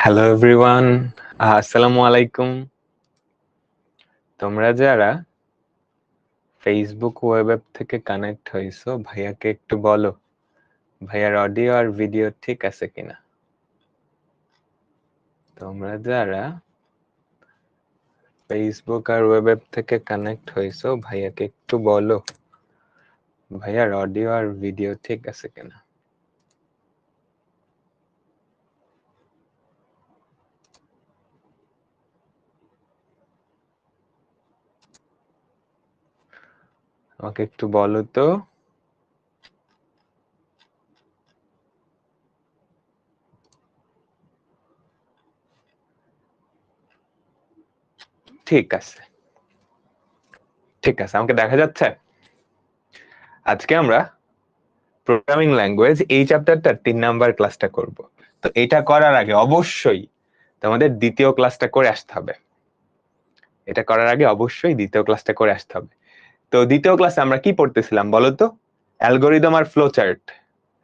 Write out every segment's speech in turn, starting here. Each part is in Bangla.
হ্যালো এভরিওয়ান, আসসালামু আলাইকুম। তোমরা যারা ফেসবুক ওয়েব অ্যাপ থেকে কানেক্ট হয়েছো, ভাইয়াকে একটু বলো ভাইয়ার অডিও আর ভিডিও ঠিক আছে কিনা। তোমরা যারা ফেসবুক আর ওয়েব অ্যাপ থেকে কানেক্ট হয়েছো, ভাইয়াকে একটু বলো ভাইয়ার অডিও আর ভিডিও ঠিক আছে কিনা। আমাকে একটু বলো তো। ঠিক আছে, ঠিক আছে, আমাকে দেখা যাচ্ছে। আজকে আমরা প্রোগ্রামিং ল্যাঙ্গুয়েজ এই চ্যাপ্টারটার 3 নাম্বার ক্লাসটা করব। তো এটা করার আগে অবশ্যই তোমাদের দ্বিতীয় ক্লাসটা করে আসতে হবে। এটা করার আগে অবশ্যই দ্বিতীয় ক্লাসটা করে আসতে হবে। তো দ্বিতীয় ক্লাসে আমরা কি পড়তেছিলাম বলো তো? অ্যালগরিদম আর ফ্লো চার্ট।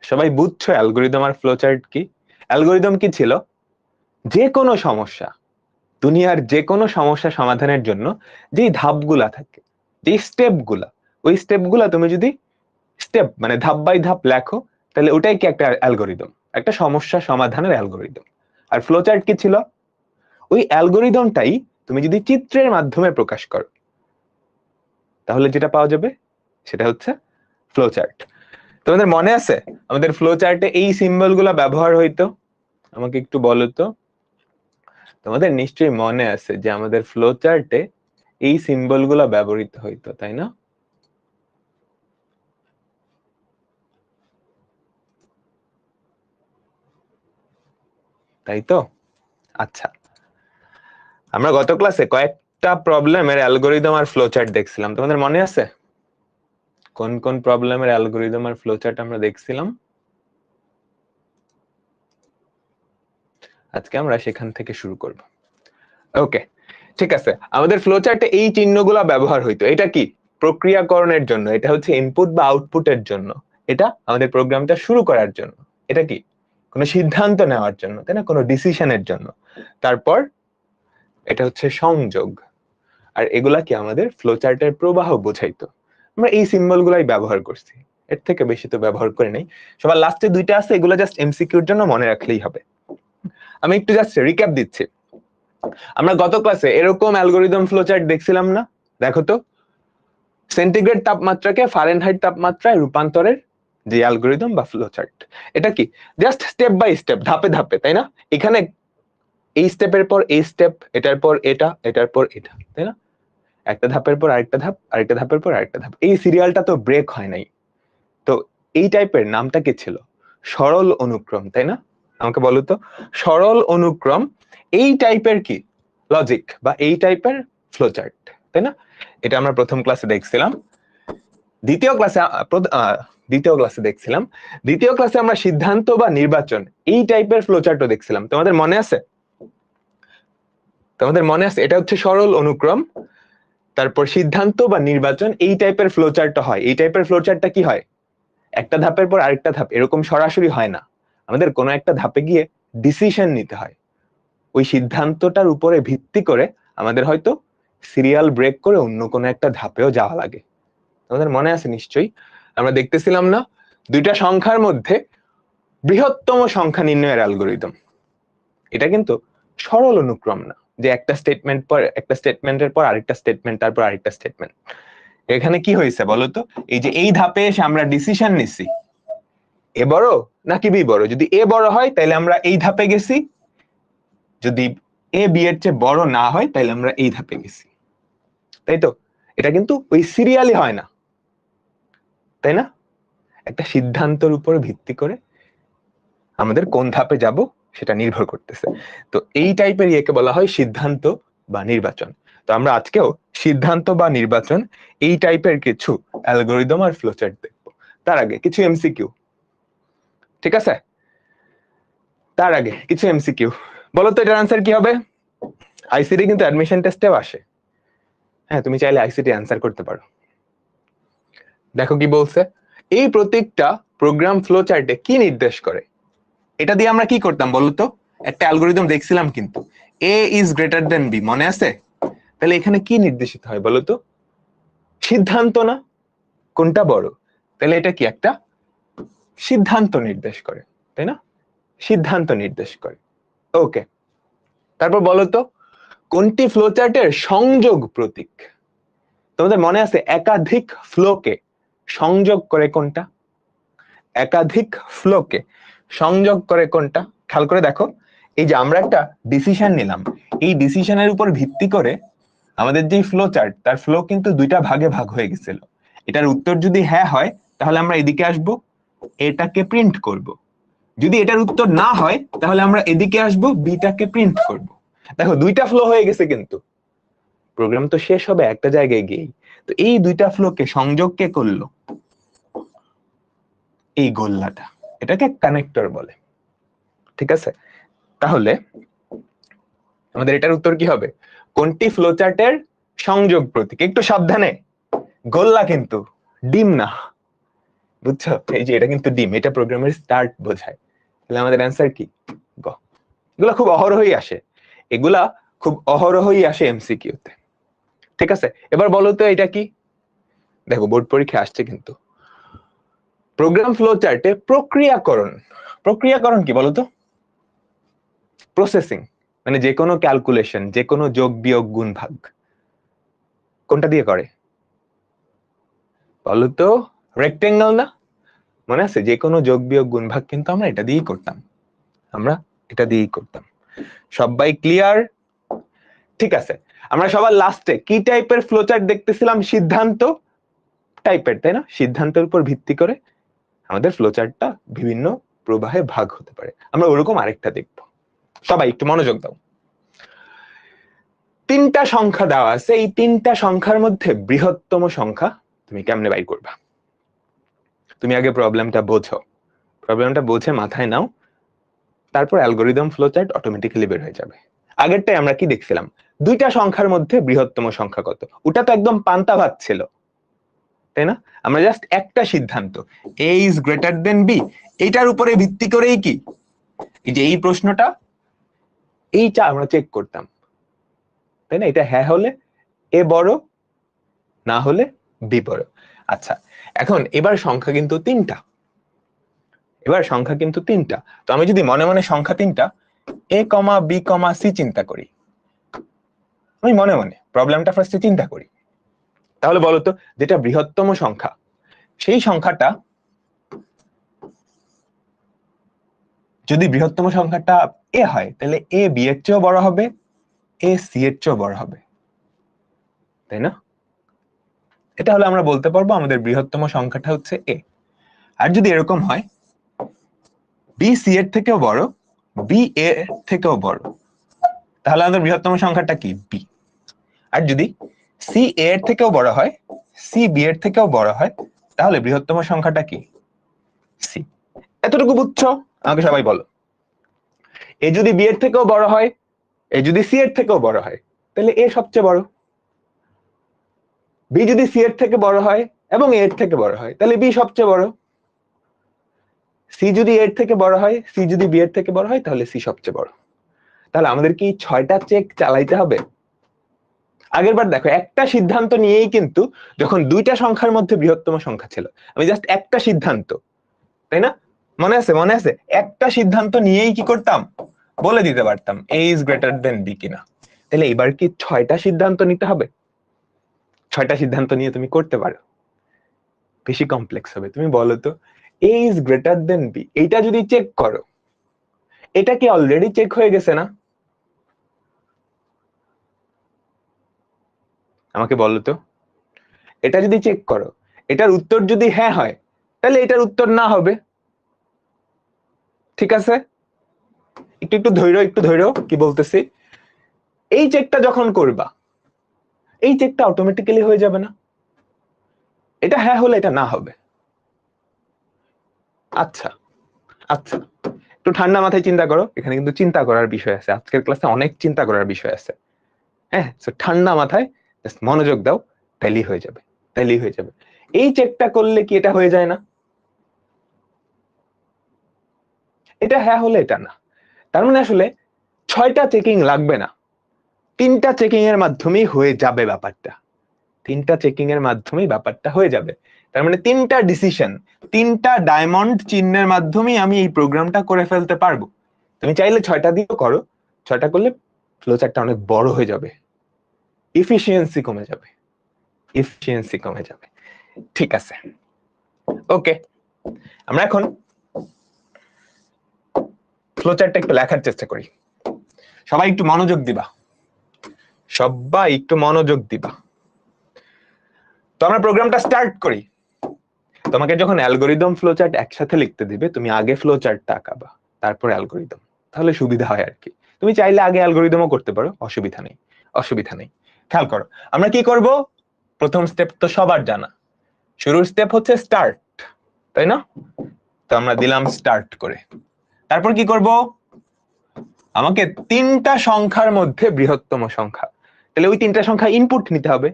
সবাই বুঝছো অ্যালগরিদম আর ফ্লো চার্ট কি? অ্যালগরিদম কি ছিল? যে কোনো সমস্যা, দুনিয়ার যে কোনো সমস্যা সমাধানের জন্য যেই ধাপগুলা থাকে, যেই স্টেপগুলা, ওই স্টেপগুলা তুমি যদি স্টেপ মানে ধাপ বাই ধাপ লেখো, তাহলে ওটাই কি একটা অ্যালগরিদম, একটা সমস্যা সমাধানের অ্যালগরিদম। আর ফ্লো চার্ট কি ছিল? ওই অ্যালগরিদমটাই তুমি যদি চিত্রের মাধ্যমে প্রকাশ করো, তাহলে যেটা পাওয়া যাবে সেটা হচ্ছে ফ্লো চার্ট। তোমাদের মনে আছে আমাদের ফ্লো চার্টে এই সিম্বল গুলা ব্যবহার হইতো? আমাকে একটু বলো তো। তোমাদের নিশ্চয়ই মনে আছে যে আমাদের ফ্লো চার্টে এই সিম্বল গুলা ব্যবহৃত হইতো, তাই না? তাই তো। আচ্ছা, আমরা গত ক্লাসে কয়েকটা প্রবলেমের অ্যালগরিদম আর ফ্লো চার্ট দেখছিলাম, তোমাদের মনে আছে কোন কোন প্রবলেমের অ্যালগরিদম আর ফ্লো চার্ট আমরা দেখছিলাম? আজকে আমরা সেখান থেকে শুরু করব। ওকে, ঠিক আছে। আমাদের ফ্লো চার্টে এই চিহ্নগুলা ব্যবহার হইতো। এটা কি? প্রক্রিয়াকরণের জন্য। এটা হচ্ছে ইনপুট বা আউটপুটের জন্য। এটা আমাদের প্রোগ্রামটা শুরু করার জন্য। এটা কি? কোনো সিদ্ধান্ত নেওয়ার জন্য, তাই না? কোনো ডিসিশনের জন্য। তারপর এটা হচ্ছে সংযোগ। আর এগুলা কি আমাদের ফ্লো চার্টের প্রবাহ বোঝাইতো। আমরা এই সিম্বল গুলাই ব্যবহার করছি, এর থেকে বেশি তো ব্যবহার করি নাই। সবার লাস্টে দুইটা আছে, এগুলো জাস্ট এমসিকিউর জন্য মনে রাখলেই হবে। আমি একটু জাস্ট রিক্যাপ দিচ্ছি। আমরা গত ক্লাসে এরকম অ্যালগরিদম ফ্লো চার্ট দেখছিলাম না? দেখো তো, সেন্টিগ্রেড তাপমাত্রাকে ফারেনহাইট তাপমাত্রায় রূপান্তরের যে অ্যালগরিদম বা ফ্লো চার্ট, এটা কি জাস্ট স্টেপ বাই স্টেপ, ধাপে ধাপে, তাই না? এখানে এই স্টেপের পর এই স্টেপ, এটার পর এটা, এটার পর এটা, তাই না? একটা ধাপের পর আরেকটা ধাপ, আরেকটা ধাপের পর আরেকটা ধাপ, এই সিরিয়ালটা তো ব্রেক হয় নাই। তো এই টাইপের নামটা কি ছিল? সরল অনুক্রম, তাই না? আমাকে বলো তো, সরল অনুক্রম এই টাইপের কি লজিক বা এই টাইপের ফ্লো চার্ট, তাই না? এটা আমরা প্রথম ক্লাসে দেখছিলাম। দ্বিতীয় ক্লাসে দেখছিলাম। দ্বিতীয় ক্লাসে আমরা সিদ্ধান্ত বা নির্বাচন এই টাইপের ফ্লো চার্টও দেখছিলাম। তোমাদের মনে আছে? তোমাদের মনে আছে? এটা হচ্ছে সরল অনুক্রম, তারপর সিদ্ধান্ত বা নির্বাচন এই টাইপের ফ্লো চার্টটা হয়। এই টাইপের ফ্লো চার্টটা কি হয়? একটা ধাপের পর আরেকটা ধাপ এরকম সরাসরি হয় না। আমাদের কোনো একটা ধাপে গিয়ে ডিসিশন নিতে হয়। ওই সিদ্ধান্তটার উপরে ভিত্তি করে আমাদের হয়তো সিরিয়াল ব্রেক করে অন্য কোনো একটা ধাপেও যাওয়া লাগে। আমাদের মনে আছে নিশ্চয়ই? আমরা দেখতেছিলাম না দুইটা সংখ্যার মধ্যে বৃহত্তম সংখ্যা নির্ণয়ের অ্যালগরিদম। এটা কিন্তু সরল অনুক্রম না, যে একটা স্টেটমেন্ট পর একটা স্টেটমেন্টের পর আরেকটা স্টেটমেন্ট, তারপর আরেকটা স্টেটমেন্ট। এখানে কি হয়েছে বলতো? এই যে এই ধাপে এসে আমরা ডিসিশন নিছি, এ বড় নাকি বি বড়। যদি এ বড় হয় তাহলে আমরা এই ধাপে গেছি, যদি এ বি এর চেয়ে বড় না হয় তাহলে আমরা এই ধাপে গেছি, তাই তো? এটা কিন্তু ওই সিরিয়ালি হয় না, তাই না? একটা সিদ্ধান্তের উপর ভিত্তি করে আমাদের কোন ধাপে যাব সেটা নির্ভর করতেছে। তো এই টাইপের ইয়েকে বলা হয় সিদ্ধান্ত বা নির্বাচন। তো আমরা আজকেও সিদ্ধান্ত বা নির্বাচন এই টাইপের কিছু অ্যালগরিদম আর ফ্লোচার্ট দেখবো। তার আগে কিছু এমসিকিউ, ঠিক আছে? তার আগে কিছু এমসিকিউ। বলো তো এটার আনসার কি হবে? আইসিটি কিন্তু অ্যাডমিশন টেস্টেও আসে। হ্যাঁ, তুমি চাইলে আইসিটি অ্যান্সার করতে পারো। দেখো কি বলছে, এই প্রত্যেকটা প্রোগ্রাম ফ্লো চার্টে কি নির্দেশ করে। এটা দিয়ে আমরা কি করতাম বলতো? একটা অ্যালগোরিদম দেখছিলাম কিন্তু, এ ইজ গ্রেটার দেন বি, মনে আছে? তাহলে এখানে কি নির্দেশিত হয় বলতো? সিদ্ধান্ত না? কোনটা বড়? তাহলে এটা কি একটা সিদ্ধান্ত নির্দেশ করে, তাই না? সিদ্ধান্ত নির্দেশ করে। ওকে, তারপর বলতো কোনটি ফ্লোচার্টের সংযোগ প্রতীক? তোমাদের মনে আছে একাধিক ফ্লোকে সংযোগ করে কোনটা? একাধিক ফ্লোকে সংযোগ করে কোনটা? খেয়াল করে দেখো, এই যে আমরা একটা ডিসিশন নিলাম, এই ডিসিশনের উপর ভিত্তি করে আমাদের যে ফ্লো চার্ট, তার ফ্লো কিন্তু দুইটা ভাগে ভাগ হয়ে গেছিল। এটার উত্তর যদি হ্যাঁ হয় তাহলে আমরা এদিকে আসব, এটাকে প্রিন্ট করব। যদি এটার উত্তর না হয় তাহলে আমরা এদিকে আসব, বিটাকে প্রিন্ট করব। দেখো দুইটা ফ্লো হয়ে গেছে, কিন্তু প্রোগ্রাম তো শেষ হবে একটা জায়গায় গিয়ে। তো এই দুইটা ফ্লোকে সংযোগ কে করলো? এই গোল্লাটা, এটাকে কানেক্টর বলে। ঠিক আছে, তাহলে আমাদের এটার উত্তর কি হবে? কোনটি ফ্লোচার্টের সংযোগ প্রতীক? একটু সাবধানে, গোল্লা কিন্তু ডিম না, বুঝছো? এই যে এটা কিন্তু ডিম, এটা প্রোগ্রামের স্টার্ট বোঝায়। তাহলে আমাদের অ্যান্সার কি? গ। এগুলা খুব অহরহই আসে, এগুলা খুব অহরহই আসে এমসিকিউতে। ঠিক আছে, এবার বলো তো এটা কি? দেখো বোর্ড পরীক্ষা আসছে কিন্তু। প্রোগ্রাম ফ্লো চার্টে প্রক্রিয়াকরণ, প্রক্রিয়াকরণ কি বলতো? প্রসেসিং, মানে যে কোনো ক্যালকুলেশন, যে কোনো যোগ বিয়োগ গুণ ভাগ কোনটা দিয়ে করে বলতো? রেক্টেঙ্গল না? মনে আছে যে কোনো যোগ বিয়োগ গুণ ভাগ কিন্তু আমরা এটা দিয়েই করতাম, আমরা এটা দিয়েই করতাম। সবাই ক্লিয়ার? ঠিক আছে, আমরা সবার লাস্টে কি টাইপের ফ্লোচার্ট দেখতেছিলাম? সিদ্ধান্ত টাইপের, তাই না? সিদ্ধান্তের উপর ভিত্তি করে আমাদের ফ্লোচার্টটা বিভিন্ন প্রবাহে ভাগ হতে পারে। আমরা ওরকম আরেকটা দেখব। সবাই একটু মনোযোগ দাও। তিনটা সংখ্যা দেওয়া আছে, এই তিনটা সংখ্যার মধ্যে বৃহত্তম সংখ্যা তুমি কেমনে বাই করবা? তুমি আগে প্রবলেমটা বোঝো, প্রবলেমটা বুঝে মাথায় নাও, তারপর অ্যালগোরিদম ফ্লোচার্ট অটোমেটিক্যালি বের হয়ে যাবে। আগেরটাই আমরা কি দেখছিলাম? দুইটা সংখ্যার মধ্যে বৃহত্তম সংখ্যা কত, ওটা তো একদম পান্তা ভাত ছিল, তাই না? আমরা জাস্ট একটা সিদ্ধান্ত, এ ইজ গ্রেটার দেন বি, এইটার উপরে ভিত্তি করেই কি এই যে এই প্রশ্নটা, এইটা আমরা চেক করতাম, তাই না? এটা হ্যাঁ হলে এ বড়, না হলে বি বড়। আচ্ছা, এখন এবার সংখ্যা কিন্তু তিনটা, এবার সংখ্যা কিন্তু তিনটা। তো আমি যদি মনে মনে সংখ্যা তিনটা এ কমা বি কমা সি চিন্তা করি, আমি মনে মনে প্রবলেমটা ফার্স্টে চিন্তা করি, তাহলে বলতো যেটা বৃহত্তম সংখ্যা, সেই সংখ্যাটা যদি বৃহত্তম সংখ্যাটা এ হয়, তাহলে এ বি এর চেয়েও বড় হবে, এ সি এর চেয়েও বড় হবে, তাই না? এটা হলে আমরা বলতে পারবো আমাদের বৃহত্তম সংখ্যাটা হচ্ছে এ। আর যদি এরকম হয় বি সি এর থেকেও বড়, বি এ এর থেকেও বড়, তাহলে আমাদের বৃহত্তম সংখ্যাটা কি? বি। আর যদি সি এ এর থেকেও বড় হয়, সি বি এর থেকেও বড় হয়, তাহলে বৃহত্তম সংখ্যাটা কি? সি। এতটুকু বুঝছো? আমাকে সবাই বলো। এ যদি বি এর থেকেও বড় হয়, এ যদি সি এর থেকেও বড় হয়, তাহলে এ সবচেয়ে বড়। বি যদি সি এর থেকে বড় হয় এবং এ এর থেকে বড় হয়, তাহলে বি সবচেয়ে বড়। সি যদি এর থেকে বড় হয়, সি যদি বি এর থেকে বড় হয়, তাহলে সি সবচেয়ে বড়। তাহলে আমাদের কি 6টা চেক চালাইতে হবে? আগের বার দেখো একটা সিদ্ধান্ত নিয়েই কিন্তু, যখন দুইটা সংখ্যার মধ্যে বৃহত্তম সংখ্যা ছিল, আমি জাস্ট একটা সিদ্ধান্ত, তাই না? মনে আছে, মনে আছে? একটা সিদ্ধান্ত নিয়েই কি করতাম? বলে দিতে পারতাম এ ইজ গ্রেটার দেন বি কিনা। তাহলে এবার কি 6টা সিদ্ধান্ত নিতে হবে? 6টা সিদ্ধান্ত নিয়ে তুমি করতে পারো? বেশি কমপ্লেক্স হবে। তুমি বলো তো, এ ইজ গ্রেটার দেন বি, এইটা যদি চেক করো, এটা কি অলরেডি চেক হয়ে গেছে না? আমাকে বলো তো, এটা যদি চেক করো, এটার উত্তর যদি হ্যাঁ হয়, তাহলে এটার উত্তর না হবে। ঠিক আছে, একটু একটু ধৈর্য, একটু ধৈর্য, কি বলতেছি। এই চেকটা যখন করবা, এই চেকটা অটোমেটিক্যালি হয়ে যাবে না? এটা হ্যাঁ হলে এটা না হবে। আচ্ছা আচ্ছা, একটু ঠান্ডা মাথায় চিন্তা করো, এখানে কিন্তু চিন্তা করার বিষয় আছে, আজকের ক্লাসে অনেক চিন্তা করার বিষয় আছে। হ্যাঁ, ঠান্ডা মাথায় মনোযোগ দাও, তাইলেই হয়ে যাবে, তাইলেই হয়ে যাবে। এই চেকটা করলে কি এটা হয়ে যায় না? এটা হ্যাঁ হলে এটা না, তার মানে আসলে 6টা চেকিং লাগবে না, 3টা চেকিং এর মাধ্যমেই হয়ে যাবে ব্যাপারটা, 3টা চেকিং এর মাধ্যমেই ব্যাপারটা হয়ে যাবে। তার মানে 3টা ডিসিশন, 3টা ডায়মন্ড চিহ্নের মাধ্যমেই আমি এই প্রোগ্রামটা করে ফেলতে পারবো। তুমি চাইলে 6টা দিয়েও করো, 6টা করলে ফ্লোচার্টটা অনেক বড় হয়ে যাবে, এফিসিয়েন্সি কমে যাবে, এফিসিয়েন্সি কমে যাবে। ঠিক আছে, ওকে, আমরা এখন ফ্লোচার্টটা একটু লেখার চেষ্টা করি। সবাই একটু মনোযোগ দিবা, সবাই একটু মনোযোগ দিবা। তো আমরা প্রোগ্রামটা স্টার্ট করি। তোমাকে যখন অ্যালগোরিদম ফ্লোচার্ট একসাথে লিখতে দিবে, তুমি আগে ফ্লোচার্টটা আঁকাবা, তারপর অ্যালগোরিদম, তাহলে সুবিধা হয় আর কি। তুমি চাইলে আগে অ্যালগোরিদমও করতে পারো, অসুবিধা নেই, অসুবিধা নেই। খেয়াল করো আমরা কি করব, প্রথম স্টেপ তো সবার জানা, শুরুর স্টেপ হচ্ছে স্টার্ট, তাই না? তো আমরা দিলাম স্টার্ট করে, তারপর কি করব, আমাকে 3টা সংখ্যার মধ্যে বৃহত্তম সংখ্যা, তাহলে ওই 3টা সংখ্যা ইনপুট নিতে হবে,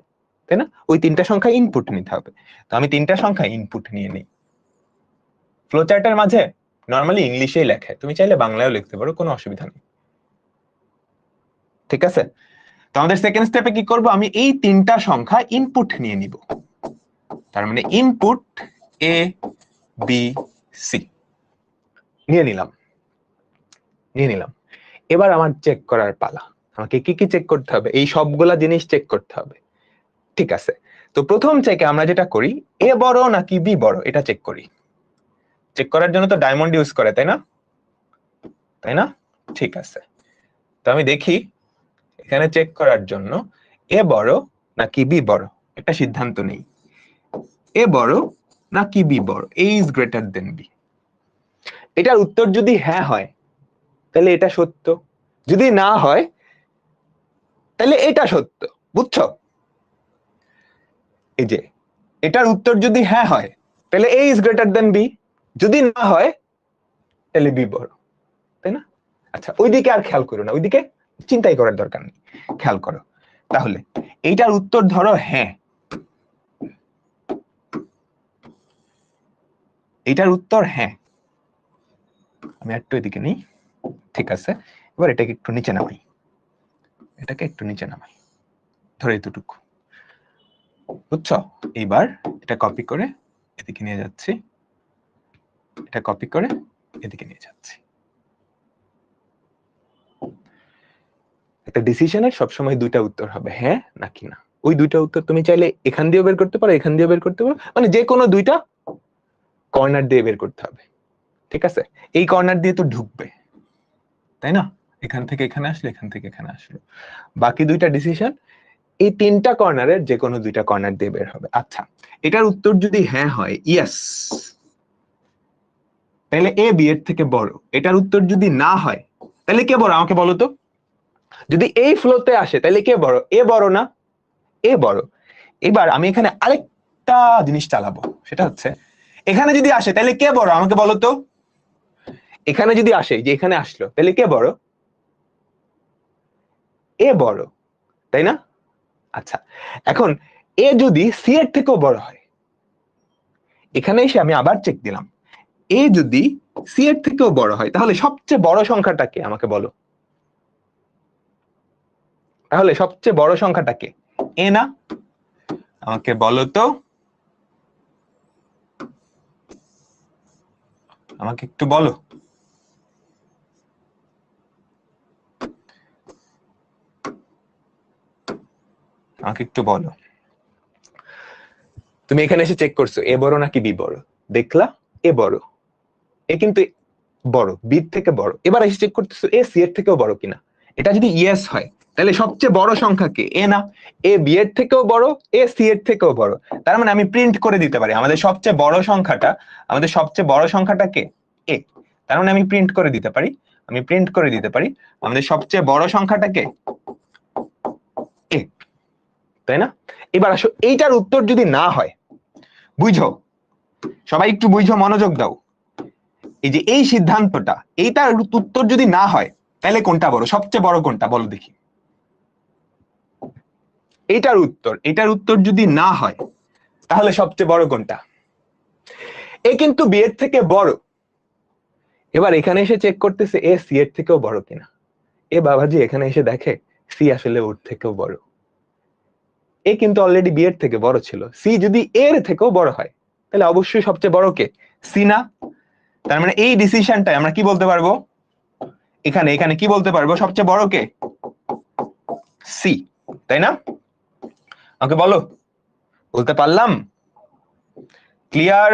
তাই না? ওই 3টা সংখ্যা ইনপুট নিতে হবে। তো আমি 3টা সংখ্যা ইনপুট নিয়ে নিই। ফ্লোচার্টের মাঝে নরমালি ইংলিশেই লেখে, তুমি চাইলে বাংলায়ও লিখতে পারো, কোনো অসুবিধা নেই। ঠিক আছে, তো আমাদের সেকেন্ড স্টেপে কি করব, আমি এই 3টা সংখ্যা ইনপুট নিয়ে নিব। তার মানে ইনপুট এ বি সি নিয়ে নিলাম, নিয়ে নিলাম। এবার আমার চেক করার পালা, আমাকে কি কি চেক করতে হবে, এই সবগুলা জিনিস চেক করতে হবে। ঠিক আছে, তো প্রথম চেকে আমরা যেটা করি, এ বড় নাকি বি বড় এটা চেক করি। চেক করার জন্য তো ডায়মন্ড ইউজ করে, তাই না? তাই না? ঠিক আছে, তো আমি দেখি এখানে চেক করার জন্য এ বড় নাকি বি বড়, একটা সিদ্ধান্ত নেই। এ বড় নাকি বি বড়, এ ইজ গ্রেটার দেন বি। এটার উত্তর যদি হ্যাঁ হয় তাহলে এটা সত্য, যদি না হয় তাহলে এটা সত্য। বুঝছো? এই যে এটার উত্তর যদি হ্যাঁ হয় তাহলে এ ইজ গ্রেটার দেন বি, যদি না হয় তাহলে বি বড়, তাই না? আচ্ছা, ওইদিকে আর খেয়াল করো না, ওইদিকে চিন্তাই করার দরকার নেই, খেয়াল করো। তাহলে এইটার উত্তর ধরো হ্যাঁ, এইটার উত্তর হ্যাঁ। আমি একটু এদিকে নেই, ঠিক আছে। এবার এটাকে একটু নিচে নামাই, এটাকে একটু নিচে নামাই, ধরে এতটুকু, বুঝছো? এইবার এটা কপি করে এদিকে নিয়ে যাচ্ছি, এটা কপি করে এদিকে নিয়ে যাচ্ছি। একটা ডিসিশনের সবসময় 2টা উত্তর হবে, হ্যাঁ নাকি না। ওই 2টা উত্তর তুমি চাইলে এখান দিয়েও বের করতে পারো, এখান দিয়েও বের করতে পারো, মানে যে কোনো 2টা কর্নার দিয়ে বের করতে হবে। ঠিক আছে, এই কর্নার দিয়ে তো ঢুকবে, তাই না? এখান থেকে এখানে আসলে, এখান থেকে এখানে আসলো, বাকি 2টা ডিসিশন এই 3টা কর্নারের যে কোনো 2টা কর্নার দিয়ে বের হবে। আচ্ছা, এটার উত্তর যদি হ্যাঁ হয়, ইয়েস, তাহলে এ বি এর থেকে বড়। এটার উত্তর যদি না হয় তাহলে কে বড় আমাকে বলো তো? যদি এই ফ্লোতে আসে তাহলে কে বড়, এ বড় না এ বড়। এবার আমি এখানে আরেকটা জিনিস চালাবো, সেটা হচ্ছে এখানে যদি আসে তাহলে কে বড় আমাকে বলো তো? এখানে যদি আসে, যে এখানে আসলো, তাহলে কে বড়? এ বড়, তাই না? আচ্ছা, এখন এ যদি সি এর থেকেও বড় হয়, এখানে এসে আমি আবার চেক দিলাম, এ যদি সি এর থেকেও বড় হয়, তাহলে সবচেয়ে বড় সংখ্যাটা কে আমাকে বলো? তাহলে সবচেয়ে বড় সংখ্যাটা কে, এ না? আমাকে বলো তো, আমাকে একটু বলো। আমাকে একটু বলো, তুমি এখানে এসে চেক করছো এ বড় নাকি বি বড়, দেখলা এ বড়, এ কিন্তু বড়, বি থেকে বড়। এবার এসে চেক করতেছো এ সি এর থেকেও বড় কিনা। এটা যদি ইয়েস হয় তাহলে সবচেয়ে বড় সংখ্যা কে, এ না? এ বি এর থেকেও বড়, এ সি এর থেকেও বড়। তার মানে আমি প্রিন্ট করে দিতে পারি আমাদের সবচেয়ে বড় সংখ্যাটা, আমাদের সবচেয়ে বড় সংখ্যাটা কে, এ। তার মানে আমি প্রিন্ট করে দিতে পারি, আমি প্রিন্ট করে দিতে পারি আমাদের সবচেয়ে বড় সংখ্যাটা কে, এ, তাই না? এবার আসো, এইটার উত্তর যদি না হয়, বুঝো, সবাই একটু বুঝো, মনোযোগ দাও। এই যে এই সিদ্ধান্তটা, এইটার উত্তর যদি না হয় তাহলে কোনটা বড়, সবচেয়ে বড় কোনটা বলো দেখি? এটার উত্তর যদি না হয় তাহলে সবচেয়ে বড় কোনটা? এ কিন্তু বি এর থেকে বড়, এবার এখানে এসে চেক করতেছে এ সি এর থেকেও বড় কিনা। এ বাবাজি এখানে এসে দেখে সি আসলে ওর থেকেও বড়। এ কিন্তু অলরেডি বি এর থেকে বড় ছিল, সি যদি এর থেকেও বড় হয় তাহলে অবশ্যই সবচেয়ে বড় কে? সি না? তার মানে এই ডিসিশনটাই আমরা কি বলতে পারবো, এখানে এখানে কি বলতে পারবো, সবচেয়ে বড় কে? সি, তাই না? আমাকে বলো, বলতে পারলাম? ক্লিয়ার?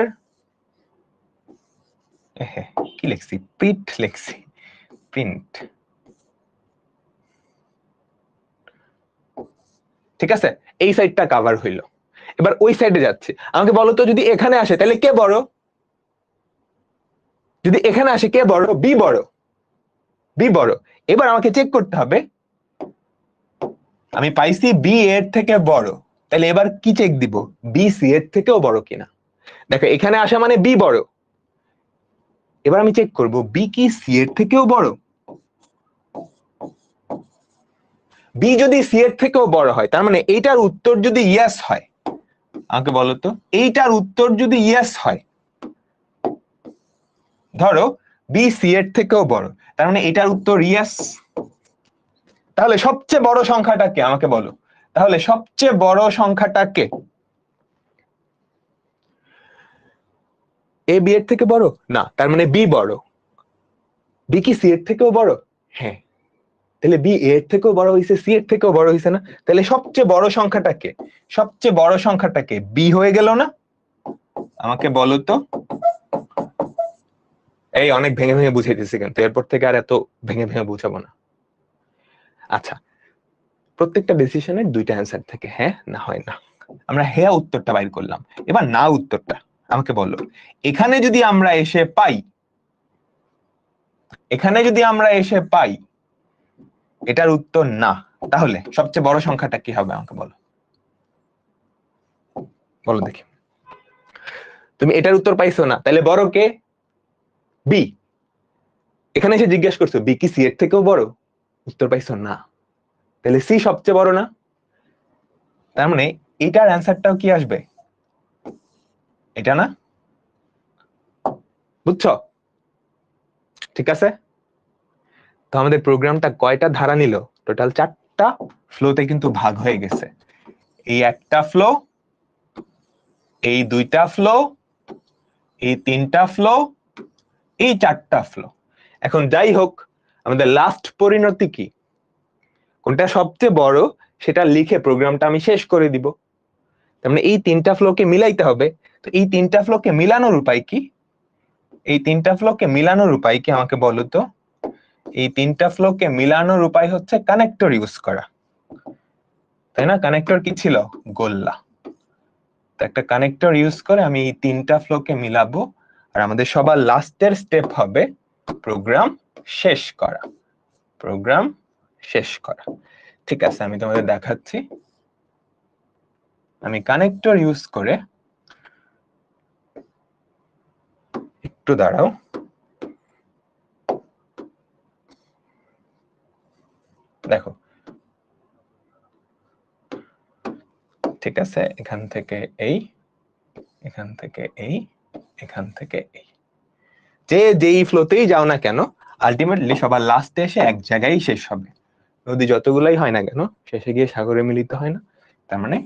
কি লিখছি, প্রিন্ট লিখছি, প্রিন্ট। ঠিক আছে, এই সাইডটা কভার হইলো। এবার ওই সাইডে যাচ্ছে, আমাকে বলো তো যদি এখানে আসে তাহলে কে বড়? যদি এখানে আসে কে বড়? বি বড়, বি বড়। এবার আমাকে চেক করতে হবে, আমি পাইছি বি এর থেকে বড়, তাহলে এবার কি চেক দিব, বি সি এর থেকেও বড় কিনা। দেখো এখানে আসা মানে বি বড়, এবার আমি চেক করব বি কি সি এর থেকেও বড়। বি যদি সি এর থেকেও বড় হয় তার মানে এইটার উত্তর যদি ইয়েস হয়, আমাকে বলো তো এইটার উত্তর যদি ইয়েস হয়, ধরো বি সি এর থেকেও বড়, তার মানে এটার উত্তর ইয়েস। তাহলে সবচেয়ে বড় সংখ্যাটা কে আমাকে বলো, তাহলে সবচেয়ে বড় সংখ্যাটা কে? এ বি এর থেকে বড় না, তার মানে বি বড়। বি কি সি এর থেকেও বড়? হ্যাঁ, তাহলে বি এর থেকেও বড় হয়েছে, সি এর থেকেও বড় হয়েছে না? তাহলে সবচেয়ে বড় সংখ্যাটা কে? সবচেয়ে বড় সংখ্যাটা কে? বি হয়ে গেল না? আমাকে বলো তো। এই অনেক ভেঙে ভেঙে বুঝাইতেছি, কিন্তু এরপর থেকে আর এত ভেঙে ভেঙে বুঝাবো না। আচ্ছা, প্রত্যেকটা ডিসিশনের দুইটা অ্যান্সার থাকে, হ্যাঁ না হয় না। আমরা হ্যাঁ উত্তরটা বাইর করলাম, এবার না উত্তরটা আমাকে বলো। এখানে যদি আমরা এসে পাই, এখানে যদি আমরা এসে পাই এটার উত্তর না, তাহলে সবচেয়ে বড় সংখ্যাটা কি হবে আমাকে বলো, বলো দেখি। তুমি এটার উত্তর পাইছো না, তাহলে বড় কে? বি। এখানে এসে জিজ্ঞেস করছো বি কি সি এর থেকেও বড়, উত্তর পাইছো না, তাহলে সি সবচেয়ে বড় না? তার মানে এটার অ্যান্সারটাও কি আসবে, এটা না? বুঝছো? ঠিক আছে, তো আমাদের প্রোগ্রামটা কয়টা ধারা নিল? টোটাল 4টা ফ্লোতে কিন্তু ভাগ হয়ে গেছে। এই একটা ফ্লো, এই 2টা ফ্লো, এই 3টা ফ্লো, এই 4টা ফ্লো। এখন যাই হোক, আমাদের লাস্ট পরিণতি কি, কোনটা সবচেয়ে বড় সেটা লিখে প্রোগ্রামটা আমি শেষ করে দিব। তার মানে এই 3টা ফ্লোকে মিলাইতে হবে। তো এই 3টা ফ্লোকে মিলানোর উপায় কি? এই 3টা ফ্লোকে মিলানোর উপায় কি আমাকে বলো তো। এই 3টা ফ্লোকে মিলানোর উপায় হচ্ছে কানেক্টর ইউজ করা, তাই না? কানেক্টর কি ছিল? গোল্লা। তো একটা কানেক্টর ইউজ করে আমি এই 3টা ফ্লোকে মিলাবো, আর আমাদের সবার লাস্টের স্টেপ হবে প্রোগ্রাম শেষ করা, প্রোগ্রাম শেষ করা। ঠিক আছে, আমি তোমাদের দেখাচ্ছি। আমি কানেক্টর ইউজ করে, একটু দাঁড়াও, দেখো। ঠিক আছে, এখান থেকে এই, এখান থেকে এই, এখান থেকে এই, যে যেই ফ্লোতেই যাও না কেন আলটিমেটলি সবার লাস্টে এসে এক জায়গায় শেষ হবে। নদী যতগুলাই হয় না কেন শেষে গিয়ে সাগরে মিলিত হয় না? তার মানে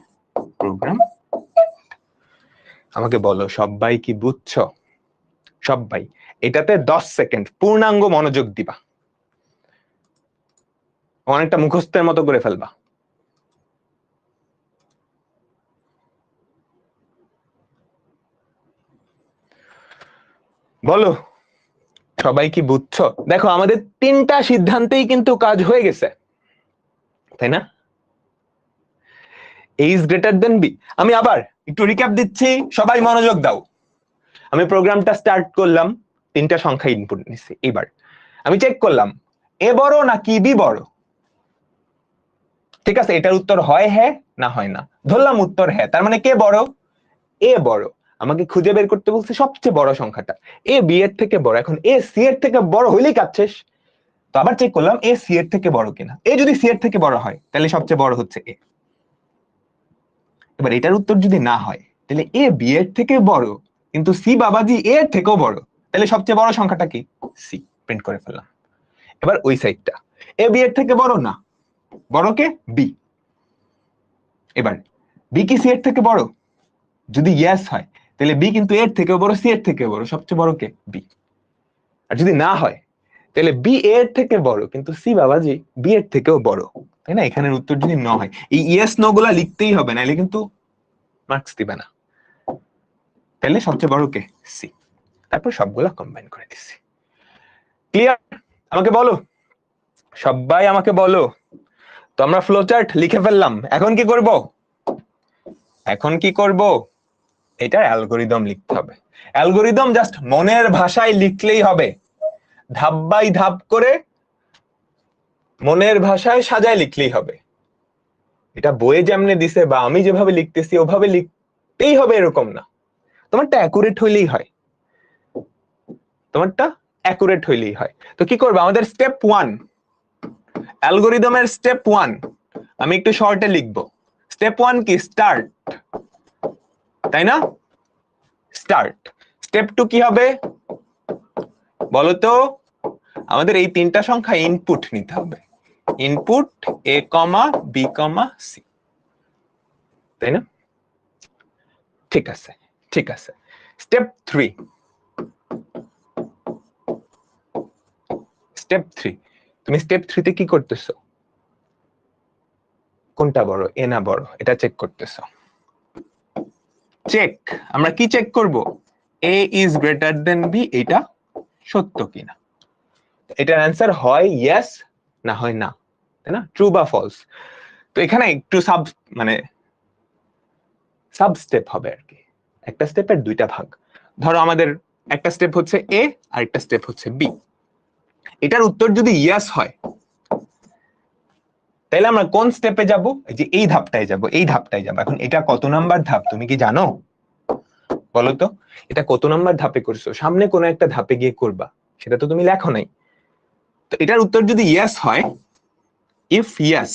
প্রোগ্রাম। আমাকে বলো সবাই কি বুঝছো? সবাই এটাতে 10 সেকেন্ড পূর্ণাঙ্গ মনোযোগ দিবা, অনেকটা মুখস্থের মতো করে ফেলবা। বলো সবাই কি বুঝছো? দেখো আমাদের 3টা সিদ্ধান্তেই কিন্তু কাজ হয়ে গেছে, তাই না? এ ইজ গ্রেটার দেন বি। আমি আবার একটু রিক্যাপ দিচ্ছি, সবাই মনোযোগ দাও। আমি প্রোগ্রামটা স্টার্ট করলাম, 3টা সংখ্যা ইনপুট নিচ্ছি। এবার আমি চেক করলাম এ বড় নাকি বি বড়। ঠিক আছে, এটার উত্তর হয় হ্যাঁ না হয় না। ধরলাম উত্তর হ্যাঁ, তার মানে কে বড়? এ বড়। আমাকে খুঁজে বের করতে বলছে সবচেয়ে বড় সংখ্যাটা। এ বি এর থেকে বড়, এখন এ সি এর থেকে বড় হইলেই কাজ শেষ। তো আবার চেক করলাম এ সি এর থেকে বড় কিনা। এ যদি সি এর থেকে বড় হয় তাহলে সবচেয়ে বড় হচ্ছে এ। এবার এটার উত্তর যদি না হয় তাহলে এ বি এর থেকে বড় কিন্তু সি বাবাজি এর থেকেও বড়, তাহলে সবচেয়ে বড় সংখ্যাটা কি? সি, প্রিন্ট করে ফেললাম। এবার ওই সাইডটা, এ বি এর থেকে বড় না, বড় কে? বি। এবার বি কি সি এর থেকে বড়? যদি ইয়েস হয় তাহলে বি কিন্তু এর থেকে বড়, সি এর থেকে বড়, সবচেয়ে বড় কে? বি। আর যদি না হয় তাহলে বি এর থেকে বড় কিন্তু সি বাবাজি বি এর থেকেও বড়, তাই না? এখানের উত্তর যদি ন হয়, এই ইয়েস নো গুলা লিখতেই হবে, নাহলে কিন্তু মার্কস দিবে না। তাহলে সবচেয়ে বড় কে? সি। তারপর সবগুলা কম্বাইন করে দিচ্ছি। ক্লিয়ার? আমাকে বলো, সবাই আমাকে বলো। তো আমরা ফ্লো চার্ট লিখে ফেললাম, এখন কি করব? এখন কি করব? এটার অ্যালগোরিদম লিখতে হবে। অ্যালগোরিদম জাস্ট মনের ভাষায় লিখলেই হবে, ধাপ বাই ধাপ করে মনের ভাষায় সাজায় লিখলেই হবে। এটা বইয়ে যেমনে দিছে বা আমি যেভাবে লিখতেছি ওভাবে লিখতেই হবে এরকম না। তোমারটা অ্যাকুরেট হইলেই হয়, তোমারটা অ্যাকুরেট হইলেই হয়। তো কি করবে? আমাদের স্টেপ 1, অ্যালগোরিদমের স্টেপ 1 আমি একটু শর্টে লিখবো। স্টেপ 1 কি? স্টার্ট, তাই না? স্টার্ট। স্টেপ 2 কি হবে বলতো? আমাদের এই তিনটা সংখ্যা ইনপুট নিতে হবে, ইনপুট এ কমা বি কমা সি, তাই না? ঠিক আছে, ঠিক আছে। স্টেপ 3, স্টেপ 3, তুমি স্টেপ 3 তে কি করতেছো? কোনটা বড়, এ না বড়, এটা চেক করতেছো। চেক, আমরা কি চেক করব? এ ইজ গ্রেটার দেন বি, এটা সত্য কিনা। এটার অ্যান্সার হয় ইয়েস, না হয় না, তাই না? ট্রু বা ফলস। তো এখানে একটু মানে সাব স্টেপ হবে আর কি, একটা স্টেপের দুইটা ভাগ। ধরো আমাদের একটা স্টেপ হচ্ছে এ আর একটা স্টেপ হচ্ছে বি। এটার উত্তর যদি ইয়েস হয় তাহলে আমরা কোন স্টেপে যাব? যে এই ধাপটায় যাব, এই ধাপটায় যাব। এখন এটা কত নাম্বার ধাপ তুমি কি জানো? বলো তো, এটা কত নাম্বার ধাপে করছো? সামনে কোন একটা ধাপে গিয়ে করবা, সেটা তো তুমি লেখো নাই। তো এটার উত্তর যদি ইয়েস হয়, ইফ ইয়েস,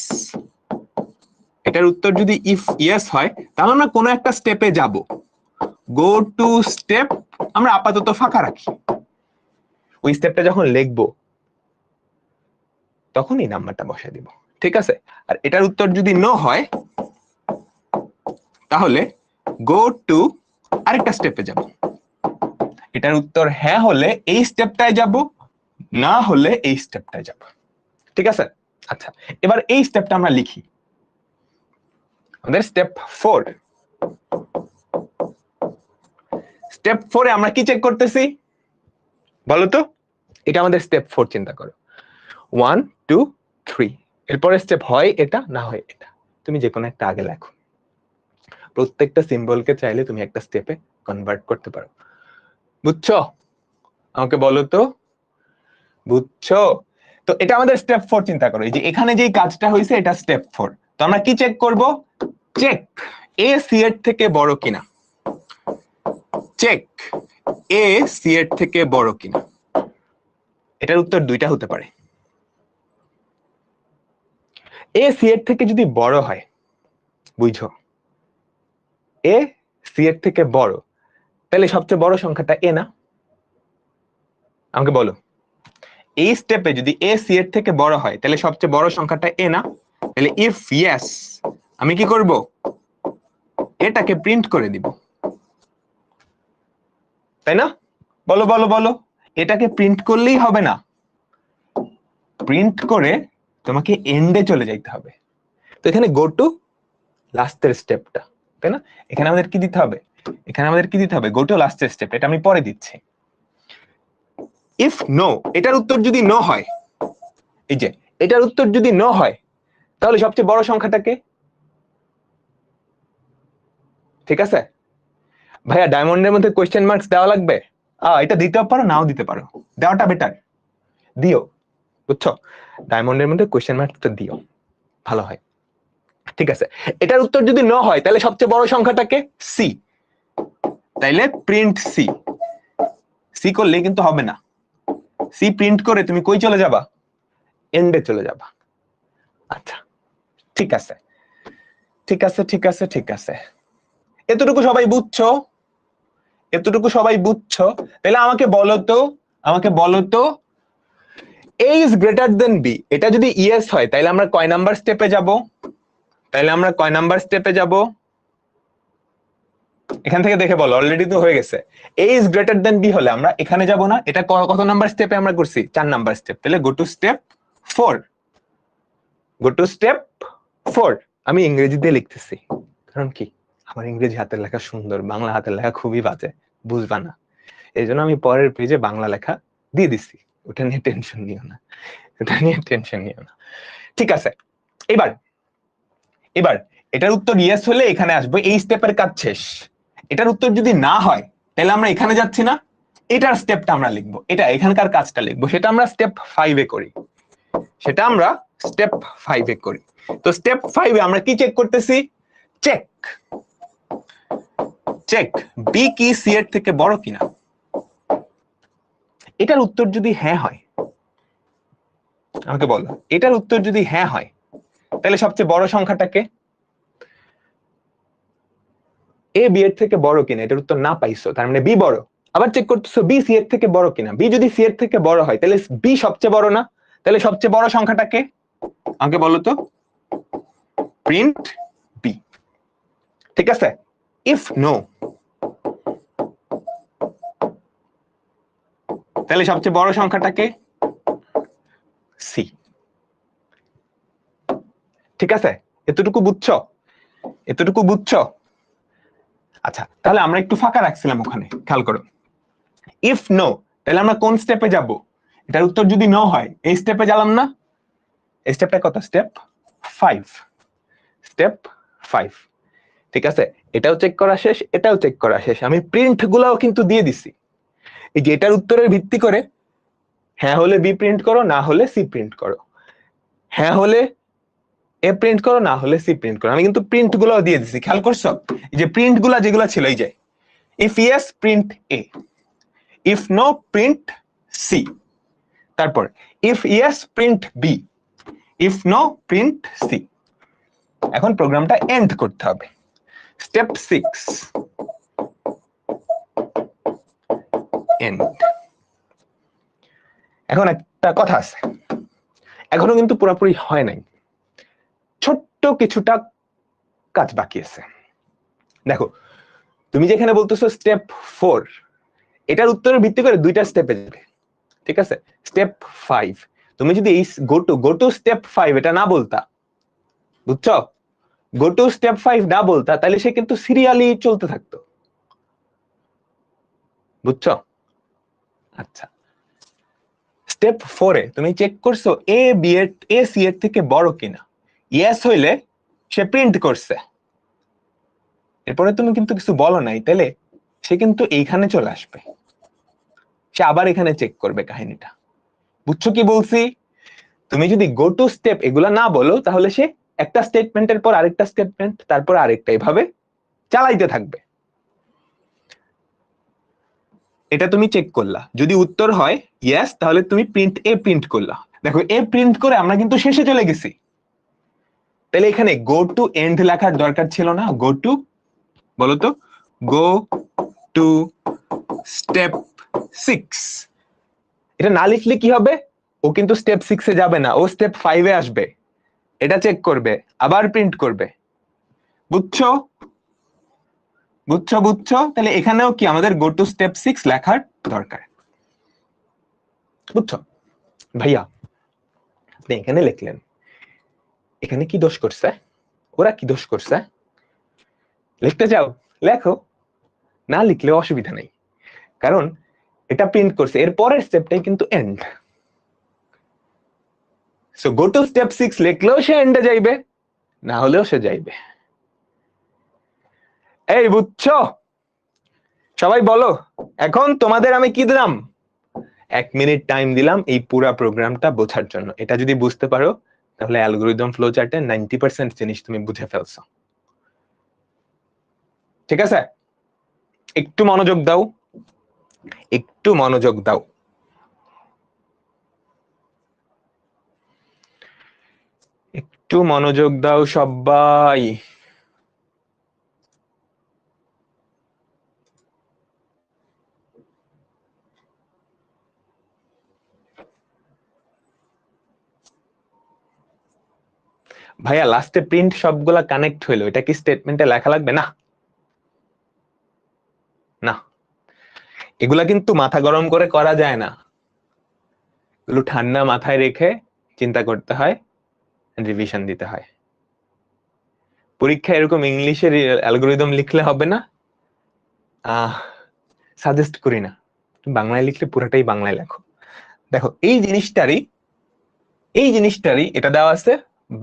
এটার উত্তর যদি ইফ ইয়েস হয় তাহলে আমরা কোন একটা স্টেপে যাব। গো টু স্টেপ আমরা আপাতত ফাঁকা রাখি, ওই স্টেপটা যখন লিখবো তখন এই নাম্বারটা বসায় দিব, ঠিক আছে? আর এটার উত্তর যদি নো হয় তাহলে গো টু আরেকটা স্টেপে যাব। এটার উত্তর হ্যাঁ হলে এই স্টেপটায় যাব, না হলে এই স্টেপটায় যাব, ঠিক আছে? আচ্ছা, এবার এই স্টেপটা আমরা লিখি। আমাদের স্টেপ 4, স্টেপ 4 এ আমরা কি চেক করতেছি বলো তো? এটা আমাদের স্টেপ 4, চিন্তা করো। 1 2 3, এরপরে স্টেপ হয় এটা, না হয় এটা, তুমি যে কোনো একটা আগে লেখো। প্রত্যেকটা সিম্বলকে চাইলে তুমি একটা স্টেপে কনভার্ট করতে পারো, বুঝছো? আমাকে বলো তো, বুঝছো? তো এটা আমাদের স্টেপ 4, চিন্তা করো। এই যে এখানে যে কাজটা হয়েছে এটা স্টেপ 4। তো আমরা কি চেক করব? চেক এ সি এর থেকে বড় কিনা, চেক এ সি এর থেকে বড় কিনা। এটার উত্তর দুইটা হতে পারে। এ সি এর থেকে যদি বড় হয়, বুঝছো, এ সি এর থেকে বড়, তাহলে সবচেয়ে বড় সংখ্যাটা এ না? আমাকে বলো, এই স্টেপে যদি এ সি এর থেকে বড় হয় তাহলে সবচেয়ে বড় সংখ্যাটা এ না? তাহলে ইফ ইয়েস আমি কি করব? এটাকে প্রিন্ট করে দিব, তাই না? বলো বলো বলো, এটাকে প্রিন্ট করলেই হবে না, প্রিন্ট করে তোমাকে এন্ডে চলে যাইতে হবে। তো এখানে গো টু লাস্টের স্টেপটা, তাই না? এখানে আমাদের কি দিতে হবে? এখানে আমাদের কি দিতে হবে? গো টু লাস্টের স্টেপ, এটা আমি পরে দিচ্ছি। ইফ নো, এটার উত্তর যদি নো হয়, এই যে এটার উত্তর যদি নো হয় তাহলে সবচেয়ে বড় সংখ্যাটাকে, ঠিক আছে? ভাইয়া ডায়মন্ডের মধ্যে কোয়েশ্চেন মার্কস দেওয়া লাগবে? এটা দিতেও পারো, নাও দিতে পারো, দেওয়াটা বেটার, দিও, বুঝছো? ডায়মন্ডের মধ্যে কোয়েশ্চেন মার্কসটা দিও, ভালো হয়, ঠিক আছে? এটার উত্তর যদি ন হয় তাহলে সবচেয়ে বড় সংখ্যাটাকে সি, তাইলে প্রিন্ট সি। সি করলে কিন্তু হবে না, সি প্রিন্ট করে তুমি কই চলে যাবা? এন্ডে চলে যাবা। আচ্ছা, ঠিক আছে, ঠিক আছে, ঠিক আছে, ঠিক আছে। এতটুকু সবাই বুঝছো? এতটুকু সবাই বুঝছো? তাহলে আমাকে বলো তো a is greater than b, এটা যদি ইয়েস হয় তাহলে আমরা কয় নাম্বার স্টেপে যাব? এখান থেকে দেখে বলো, অলরেডি তো হয়ে গেছে। a is greater than b হলে আমরা এখানে যাব না, এটা কত নাম্বার স্টেপে আমরা করছি? 4 নাম্বার স্টেপ। তাহলে গো টু স্টেপ 4। আমি ইংরেজিতে লিখতেছি, কারণ কি আমার ইংরেজি হাতের লেখা সুন্দর, বাংলা হাতের লেখা খুবই বাজে, বুঝবা না। এই জন্য আমি পরের পেজে বাংলা লেখা দিয়ে দিচ্ছি, ওটা নিয়ে টেনশন নিও না। ঠিক আছে, এবার এটার উত্তর ইয়েস হলে এখানে আসবো, এই স্টেপের কাজ শেষ। এটার উত্তর যদি না হয় তাহলে আমরা এখানে যাচ্ছি না, এটার স্টেপটা আমরা লিখবো, এটা এখানকার কাজটা লিখবো, সেটা আমরা স্টেপ 5-এ করি। তো স্টেপ 5-এ আমরা কি চেক করতেছি? চেক বি কি সি এর থেকে বড় কিনা। এটার উত্তর যদি হ্যাঁ হয়, আমাকে বলো, এটার উত্তর যদি হ্যাঁ হয় তাহলে সবচেয়ে বড় সংখ্যাটাকে এ বি এর থেকে বড় কিনা, এটার উত্তর না পাইছো, তার মানে বি বড়। আবার চেক করতেছো বি সি এর থেকে বড় কিনা, বি যদি সি এর থেকে বড় হয় তাহলে বি সবচেয়ে বড় না, তাহলে সবচেয়ে বড় সংখ্যাটাকে আমাকে বলো তো, প্রিন্ট বি। ঠিক আছে, ইফ নো তাহলে সবচেয়ে বড় সংখ্যাটাকে সি। ঠিক আছে, এতটুকু বুঝছো? আচ্ছা, তাহলে আমরা একটু ফাঁকা রাখছিলাম ওখানে, খেয়াল করো। ইফ নো তাহলে আমরা কোন স্টেপে যাব? এটার উত্তর যদি নো হয় এই স্টেপে গেলাম না, এই স্টেপটা কত? স্টেপ 5। ঠিক আছে, এটাও চেক করা শেষ, এটাও চেক করা শেষ। আমি প্রিন্ট গুলাও কিন্তু দিয়ে দিছি, এই যে এটার উত্তরের ভিত্তি করে হ্যাঁ হলে বি প্রিন্ট করো, না হলে সি প্রিন্ট করো, হ্যাঁ হলে এ প্রিন্ট করো, না হলে সি প্রিন্ট করো। আমি কিন্তু প্রিন্ট গুলাও দিয়ে দিছি, খেয়াল করছো? এই যে প্রিন্ট গুলা যেগুলো ছিল, এই যে if yes print A, if no print C, তারপর if yes print B, if no print C. এখন প্রোগ্রামটা এন্ড করতে হবে। Step 6 end. এখন একটা কথা আছে, এখনো কিন্তু পুরোপুরি হয় নাই, ছোট্ট কিছুটা কাজ বাকি আছে। দেখো, তুমি যেখানে বলতেছো স্টেপ 4, এটার উত্তরের ভিত্তি করে দুইটা স্টেপে যাবে। ঠিক আছে, স্টেপ 5 তুমি যদি এই গো টু স্টেপ 5 এটা না বলতা, বুঝছো? গো টু স্টেপ 5 না বলতা তাহলে সে কিন্তু সিরিয়ালি চলতে থাকতো, বুঝছো? আচ্ছা, স্টেপ 4-এ তুমি চেক করছো এ বি এর এ সি এর থেকে বড় কিনা, ইয়েস হইলে সে প্রিন্ট করছে, এরপরে তুমি কিন্তু কিছু বলো নাই, তাহলে সে কিন্তু এইখানে চলে আসবে, সে আবার এখানে চেক করবে কাহিনীটা। বুঝছো কি বলছি? তুমি যদি গো টু স্টেপ এগুলা না বলো তাহলে সে একটা স্টেটমেন্টের পর আরেকটা স্টেটমেন্ট, তারপর আরেকটা, এভাবে চালাইতে থাকবে। এটা তুমি চেক করলা, যদি উত্তর হয় ইয়েস তাহলে তুমি প্রিন্ট এ প্রিন্ট করলা। দেখো, এ প্রিন্ট করে আমরা কিন্তু শেষে চলে গেছি, তাহলে এখানে গো টু এন্ড লেখার দরকার ছিল না। গো টু, বলো তো, গো টু স্টেপ 6। এটা না লিখলে কি হবে? ও কিন্তু স্টেপ 6-এ যাবে না, ও স্টেপ 5-এ আসবে, এটা চেক করবে, আবার প্রিন্ট করবে। বুঝছো? তাহলে এখানেও কি আমাদের গো টু স্টেপ 6 লেখার দরকার। বুঝছো ভাইয়া? আপনি এখানে লিখলেন, এখানে কি দোষ করছে, ওরা কি দোষ করছে? লিখতে চাও লেখো, না লিখলেও অসুবিধা নেই, কারণ এটা প্রিন্ট করছে, এর পরের স্টেপটাই কিন্তু end. So go to step 6 লিখলেও সে এন্ডে যাইবে, না হলেও সে যাইবে। এই বুঝছো? সবাই বলো, এখন তোমাদের আমি কি দিলাম? 1 মিনিট টাইম দিলাম এই পুরো প্রোগ্রামটা বোঝার জন্য। এটা যদি বুঝতে পারো তাহলে অ্যালগরিদম ফ্লো চার্টে 90% জিনিস তুমি বুঝে ফেলছো। ঠিক আছে, একটু মনোযোগ দাও, একটু মনোযোগ দাও। একটু মনোযোগ দাও সবাই। ভাইয়া লাস্টে প্রিন্ট সবগুলা কানেক্ট হইলো, এটা কি স্টেটমেন্টে লেখা লাগবে? না না, এগুলা কিন্তু মাথা গরম করে করা যায় না, এগুলো ঠান্ডা মাথায় রেখে চিন্তা করতে হয়, রিভিশন দিতে হয়। পরীক্ষায় এরকম ইংলিশের অ্যালগোরিদম লিখলে হবে না, সাজেস্ট করি না, তুমি বাংলায় লিখলে পুরোটাই বাংলায় লেখো। দেখো এই জিনিসটারই এটা দেওয়া আছে,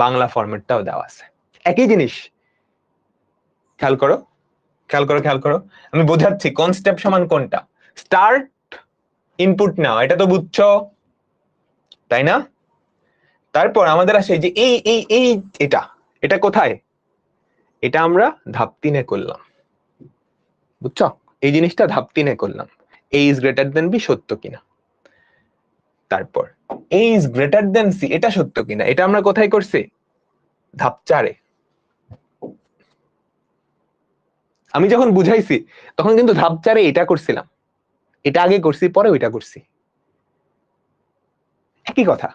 বাংলা ফরম্যাটটাও দেওয়া আছে, একই জিনিস। খেয়াল করো খেয়াল করো খেয়াল করো, আমি বোঝাচ্ছি কোন স্টেপ সমান কোনটা। স্টার্ট, ইনপুট নাও, এটা তো বুঝছো তাই না? তারপর আমাদের আসে যে এই এই এই এটা এটা কোথায়, এটা আমরা ধাপ 3-এ করলাম, বুঝছো? এই জিনিসটা ধাপ 3-এ করলাম, a is greater than b সত্য কিনা। তারপর a is greater than c, এটা সত্য কিনা, এটা আমরা কোথায় করছি? ধাপ 4-এ। আমি যখন বুঝাইছি তখন কিন্তু ধাপ 4-এ এটা করছিলাম, এটা আগে করছি পরে ওইটা করছি, একই কথা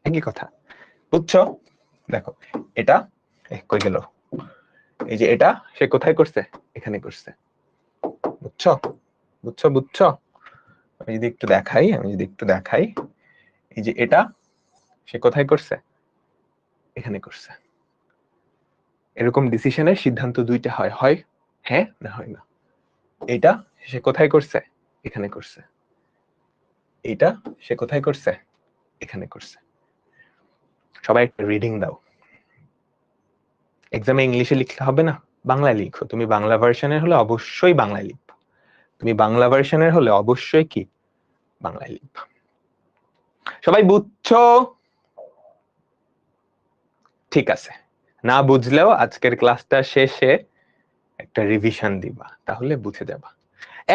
একই কথা, বুঝছো? দেখো এটা কই গেল, এই যে এটা সে কোথায় করছে, এখানে করছে, বুঝছো বুঝছো বুঝছো? আমি যদি একটু দেখাই, এই যে এটা সে কোথায় করছে, এখানে করছে। এরকম ডিসিশনের সিদ্ধান্ত দুইটা হয়, হয় হ্যাঁ না হয় না। এটা সে কোথায় করছে, এখানে করছে, এটা সে কোথায় করছে, এখানে করছে। সবাই একটা রিডিং দাও, এক্সামে ইংলিশে লিখলে হবে না, বাংলায় লিখো। তুমি বাংলা ভার্সনের হলে অবশ্যই বাংলায় লিখবা, তুমি বাংলা ভার্সনের হলে অবশ্যই কি বাংলায় লিখবা। সবাই বুঝছো? ঠিক আছে, না বুঝলেও আজকের ক্লাসটা শেষে একটা রিভিশন দিবা, তাহলে বুঝে যাবা।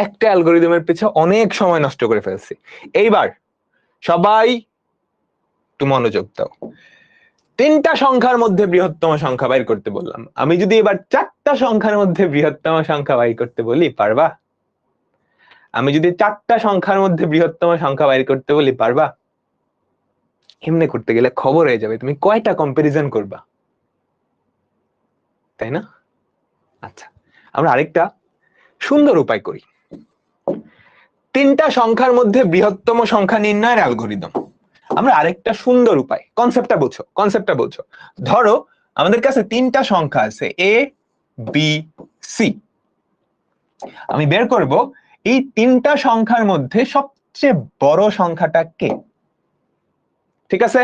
একটা অ্যালগোরিদমের পিছনে অনেক সময় নষ্ট করে ফেলছি। এইবার সবাই একটু মনোযোগ দাও। 3টা সংখ্যার মধ্যে বৃহত্তম সংখ্যা বাইর করতে বললাম, আমি যদি এবার 4টা সংখ্যার মধ্যে বৃহত্তম সংখ্যা বাইর করতে বলি, পারবা? আমি যদি 4টা সংখ্যার মধ্যে বৃহত্তম সংখ্যা বাইর করতে বলি, পারবা? এমনি করতে গেলে খবর হয়ে যাবে, তুমি কয়টা কম্পারিজন করবা, তাই না? আচ্ছা, আমরা আরেকটা সুন্দর উপায় করি, 3টা সংখ্যার মধ্যে বৃহত্তম সংখ্যা নির্ণয়ের অ্যালগোরিদম। আমরা আরেকটা সুন্দর উপায়, কনসেপ্টটা বুঝো। ধরো আমাদের কাছে 3টা সংখ্যা আছে a b c, আমি বের করব এই 3টা সংখ্যার মধ্যে সবচেয়ে বড় সংখ্যাটা কে, ঠিক আছে?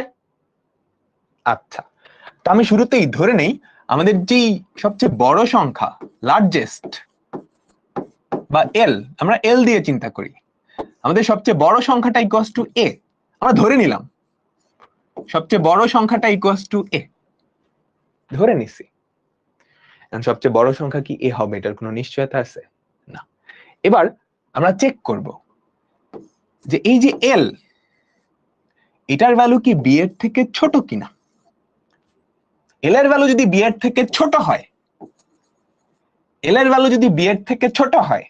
আচ্ছা, তো আমি শুরুতেই ধরে নেই আমাদের যে সবচেয়ে বড় সংখ্যা, লার্জেস্ট বা এল, আমরা এল দিয়ে চিন্তা করি, আমাদের সবচেয়ে বড় সংখ্যাটা ইকুয়ালস টু এ, আমরা ধরে নিলাম সবচেয়ে বড় সংখ্যাটা ইকুয়ালস টু এ, ধরে নিছি। সবচেয়ে বড় সংখ্যা কি এ হবে, এটার কোনো নিশ্চয়তা আছে না। এবার আমরা চেক করব যে এই যে এল, এটার ভ্যালু কি বি এর থেকে ছোট কিনা। এল এর ভ্যালু যদি বি এর থেকে ছোট হয়, এল এর ভ্যালু যদি বি এর থেকে ছোট হয়,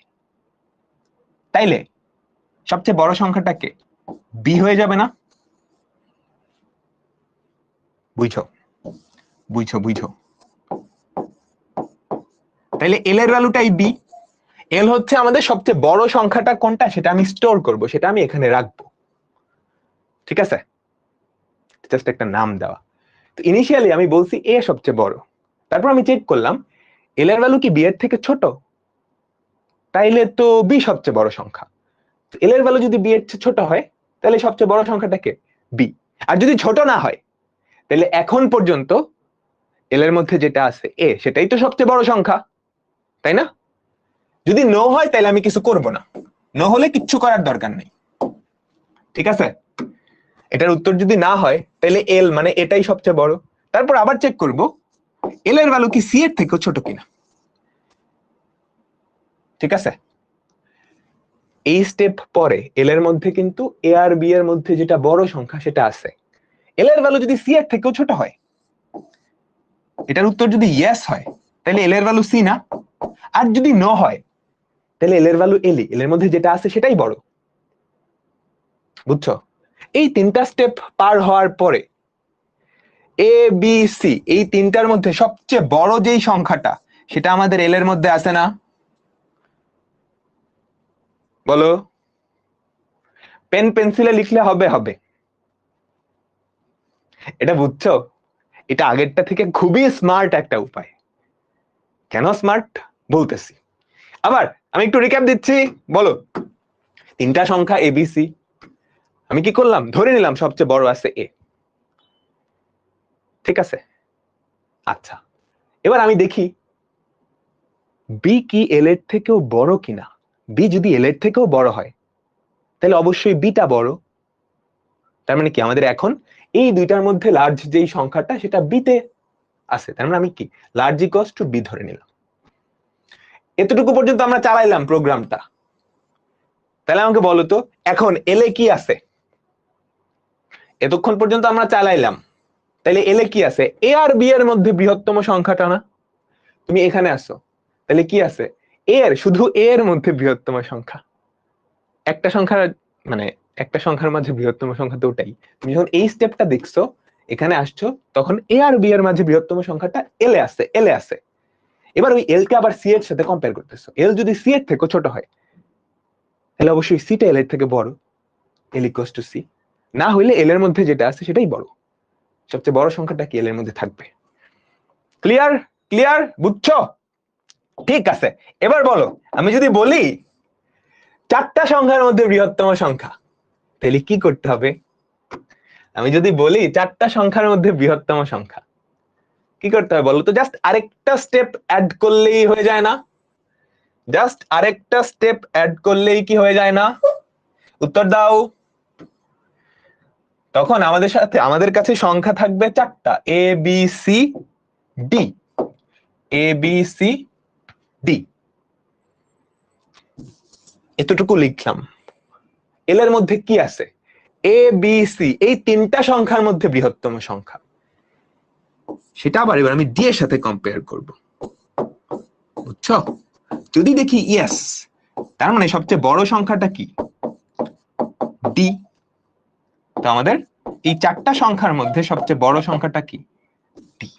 তাইলে সবচেয়ে বড় সংখ্যাটা কে, বি হয়ে যাবে না? বুঝছো বুঝছো বুঝছো? তাইলে এল এর ভ্যালুটাই বি, এল হচ্ছে আমাদের সবচেয়ে বড় সংখ্যাটা কোনটা সেটা আমি স্টোর করব, সেটা আমি এখানে রাখবো, ঠিক আছে? জাস্ট একটা নাম দেওয়া। তো ইনিশিয়ালি আমি বলছি এ সবচেয়ে বড়, তারপর আমি চেক করলাম এল এর ভ্যালু কি বি এর থেকে ছোট, তাইলে তো বি সবচেয়ে বড় সংখ্যা। এল এর ভ্যালু যদি বি এর চেয়ে ছোট হয়, তাহলে সবচেয়ে বড় সংখ্যাটা কে, বি। আর যদি ছোট না হয়, তাহলে এখন পর্যন্ত এল এর মধ্যে যেটা আছে এ, সেটাই তো সবচেয়ে বড় সংখ্যা, তাই না? যদি নো হয় তাহলে আমি কিছু করব না, নো হলে কিচ্ছু করার দরকার নেই, ঠিক আছে? এটার উত্তর যদি না হয় তাহলে এল মানে এটাই সবচেয়ে বড়। তারপর আবার চেক করব এল এর ভ্যালু কি সি এর থেকেও ছোট কিনা, ঠিক আছে? এই স্টেপ পরে এল এর মধ্যে কিন্তু এ আর বি এর মধ্যে যেটা বড় সংখ্যা সেটা আছে, এল এর ভ্যালু যদি সি এর থেকেও ছোট হয়, এটার উত্তর যদি ইয়েস হয়, তাহলে এল এর ভ্যালু সি না। আর যদি নো হয়, তাহলে এল এর ভ্যালু এলই, এল এর মধ্যে যেটা আছে সেটাই বড়, বুঝছো? এই 3টা স্টেপ পার হওয়ার পরে এ বি সি এই তিনটার মধ্যে সবচেয়ে বড় যেই সংখ্যাটা সেটা আমাদের এল এর মধ্যে আছে না? বলো। পেন পেন্সিলে লিখলে হবে? হবে। এটা বুঝছো? এটা আগেরটা থেকে খুবই স্মার্ট একটা উপায়। কেন স্মার্ট বলতেছি। আবার আমি একটু রিক্যাপ দিচ্ছি, বলো। তিনটা সংখ্যা এবিসি, আমি কি করলাম? ধরে নিলাম সবচেয়ে বড় আছে এ, ঠিক আছে? আচ্ছা, এবার আমি দেখি বি কি এল এর থেকেও বড় কিনা। বি যদি এল এর থেকেও বড় হয় তাহলে অবশ্যই বিটা বড়। তার মানে কি আমাদের এখন এই দুইটার মধ্যে লার্জ যেই সংখ্যাটা সেটা বিতে আছে, তার মানে আমি কি লার্জ ইকুয়ালস টু বি ধরে নিলাম। এতটুকু পর্যন্ত আমরা চালাইলাম প্রোগ্রামটা। তাহলে আমাকে বলো তো এখন এল এ কি আছে? এতক্ষণ পর্যন্ত আমরা চালাইলাম, তাহলে এল এ কি আছে? এ আর বি এর মধ্যে বৃহত্তম সংখ্যাটা না? তুমি এখানে আসো, তাহলে কি আছে? এ এর, শুধু এ এর মধ্যে বৃহত্তম সংখ্যা। একটা সংখ্যার মানে একটা সংখ্যার মাঝে বৃহত্তম সংখ্যা তো ওটাই। তুমি যখন এই স্টেপটা দেখছো, এখানে আসছো, তখন এ আর বি এর মাঝে বৃহত্তম সংখ্যাটা এল এ আছে, এল এ আছে। এবার ওই এল কে আবার সি এর সাথে কম্পেয়ার করতেছো। এল যদি সি এর থেকে ছোট হয় তাহলে অবশ্যই সিটা এল এর থেকে বড়, এল ইকুয়ালস টু সি। না হইলে এল এর মধ্যে যেটা আছে সেটাই বড়। সবচেয়ে বড় সংখ্যাটা কি এল এর মধ্যে থাকবে। ক্লিয়ার? ক্লিয়ার? বুঝছো? ঠিক আছে, এবার বলো, আমি যদি বলি চারটা সংখ্যার মধ্যে বৃহত্তম সংখ্যা, তাহলে কি করতে হবে? আমি যদি বলি চারটা সংখ্যার মধ্যে বৃহত্তম সংখ্যা, কি করতে হবে বলো তো? জাস্ট আরেকটা স্টেপ অ্যাড করলেই হয়ে যায় না? জাস্ট আরেকটা স্টেপ অ্যাড করলেই কি হয়ে যায় না? উত্তর দাও। তখন আমাদের কাছে সংখ্যা থাকবে চারটা, A B C D. A B C D, এতটুকু লিখলাম। এল এর মধ্যে কি আছে? এ বি সি, এই তিনটা সংখ্যার মধ্যে বৃহত্তম সংখ্যা, সেটা আবার এবার আমি ডি এর সাথে কম্পেয়ার করব। বুঝছো? যদি দেখি ইয়েস, তার মানে সবচেয়ে বড় সংখ্যাটা কি? ডি। তো আমাদের এই চারটা সংখ্যার মধ্যে সবচেয়ে বড় সংখ্যাটা কি? ডি।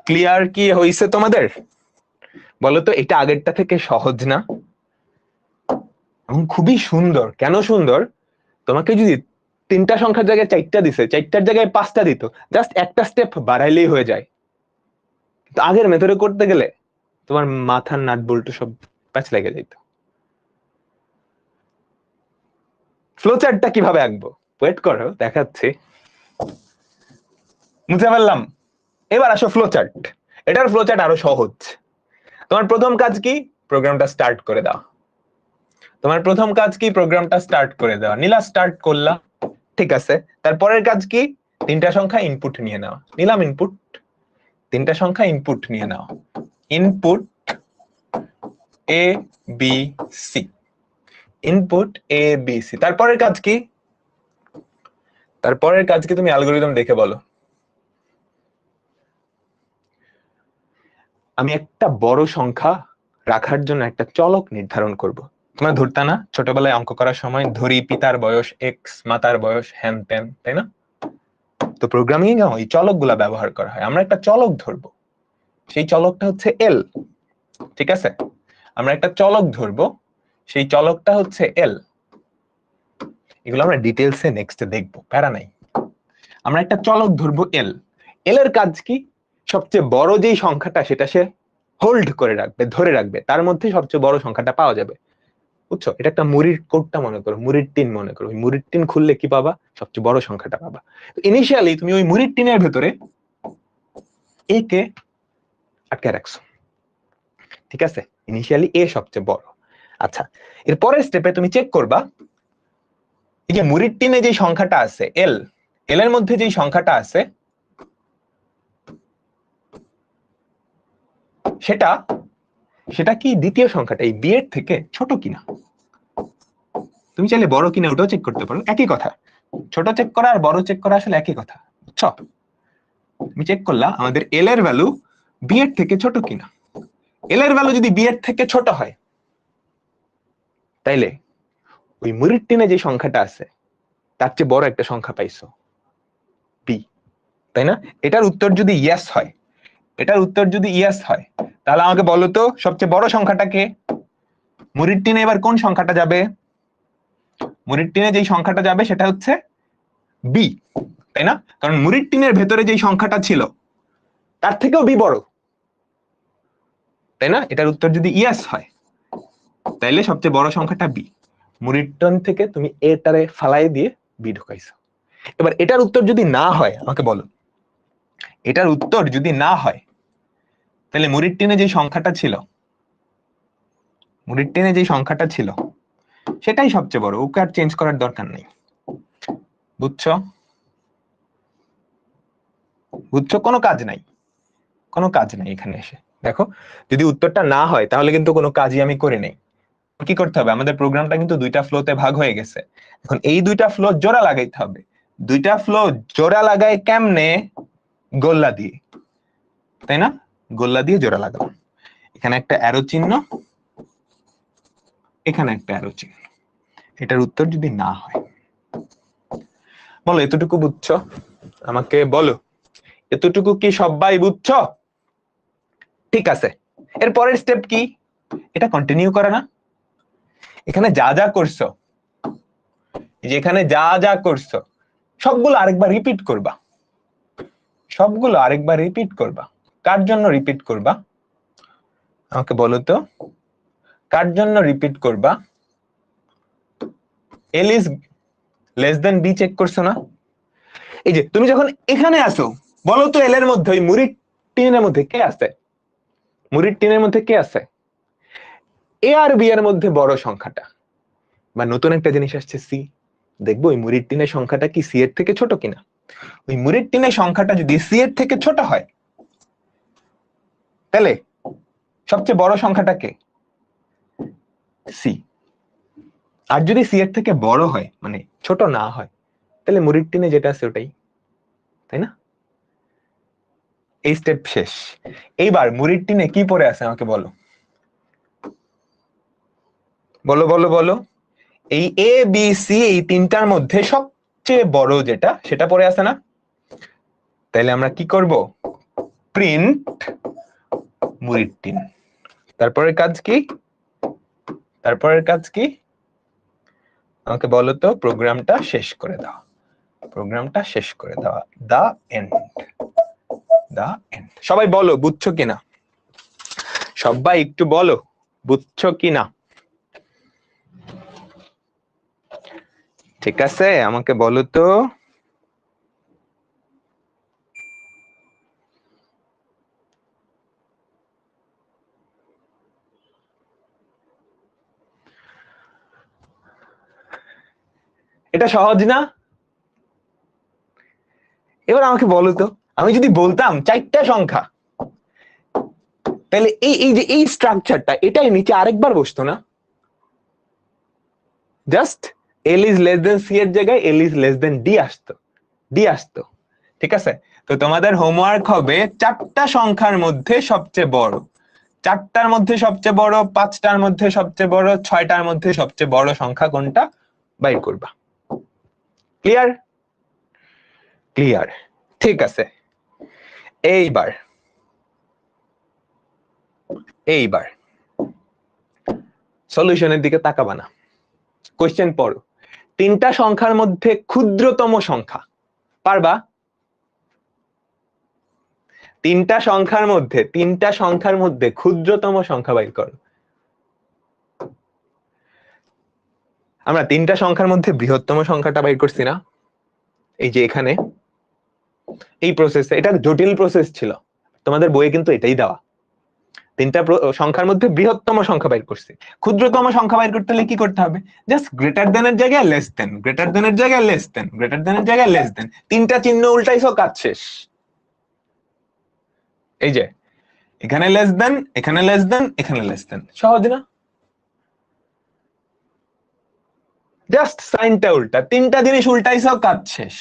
ক্লিয়ার কি হইছে তোমাদের? বলো তো এটা আগেরটা থেকে সহজ না? এবং খুবই সুন্দর। কেন সুন্দর? তোমাকে যদি তিনটা সংখ্যার জায়গায় চারটা দিছে, চারটার জায়গায় পাঁচটা দিত, জাস্ট একটা স্টেপ বাড়াইলেই হয়ে যায়। কিন্তু আগের মেথডে করতে গেলে তোমার মাথার নাট বল্টু সব প্যাচ লেগে যেত। ফ্লোচার্টটা কিভাবে আঁকবো? ওয়েট করো, দেখাচ্ছি। বুঝতে পারলাম। এবার আসো ফ্লোচার্ট। এটার ফ্লোচার্ট আরো সহজ। তোমার প্রথম কাজ কি? প্রোগ্রামটা স্টার্ট করে দাও। তোমার প্রথম কাজ কি? প্রোগ্রামটা স্টার্ট করে দেওয়া। নিলা, স্টার্ট করলা, ঠিক আছে। তারপরের কাজ কি? তিনটা সংখ্যা ইনপুট নিয়ে নাও। নিলাম ইনপুট, তিনটা সংখ্যা ইনপুট নিয়ে নাও। Input A B C, input A B C. তারপরের কাজ কি? তারপরের কাজ কি তুমি অ্যালগরিদম দেখে বলো। আমি একটা বড় সংখ্যা রাখার জন্য একটা চলক নির্ধারণ করব। তোমরা ধরতা না ছোটবেলায় অঙ্ক করার সময়, ধরি পিতার বয়স এক্স, মাতার বয়স হ্যান ত্যান, তাই না? তো প্রোগ্রামিং এ এই চলকগুলা ব্যবহার করা হয়। আমরা একটা চলক ধরবো, সেই চলকটা হচ্ছে এল, ঠিক আছে? আমরা একটা চলক ধরবো, সেই চলকটা হচ্ছে এল। এগুলো আমরা ডিটেলসে নেক্সটে দেখবো, প্যারা নাই। আমরা একটা চলক ধরবো এল। এল এর কাজ কি? সবচেয়ে বড় যেই সংখ্যাটা সেটা সে হোল্ড করে রাখবে, ধরে রাখবে, তার মধ্যে সবচেয়ে বড় সংখ্যাটা পাওয়া যাবে। বুঝছো? এটা একটা মুড়ির কোটটা মনে করো, মুড়ির টিন মনে করো। ওই মুড়ির টিন খুললে কি পাবা? সবচেয়ে বড় সংখ্যাটা পাবা। তো ইনিশিয়ালি তুমি ওই মুড়ির টিনের ভেতরে এ কে আটকে রাখছো, ঠিক আছে? ইনিশিয়ালি এ সবচেয়ে বড়। আচ্ছা, এর পরের স্টেপে তুমি চেক করবা এই যে মুড়ির টিনে যে সংখ্যাটা আছে এল, এল এর মধ্যে যে সংখ্যাটা আছে সেটা সেটা কি দ্বিতীয় সংখ্যাটা এই বি এর থেকে ছোট কিনা। তুমি চাইলে বড় কিনা ওটাও চেক করতে পারো, একই কথা। ছোট চেক করা আর বড় চেক করা আসলে একই কথা, বুঝছো? তুমি চেক করলা আমাদের এল এর ভ্যালু বি এর থেকে ছোট কিনা। এল এর ভ্যালু যদি বি এর থেকে ছোট হয় তাইলে ওই মুড়ির টিনে যে সংখ্যাটা আছে তার চেয়ে বড় একটা সংখ্যা পাইছো, বি। তাই না? এটার উত্তর যদি ইয়েস হয়, এটার উত্তর যদি ইয়েস হয়, তাহলে আমাকে বলো তো সবচেয়ে বড় সংখ্যাটা কে? মুড়ির টিনে এবার কোন সংখ্যাটা যাবে? মুড়ির টিনে যেই সংখ্যাটা যাবে সেটা হচ্ছে বি, তাই না? কারণ মুড়ির টিনের ভেতরে যেই সংখ্যাটা ছিল তার থেকেও বি বড়, তাই না? এটার উত্তর যদি ইয়েস হয় তাইলে সবচেয়ে বড় সংখ্যাটা বি। মুড়ির টিন থেকে তুমি এটারে ফালাই দিয়ে বি ঢুকাইছো। এবার এটার উত্তর যদি না হয় আমাকে বলো, এটার উত্তর যদি না হয় তাহলে মুড়ির টিনে যে সংখ্যাটা ছিল, মুড়ির টিনে যে সংখ্যাটা ছিল সেটাই সবচেয়ে বড়, ওকে আর চেঞ্জ করার দরকার নেই। বুঝছো? বুঝছো? কোনো কাজ নাই, কোনো কাজ নাই এখানে এসে। দেখো যদি উত্তরটা না হয় তাহলে কিন্তু কোনো কাজই আমি করে নেই। কি করতে হবে? আমাদের প্রোগ্রামটা কিন্তু দুইটা ফ্লোতে ভাগ হয়ে গেছে, এখন এই দুইটা ফ্লো জোড়া লাগাইতে হবে। দুইটা ফ্লো জোড়া লাগায় কেমনে? গোল্লা দিয়ে, তাই না? গোল্লা দিয়ে জোড়া লাগালাম, এখানে একটা অ্যারো চিহ্ন, এখানে একটা অ্যারো চিহ্ন। এটার উত্তর যদি না হয়, বলো এতটুকু বুঝছো? আমাকে বলো এতটুকু কি সবাই বুঝছো? ঠিক আছে, এর পরের স্টেপ কি? এটা কন্টিনিউ করে না? এখানে যা যা করছো, যেখানে যা যা করছো সবগুলো আরেকবার রিপিট করবা, সবগুলো আরেকবার রিপিট করবা। কার জন্য রিপিট করবা আমাকে বলো তো? কার জন্য রিপিট করবা? L is less than B check করছো না? এই যে তুমি যখন এখানে আসো, বলো তো এল এর মধ্যে ওই মুড়ির টিনের মধ্যে কে আছে? মুড়ির টিনের মধ্যে কে আছে? এ আর বি এর মধ্যে বড় সংখ্যাটা, বা নতুন একটা জিনিস আসছে সি, দেখবো ওই মুড়ির টিনের সংখ্যাটা কি সি এর থেকে ছোট কিনা। ওই মুড়ির টিনের সংখ্যাটা যদি সি এর থেকে ছোট হয় তাহলে সবচেয়ে বড় সংখ্যাটা কে? সি। আর যদি সি এর থেকে বড় হয়, মানে ছোট না হয়, তাহলে মুড়ির টিনে যেটা আছে ওটাই, তাই না? এই স্টেপ শেষ। এইবার মুড়ির টিনে কি পড়ে আছে আমাকে বলো, বলো বলো বলো। এই এ বি সি এই তিনটার মধ্যে সবচেয়ে বড় যেটা সেটা পড়ে আছে না? তাইলে আমরা কি করব? প্রিন্ট মুড়ির টিন। তারপরের কাজ কি? তারপরের কাজ কি আমাকে বলো তো? প্রোগ্রামটা শেষ করে দাও, প্রোগ্রামটা শেষ করে দেওয়া, দা এন্ড, দা এন্ড। সবাই বলো বুঝছো কিনা? সবাই একটু বলো বুঝছো কিনা? ঠিক আছে, আমাকে বলো তো। এটা সহজ না? এবার আমাকে বলো তো, আমি যদি বলতাম চারটা সংখ্যা, তাহলে এই এই যে এই স্ট্রাকচারটা এটাই নিচে আরেকবার বসতো না? Just L is less than C এর জায়গায় L is less than D আসতো, ডি আসতো। ঠিক আছে, তো তোমাদের হোমওয়ার্ক হবে চারটা সংখ্যার মধ্যে সবচেয়ে বড়, চারটার মধ্যে সবচেয়ে বড়, পাঁচটার মধ্যে সবচেয়ে বড়, ছয়টার মধ্যে সবচেয়ে বড় সংখ্যা কোনটা বাইর করবা। ক্লিয়ার? ক্লিয়ার। ঠিক আছে, এইবার এইবার সলিউশনের দিকে তাকাবা না, কোশ্চেন পড়ো। তিনটা সংখ্যার মধ্যে ক্ষুদ্রতম সংখ্যা পারবা? তিনটা সংখ্যার মধ্যে ক্ষুদ্রতম সংখ্যা বাইর করো। আমরা তিনটা সংখ্যার মধ্যে বৃহত্তম সংখ্যাটা বাইর করছি না? এই যে এখানে এই প্রসেস, এটা জটিল প্রসেস ছিল, তোমাদের বইয়ে কিন্তু এটাই দেওয়া। তিনটা সংখ্যার মধ্যে বৃহত্তম সংখ্যা বাইর করছি, ক্ষুদ্রতম সংখ্যা বাইর করতে হলে কি করতে হবে? জাস্ট গ্রেটার দেন এর জায়গায় লেস দেন, গ্রেটার দেন এর জায়গায় লেস দেন, গ্রেটার দেন এর জায়গায় লেস দেন, তিনটা চিহ্ন উল্টাইছো, কাজ শেষ। এই যে এখানে লেস দেন, এখানে লেস দেন, এখানে লেস দেন, সহজ না? জাস্ট সাইনটা উল্টা, তিনটা জিনিস উল্টাইছো, কাজ শেষ।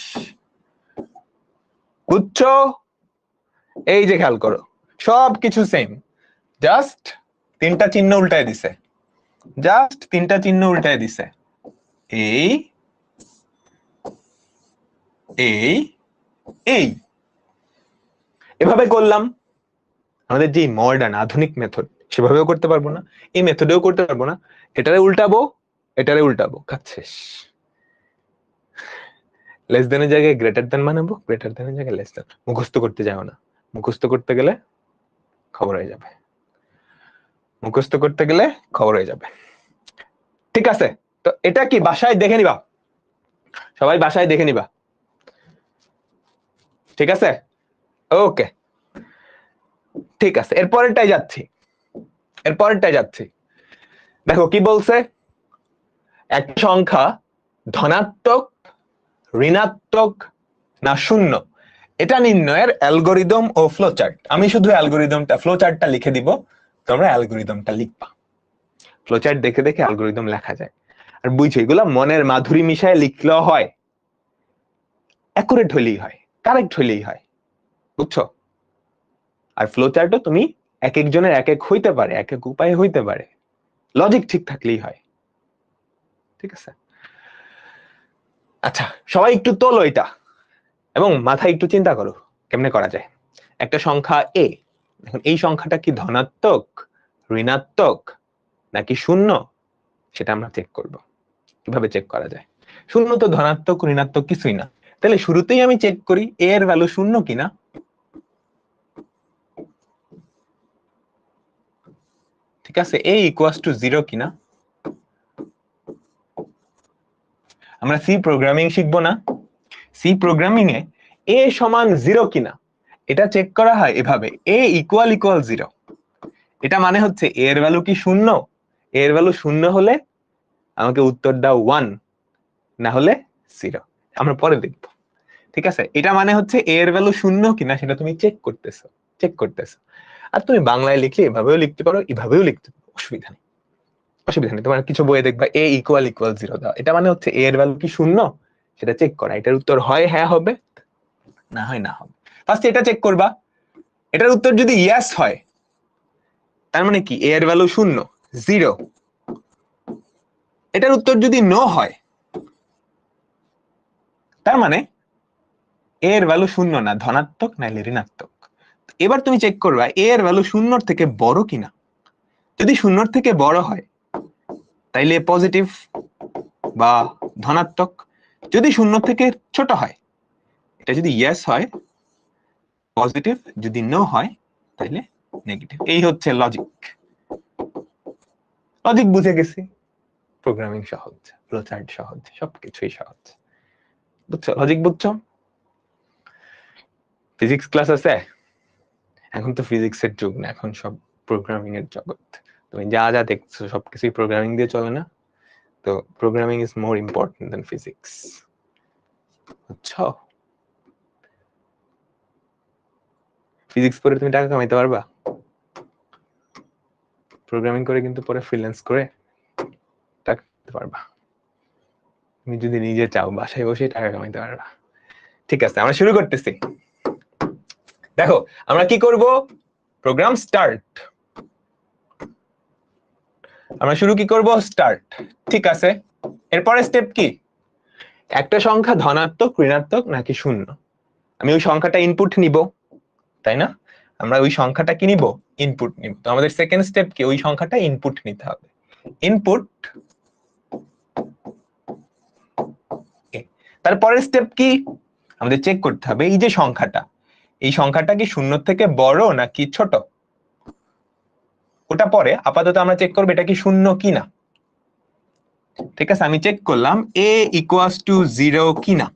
বুঝছো? এই যে খেয়াল করো, সবকিছু সেম, জাস্ট তিনটা চিহ্ন উল্টায় দিছে, জাস্ট তিনটা চিহ্ন উল্টায় দিছে। এই এই এই এভাবে করলাম, আমাদের যে মডার্ন আধুনিক মেথড সেভাবেও করতে পারবো না, এই মেথডেও করতে পারবো না, এটারে উল্টাবো এটারে উল্টাবো, কাজ শেষ। লেস দেনের জায়গায় গ্রেটার দেন বানাবো, গ্রেটার দেনের জায়গায় লেস দেন। মুখস্থ করতে যাও না, মুখস্থ করতে গেলে খবর হয়ে যাবে, মুখস্থ করতে গেলে খবর হয়ে যাবে। ঠিক আছে, তো এটা কি বাসায় দেখে নিবা, সবাই বাসায় দেখে নিবা, ঠিক আছে? ওকে, ঠিক আছে, এরপরেরটাই যাচ্ছি, এরপরেরটাই যাচ্ছি। দেখো কি বলছে, একটা সংখ্যা ধনাত্মক, ঋণাত্মক না শূন্য, এটা নির্ণয়ের অ্যালগরিদম ও ফ্লোচার্ট। আমি শুধু অ্যালগরিদমটা, ফ্লোচার্টটা লিখে দিব, তোমরা অ্যালগরিদমটা লিখবা। ফ্লোচার্ট দেখে দেখে অ্যালগরিদম লেখা যায়। আর বুঝছো, এগুলা মনের মাধুরী মিশায় লিখলেও হয়, অ্যাকুরেট হলেই হয়, কারেক্ট হলেই হয়, বুঝছো? আর ফ্লোচার্টও তুমি এক একজনের এক এক হইতে পারে, এক এক উপায়ে হইতে পারে, লজিক ঠিক থাকলেই হয়, ঠিক আছে? আচ্ছা, সবাই একটু তোলো এটা এবং মাথায় একটু চিন্তা করো কেমনে করা যায়। একটা সংখ্যা এ, এখন এই সংখ্যাটা কি ধনাত্মক, ঋণাত্মক নাকি শূন্য, সেটা আমরা চেক করব। কিভাবে চেক করা যায়? শূন্য তো ধনাত্মক ঋণাত্মক কিছুই না, তাহলে শুরুতেই আমি চেক করি এ এর ভ্যালু শূন্য কিনা। ঠিক আছে, এ ইকুয়ালস টু 0 কিনা। আমরা সি প্রোগ্রামিং শিখবো না, সি প্রোগ্রামিং এ এ সমান 0 কিনা এটা চেক করা হয় এভাবে, এ ইকুয়াল ইকুয়াল 0। এটা মানে হচ্ছে এ এর ভ্যালু কি শূন্য, এ এর ভ্যালু শূন্য হলে আমাকে উত্তর দাও 1, না হলে 0, আমরা পরে দেখব। ঠিক আছে, এটা মানে হচ্ছে এ এর ভ্যালু শূন্য কিনা সেটা তুমি চেক করতেছো, চেক করতেছো। আর তুমি বাংলায় লিখলে এভাবেও লিখতে পারো, এভাবেও লিখতে পারো, অসুবিধা নেই, অসুবিধা নেই। তোমার কিছু বইয়ে দেখবা এ ইকুয়াল ইকুয়াল 0 দাও, এটা মানে হচ্ছে এ এর ভ্যালু কি শূন্য সেটা চেক করা। এটার উত্তর হয় হ্যাঁ হবে, না হয় না হবে। ফার্স্ট এটা চেক করবা, এটার উত্তর যদি ইয়েস হয় তার মানে কি এ এর ভ্যালু শূন্য, 0। এটার উত্তর যদি নো হয় তার মানে এ এর ভ্যালু শূন্য না, ধনাত্মক নাইলে ঋণাত্মক। এবার তুমি চেক করবা এ এর ভ্যালু শূন্যর থেকে বড় কিনা। যদি শূন্যর থেকে বড় হয় তাইলে পজিটিভ বা ধনাত্মক, যদি শূন্য থেকে ছোট হয়, এটা যদি ইয়েস হয় পজিটিভ, যদি নো হয় তাইলে নেগেটিভ। এই হচ্ছে লজিক। লজিক বুঝে গেছি, প্রোগ্রামিং সহজ, ফ্লোচার্ট সহজ, সবকিছুই সহজ, বুঝছো? লজিক বুঝছো? ফিজিক্স ক্লাস আছে, এখন তো ফিজিক্সের যুগ না, এখন সব প্রোগ্রামিং এর জগৎ। তুমি যা যা দেখছো সবকিছুই প্রোগ্রামিং দিয়ে চলে না, তো programming is more important than physics, বুঝছো? ফিজিক্স পড়ে তুমি টাকা কামাইতে পারবা, প্রোগ্রামিং করে কিন্তু পরে ফ্রিল্যান্স করে টাকা কামাইতে পারবা। তুমি যদি নিজে চাও বাসায় বসে টাকা কামাইতে পারবা। ঠিক আছে, আমরা শুরু করতেছি। দেখো আমরা কি করব, প্রোগ্রাম স্টার্ট, আমরা শুরু কি করব, স্টার্ট। ঠিক আছে, এরপরে স্টেপ কি, একটা সংখ্যা ধনাত্মক, ঋণাত্মক নাকি শূন্য, আমি ওই সংখ্যাটা ইনপুট নিব, তাই না? আমরা ওই সংখ্যাটা কি নিব, ইনপুট নিব। তো আমাদের সেকেন্ড স্টেপ কি, ওই সংখ্যাটা ইনপুট নিতে হবে। ইনপুট, তারপরের স্টেপ কি, আমাদের চেক করতে হবে এই যে সংখ্যাটা, এই সংখ্যাটা কি শূন্য থেকে বড় নাকি ছোট, ওটা পরে, আপাতত আমরা চেক করবো এটা কি শূন্য কিনা। ঠিক আছে, আমি চেক করলাম এ ইকুয়ালস টু 0 কিনা।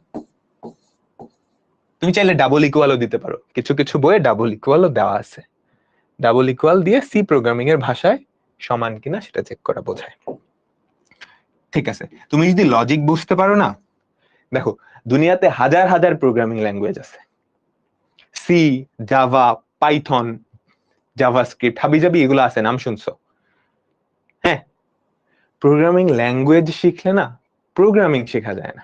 তুমি চাইলে ডাবল ইকুয়ালও দিতে পারো, কিছু কিছু বইয়ে ডাবল ইকুয়ালও দেওয়া আছে। ডাবল ইকুয়াল দিয়ে সি প্রোগ্রামিং এর ভাষায় সমান কিনা সেটা চেক করা বোঝায়। ঠিক আছে, তুমি যদি লজিক বুঝতে পারো না, দেখো দুনিয়াতে হাজার হাজার প্রোগ্রামিং ল্যাঙ্গুয়েজ আছে, সি, জাভা, পাইথন, জাভাস্ক্রিপ্ট, হাবিজাবি, এগুলো আছে, নাম শুনছো? হ্যাঁ, প্রোগ্রামিং ল্যাঙ্গুয়েজ শিখলে না প্রোগ্রামিং শেখা যায় না,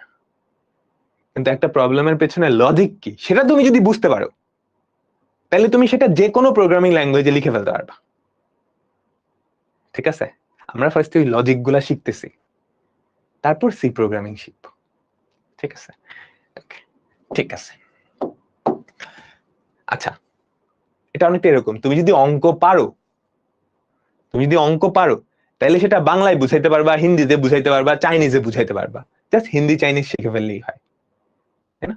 কিন্তু একটা প্রবলেমের পেছনে লজিক কি সেটা তুমি যদি বুঝতে পারো তাহলে তুমি সেটা যে কোনো প্রোগ্রামিং ল্যাঙ্গুয়েজে লিখে ফেলতে পারবা। ঠিক আছে, আমরা ফার্স্ট ওই লজিক গুলা শিখতেছি, তারপর সি প্রোগ্রামিং শিখবো। ঠিক আছে, ঠিক আছে। আচ্ছা, এটা অনেকটা এরকম, তুমি যদি অঙ্ক পারো তাহলে সেটা বাংলায় বুঝাইতে পারবা, হিন্দিতে বুঝাইতে পারবা, চাইনিজে বুঝাইতে পারবা, জাস্ট হিন্দি চাইনিজ শিখে ফেললেই হয়, তাই না?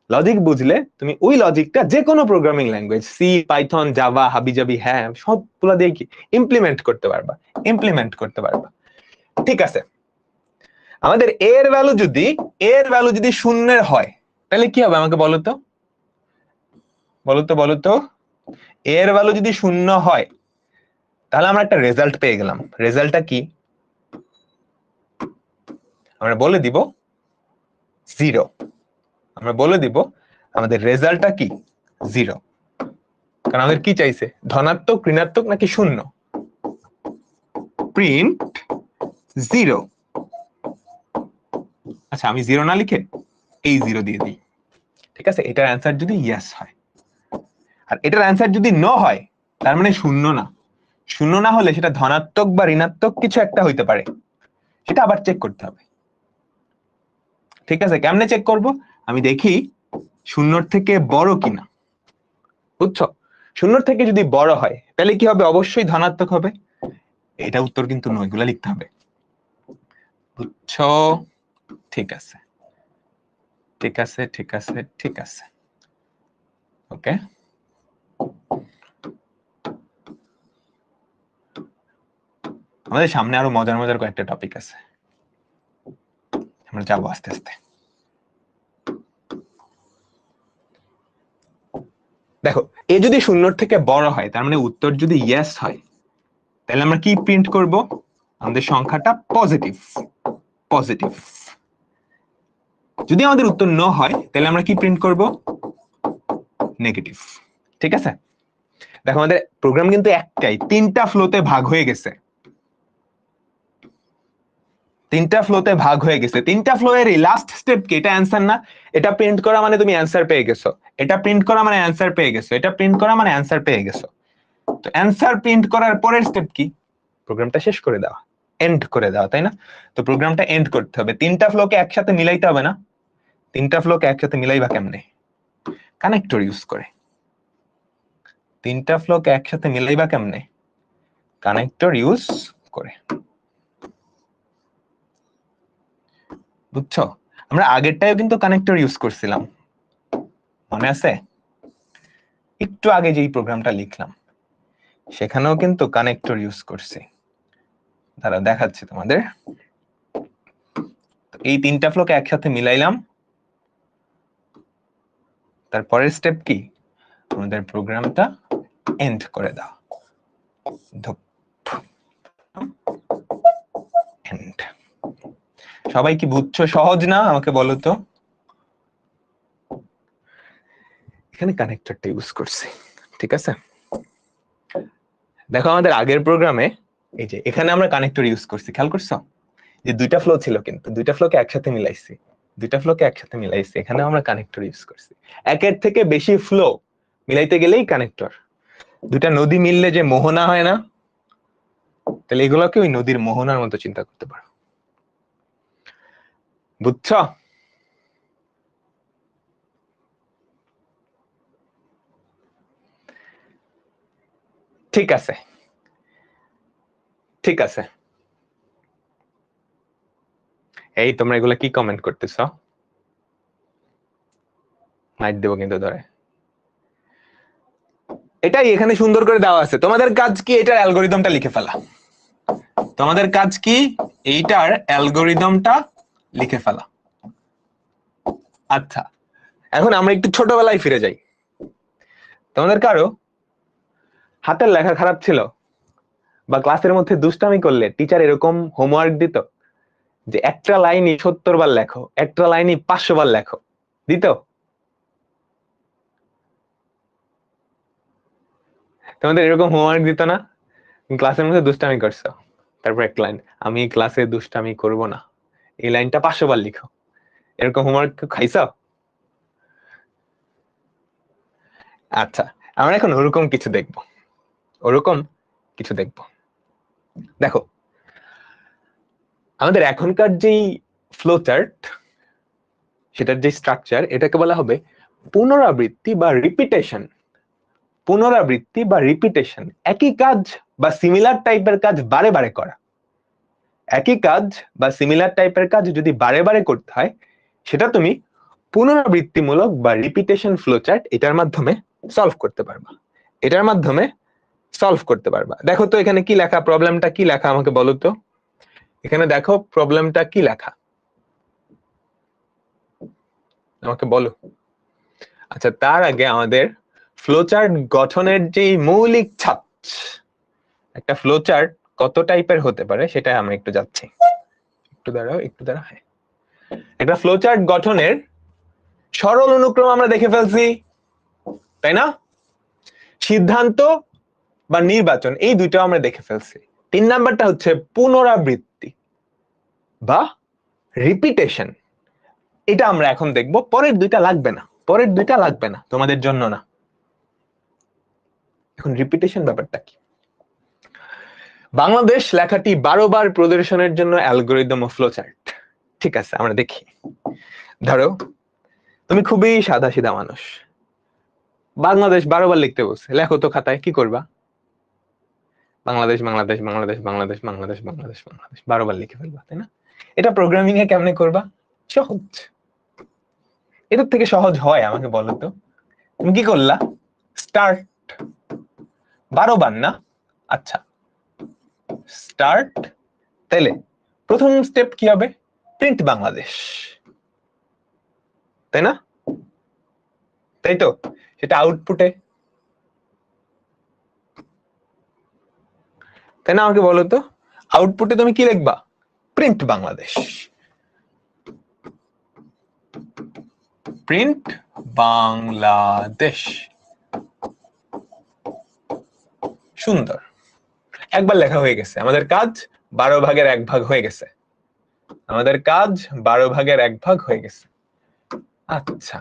লজিক বুঝলে তুমি ওই লজিকটা যে কোনো programming language, C, Python, Java, হাবিজাবি, হ্যাঁ সবগুলো দিয়ে কি ইমপ্লিমেন্ট করতে পারবা। ঠিক আছে, আমাদের এর ভ্যালু যদি শূন্যের হয় তাহলে কি হবে আমাকে বলো তো এর ভ্যালু যদি শূন্য হয় তাহলে আমরা একটা রেজাল্ট পেয়ে গেলাম। রেজাল্টটা কি আমরা বলে দিব? জিরো। আমরা বলে দিব আমাদের রেজাল্টটা কি? জিরো। কারণ আমাদের কি চাইছে, ধনাত্মক, ঋণাত্মক নাকি শূন্য? Print zero. আচ্ছা, আমি জিরো না লিখে এই জিরো দিয়ে দিই। ঠিক আছে, এটার অ্যান্সার যদি ইয়েস হয়, আর এটার অ্যান্সার যদি নো হয় তার মানে শূন্য না। শূন্য না হলে সেটা ধনাত্মক বা ঋণাত্মক কিছু একটা হইতে পারে, সেটা আবার চেক করতে হবে। ঠিক আছে, কেমনে চেক করব? আমি দেখি শূন্যর থেকে বড় কিনা, বুঝছো? শূন্যর থেকে যদি বড় হয় তাহলে কি হবে? অবশ্যই ধনাত্মক হবে। এটা উত্তর কিন্তু নয়, এগুলা লিখতে হবে, বুঝছো? ঠিক আছে, ওকে। আমাদের সামনে আরো মজার কয়েকটা টপিক আছে, আমরা যাবো আস্তে আস্তে। দেখো, এ যদি শূন্যর থেকে বড় হয় তার মানে উত্তর যদি ইয়েস হয় তাহলে আমরা কি প্রিন্ট করব? আমাদের সংখ্যাটা পজিটিভ। যদি আমাদের উত্তর নো হয় তাহলে আমরা কি প্রিন্ট করব? নেগেটিভ। ঠিক আছে, দেখো আমাদের প্রোগ্রাম কিন্তু একটাই, তিনটা ফ্লোতে ভাগ হয়ে গেছে। তিনটা ফ্লো এর লাস্ট স্টেপ কি? এটা অ্যান্সার না? এটা প্রিন্ট করা মানে তুমি অ্যান্সার পেয়ে গেছো, এটা প্রিন্ট করা মানে অ্যান্সার পেয়ে গেছো, এটা প্রিন্ট করা মানে অ্যান্সার পেয়ে গেছো। তো অ্যান্সার প্রিন্ট করার পরের স্টেপ কি? প্রোগ্রামটা শেষ করে দেওয়া, এন্ড করে দেওয়া, তাই না? তো প্রোগ্রামটা এন্ড করতে হবে, তিনটা ফ্লোকে একসাথে মিলাইতে হবে না? তিনটা ফ্লোকে একসাথে মিলাইবা কেমনে? কানেক্টর ইউজ করে। তিনটা ফ্লোকে একসাথে মিলাইবা কেমনে? কানেক্টর ইউজ করে, বুঝছো? আমরা আগেরটাও কিন্তু কানেক্টর ইউজ করছিলাম, মনে আছে? একটু আগে যেই প্রোগ্রামটা লিখলাম সেখানেও কিন্তু কানেক্টর ইউজ করছি, তারা দেখাচ্ছি তোমাদের। এই তিনটা ফ্লোকে একসাথে মিলাইলাম, তারপরের স্টেপ কি? আমাদের প্রোগ্রামটা এন্ড করে দাও, এন্ড। সবাই কি বুঝছো? সহজ না? আমাকে বলো তো। এখানে কানেক্টরটা ইউজ করছি, ঠিক আছে? দেখো আমাদের আগের প্রোগ্রামে এই যে এখানে আমরা কানেক্টর ইউজ করছি, খেয়াল করছো? যে দুইটা ফ্লো ছিল কিন্তু দুইটা ফ্লোকে একসাথে মিলাইছি, এখানেও আমরা কানেক্টর ইউজ করছি। একের থেকে বেশি ফ্লো মিলাইতে গেলেই কানেক্টর। দুইটা নদী মিললে যে মোহনা হয় না, তাহলে এগুলোকে ওই নদীর মোহনার মতো চিন্তা করতে পারো, বুঝছো? ঠিক আছে, এই তোমরা এগুলা কি কমেন্ট করতেছ? মাইট দেবো কিন্তু ধরে। এটাই এখানে সুন্দর করে দেওয়া আছে, তোমাদের কাজ কি? এটার অ্যালগোরিদমটা লিখে ফেলা। তোমাদের কাজ কি? এইটার অ্যালগোরিদমটা লিখে ফেলা। আচ্ছা, এখন আমরা একটু ছোটবেলায় ফিরে যাই। তোমাদের কারো হাতের লেখা খারাপ ছিল বা ক্লাসের মধ্যে দুষ্টামি করলে টিচার এরকম হোমওয়ার্ক দিত যে একটা লাইনই 70 বার লেখো, একটা লাইনই 500 বার লেখো, দিত? তোমাদের এরকম হোমওয়ার্ক দিত না? ক্লাসের মধ্যে দুষ্টামি করছো, তারপর একটা লাইন, আমি ক্লাসে দুষ্টামি করব না, এই লাইনটা 500 বার লিখো, এরকম হোমওয়ার্ক খাইছো? আচ্ছা, আমরা এখন ওরকম কিছু দেখবো। দেখো আমাদের এখনকার যেই ফ্লো চার্ট, সেটার যে স্ট্রাকচার, এটাকে বলা হবে পুনরাবৃত্তি বা রিপিটেশন। পুনরাবৃত্তি বা রিপিটেশন, একই কাজ বা সিমিলার টাইপের কাজ বারে বারে করা। একই কাজ বা সিমিলার টাইপের কাজ যদি বারে বারে করতে হয়, সেটা তুমি পুনরাবৃত্তিমূলক বা রিপিটেশন ফ্লোচার্ট এটার মাধ্যমে সলভ করতে পারবা। এটার মাধ্যমে সলভ করতে পারবা। দেখো তো এখানে কি লেখা, প্রবলেমটা কি লেখা আমাকে বলো তো। এখানে দেখো প্রবলেমটা কি লেখা, আমাকে বলো। আচ্ছা, তার আগে আমাদের ফ্লোচার্ট গঠনের যে মৌলিক ছাপ, একটা ফ্লোচার্ট কত টাইপের হতে পারে সেটা আমরা একটু যাচ্ছি। একটু দাঁড়াও, একটু দাঁড়াও। হ্যাঁ, একটা ফ্লোচার্ট গঠনের সরল অনুক্রম আমরা দেখে ফেলছি, তাই না? সিদ্ধান্ত বা নির্বাচন, এই দুইটাও আমরা দেখে ফেলছি। 3 নাম্বারটা হচ্ছে পুনরাবৃত্তি বা রিপিটেশন, এটা আমরা এখন দেখব। পরের দুইটা লাগবে না, পরের দুইটা লাগবে না, তোমাদের জন্য না। এখন রিপিটেশন ব্যাপারটা কি? বাংলাদেশ লেখাটি 12 বার প্রদর্শনের জন্য অ্যালগরিদম ও ফ্লোচার্ট। ঠিক আছে, আমরা দেখি। ধরো তুমি খুবই সাদা সিধা মানুষ, বাংলাদেশ 12 বার লিখতে বলছে, লেখো তো খাতায়, কি করবা? বাংলাদেশ বাংলাদেশ বাংলাদেশ বাংলাদেশ বাংলাদেশ বাংলাদেশ বাংলাদেশ 12 বার লিখে ফেলবা, তাই না? এটা প্রোগ্রামিং এ কেমনে করবা? সহজ। এটার থেকে সহজ হয় আমাকে বলো তো। তুমি কি করলা? স্টার্ট 12 বার না? আচ্ছা, স্টার্ট, তাইলে প্রথম স্টেপ কি হবে? প্রিন্ট বাংলাদেশ, তাই না? তাই তো, সেটা আউটপুটে, তাই না? আমাকে বলো তো, আউটপুটে তুমি কি লিখবা? Print Bangladesh, print Bangladesh. সুন্দর, একবার লেখা হয়ে গেছে, আমাদের কাজ 12 ভাগের 1 ভাগ হয়ে গেছে, আমাদের কাজ 12 ভাগের 1 ভাগ হয়ে গেছে। আচ্ছা,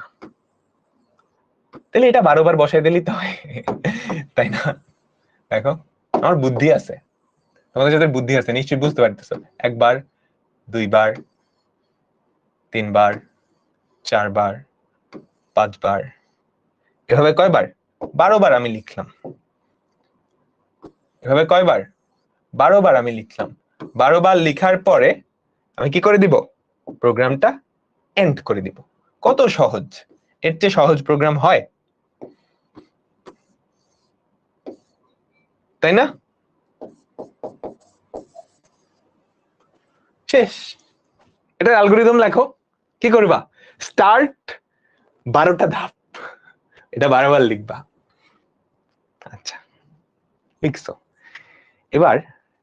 তাহলে এটা 12 বার বসাই দিলেই তো হয়, তাই না? দেখো, আমার বুদ্ধি আছে, তোমাদের যাদের বুদ্ধি আছে নিশ্চয়ই বুঝতে পারতেছো। 1 বার, 2 বার, 3 বার, 4 বার, 5 বার, এভাবে কয়বার? 12 বার আমি লিখলাম। এভাবে কয়বার? 12 বার আমি লিখলাম। 12 বার লিখার পরে আমি কি করে দিব? প্রোগ্রামটা এন্ড করে দিব। কত সহজ! এর চেয়ে সহজ প্রোগ্রাম হয়, তাই না? শেষ। এটার অ্যালগরিদম লেখো, কি করবা? স্টার্ট 12টা ধাপ, এটা 12 বার লিখবা। আচ্ছা, লিখছো। এবার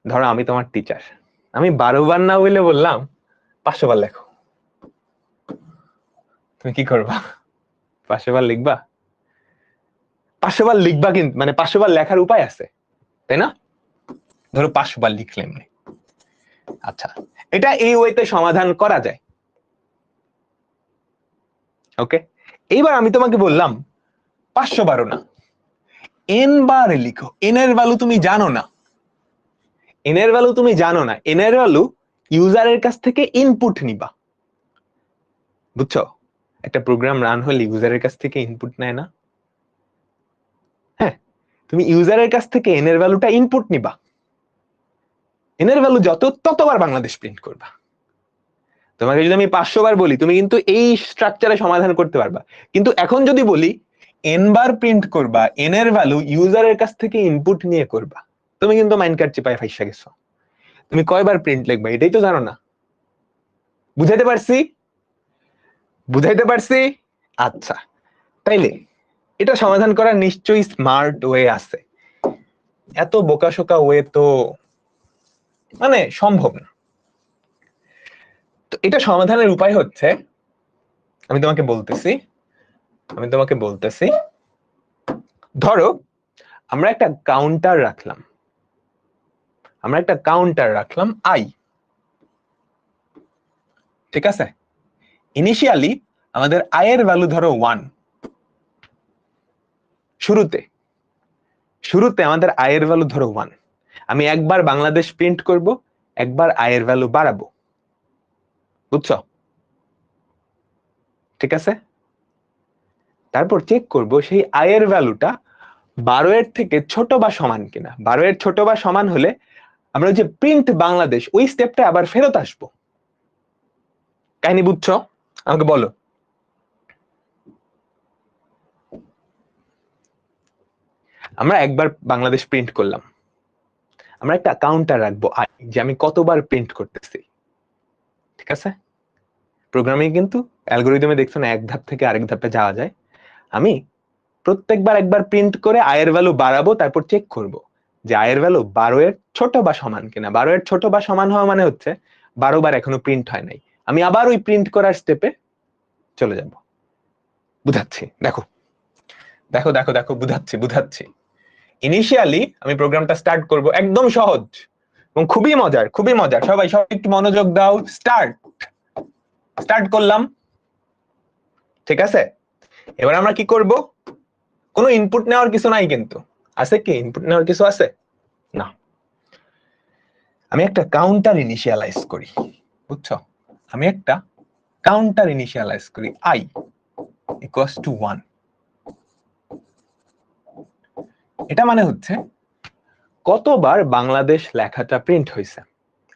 ধরো আমি তোমার টিচার, আমি 12 বার না বলে বললাম 500 বার লেখো, তুমি কি করবা? 500 বার লিখবা? 500 বার লিখবা, কিন্তু মানে 500 বার লেখার উপায় আছে, তাই না? ধরো 500 বার লিখলে এমনি। আচ্ছা, এটা এই ওয়েতে সমাধান করা যায়, ওকে? এইবার আমি তোমাকে বললাম 500 বারও না, n বার লিখো। n এর ভ্যালু তুমি জানো না, n এর ভ্যালু তুমি জানো না, n এর ভ্যালু ইউজারের কাছ থেকে ইনপুট নিবা, বুঝছো? একটা প্রোগ্রাম রান হলে ইউজারের কাছ থেকে ইনপুট নেয় না? হ্যাঁ, তুমি ইউজারের কাছ থেকে n এর ভ্যালুটা ইনপুট নিবা, n এর ভ্যালু যত ততবার বাংলাদেশ প্রিন্ট করবা। তোমাকে যদি আমি 500 বার বলি, তুমি কিন্তু এই স্ট্রাকচারে সমাধান করতে পারবা। কিন্তু এখন যদি বলি n বার প্রিন্ট করবা, n এর ভ্যালু ইউজারের কাছ থেকে ইনপুট নিয়ে করবা, তুমি কিন্তু মাইনকার্ট চিপায় ফাইসা গেছো। তুমি কয়বার প্রিন্ট লিখবা এটাই তো জানো না। বুঝাইতে পারছি? বুঝাইতে পারছি? আচ্ছা, তাইলে এটা সমাধান করার নিশ্চয়ই স্মার্ট ওয়ে আছে, এত বোকাশোকা ওয়ে তো মানে সম্ভব না। তো এটা সমাধানের উপায় হচ্ছে, আমি তোমাকে বলতেছি, ধরো আমরা একটা কাউন্টার রাখলাম, i, ঠিক আছে? ইনিশিয়ালি আমাদের i এর ভ্যালু ধরো 1, শুরুতে আমাদের i এর ভ্যালু ধরো 1, আমি একবার বাংলাদেশ প্রিন্ট করব, একবার i এর ভ্যালু বাড়াবো, বুঝছো? ঠিক আছে, তারপর চেক করব সেই i এর ভ্যালুটা 12 এর থেকে ছোট বা সমান কিনা। 12 এর ছোট বা সমান হলে আমরা যে প্রিন্ট বাংলাদেশ ওই স্টেপটা আবার ফেরত আসবো। কাহিনী বুঝছো? আমাকে বলো। আমরা একবার বাংলাদেশ প্রিন্ট করলাম, আমরা একটা কাউন্টার রাখবো যে আমি কতবার প্রিন্ট করতেছি। ঠিক আছে, প্রোগ্রামিং কিন্তু অ্যালগোরিদমে দেখছো না এক ধাপ থেকে আরেক ধাপে যাওয়া যায়। আমি প্রত্যেকবার একবার প্রিন্ট করে আয়ের ভ্যালু বাড়াবো, তারপর চেক করব যে আয়ের ভ্যালু 12 এর ছোট বা সমান কিনা। 12 এর ছোট বা সমান হওয়া মানে হচ্ছে 12 বার এখনো প্রিন্ট হয় নাই, আমি আবার ওই প্রিন্ট করার স্টেপে চলে যাব। বুঝাচ্ছি, দেখো দেখো দেখো দেখো, বুঝাচ্ছি বুঝাচ্ছি। ইনিশিয়ালি আমি প্রোগ্রামটা স্টার্ট করব, একদম সহজ এবং খুবই মজার, খুবই মজার। সবাই সবাই একটু মনোযোগ দাও। স্টার্ট করলাম। ঠিক আছে, এবার আমরা কি করব? কোনো ইনপুট নেওয়ার কিছু নাই, কিন্তু আছে কি ইনপুট নেওয়ার কিছু আছে? না, আমি একটা কাউন্টার ইনিশিয়ালাইজ করি। বুঝছো? আমি একটা কাউন্টার ইনিশিয়ালাইজ করি, i ইকুয়ালস টু 1। এটা মানে হচ্ছে কতবার বাংলাদেশ লেখাটা প্রিন্ট হয়েছে,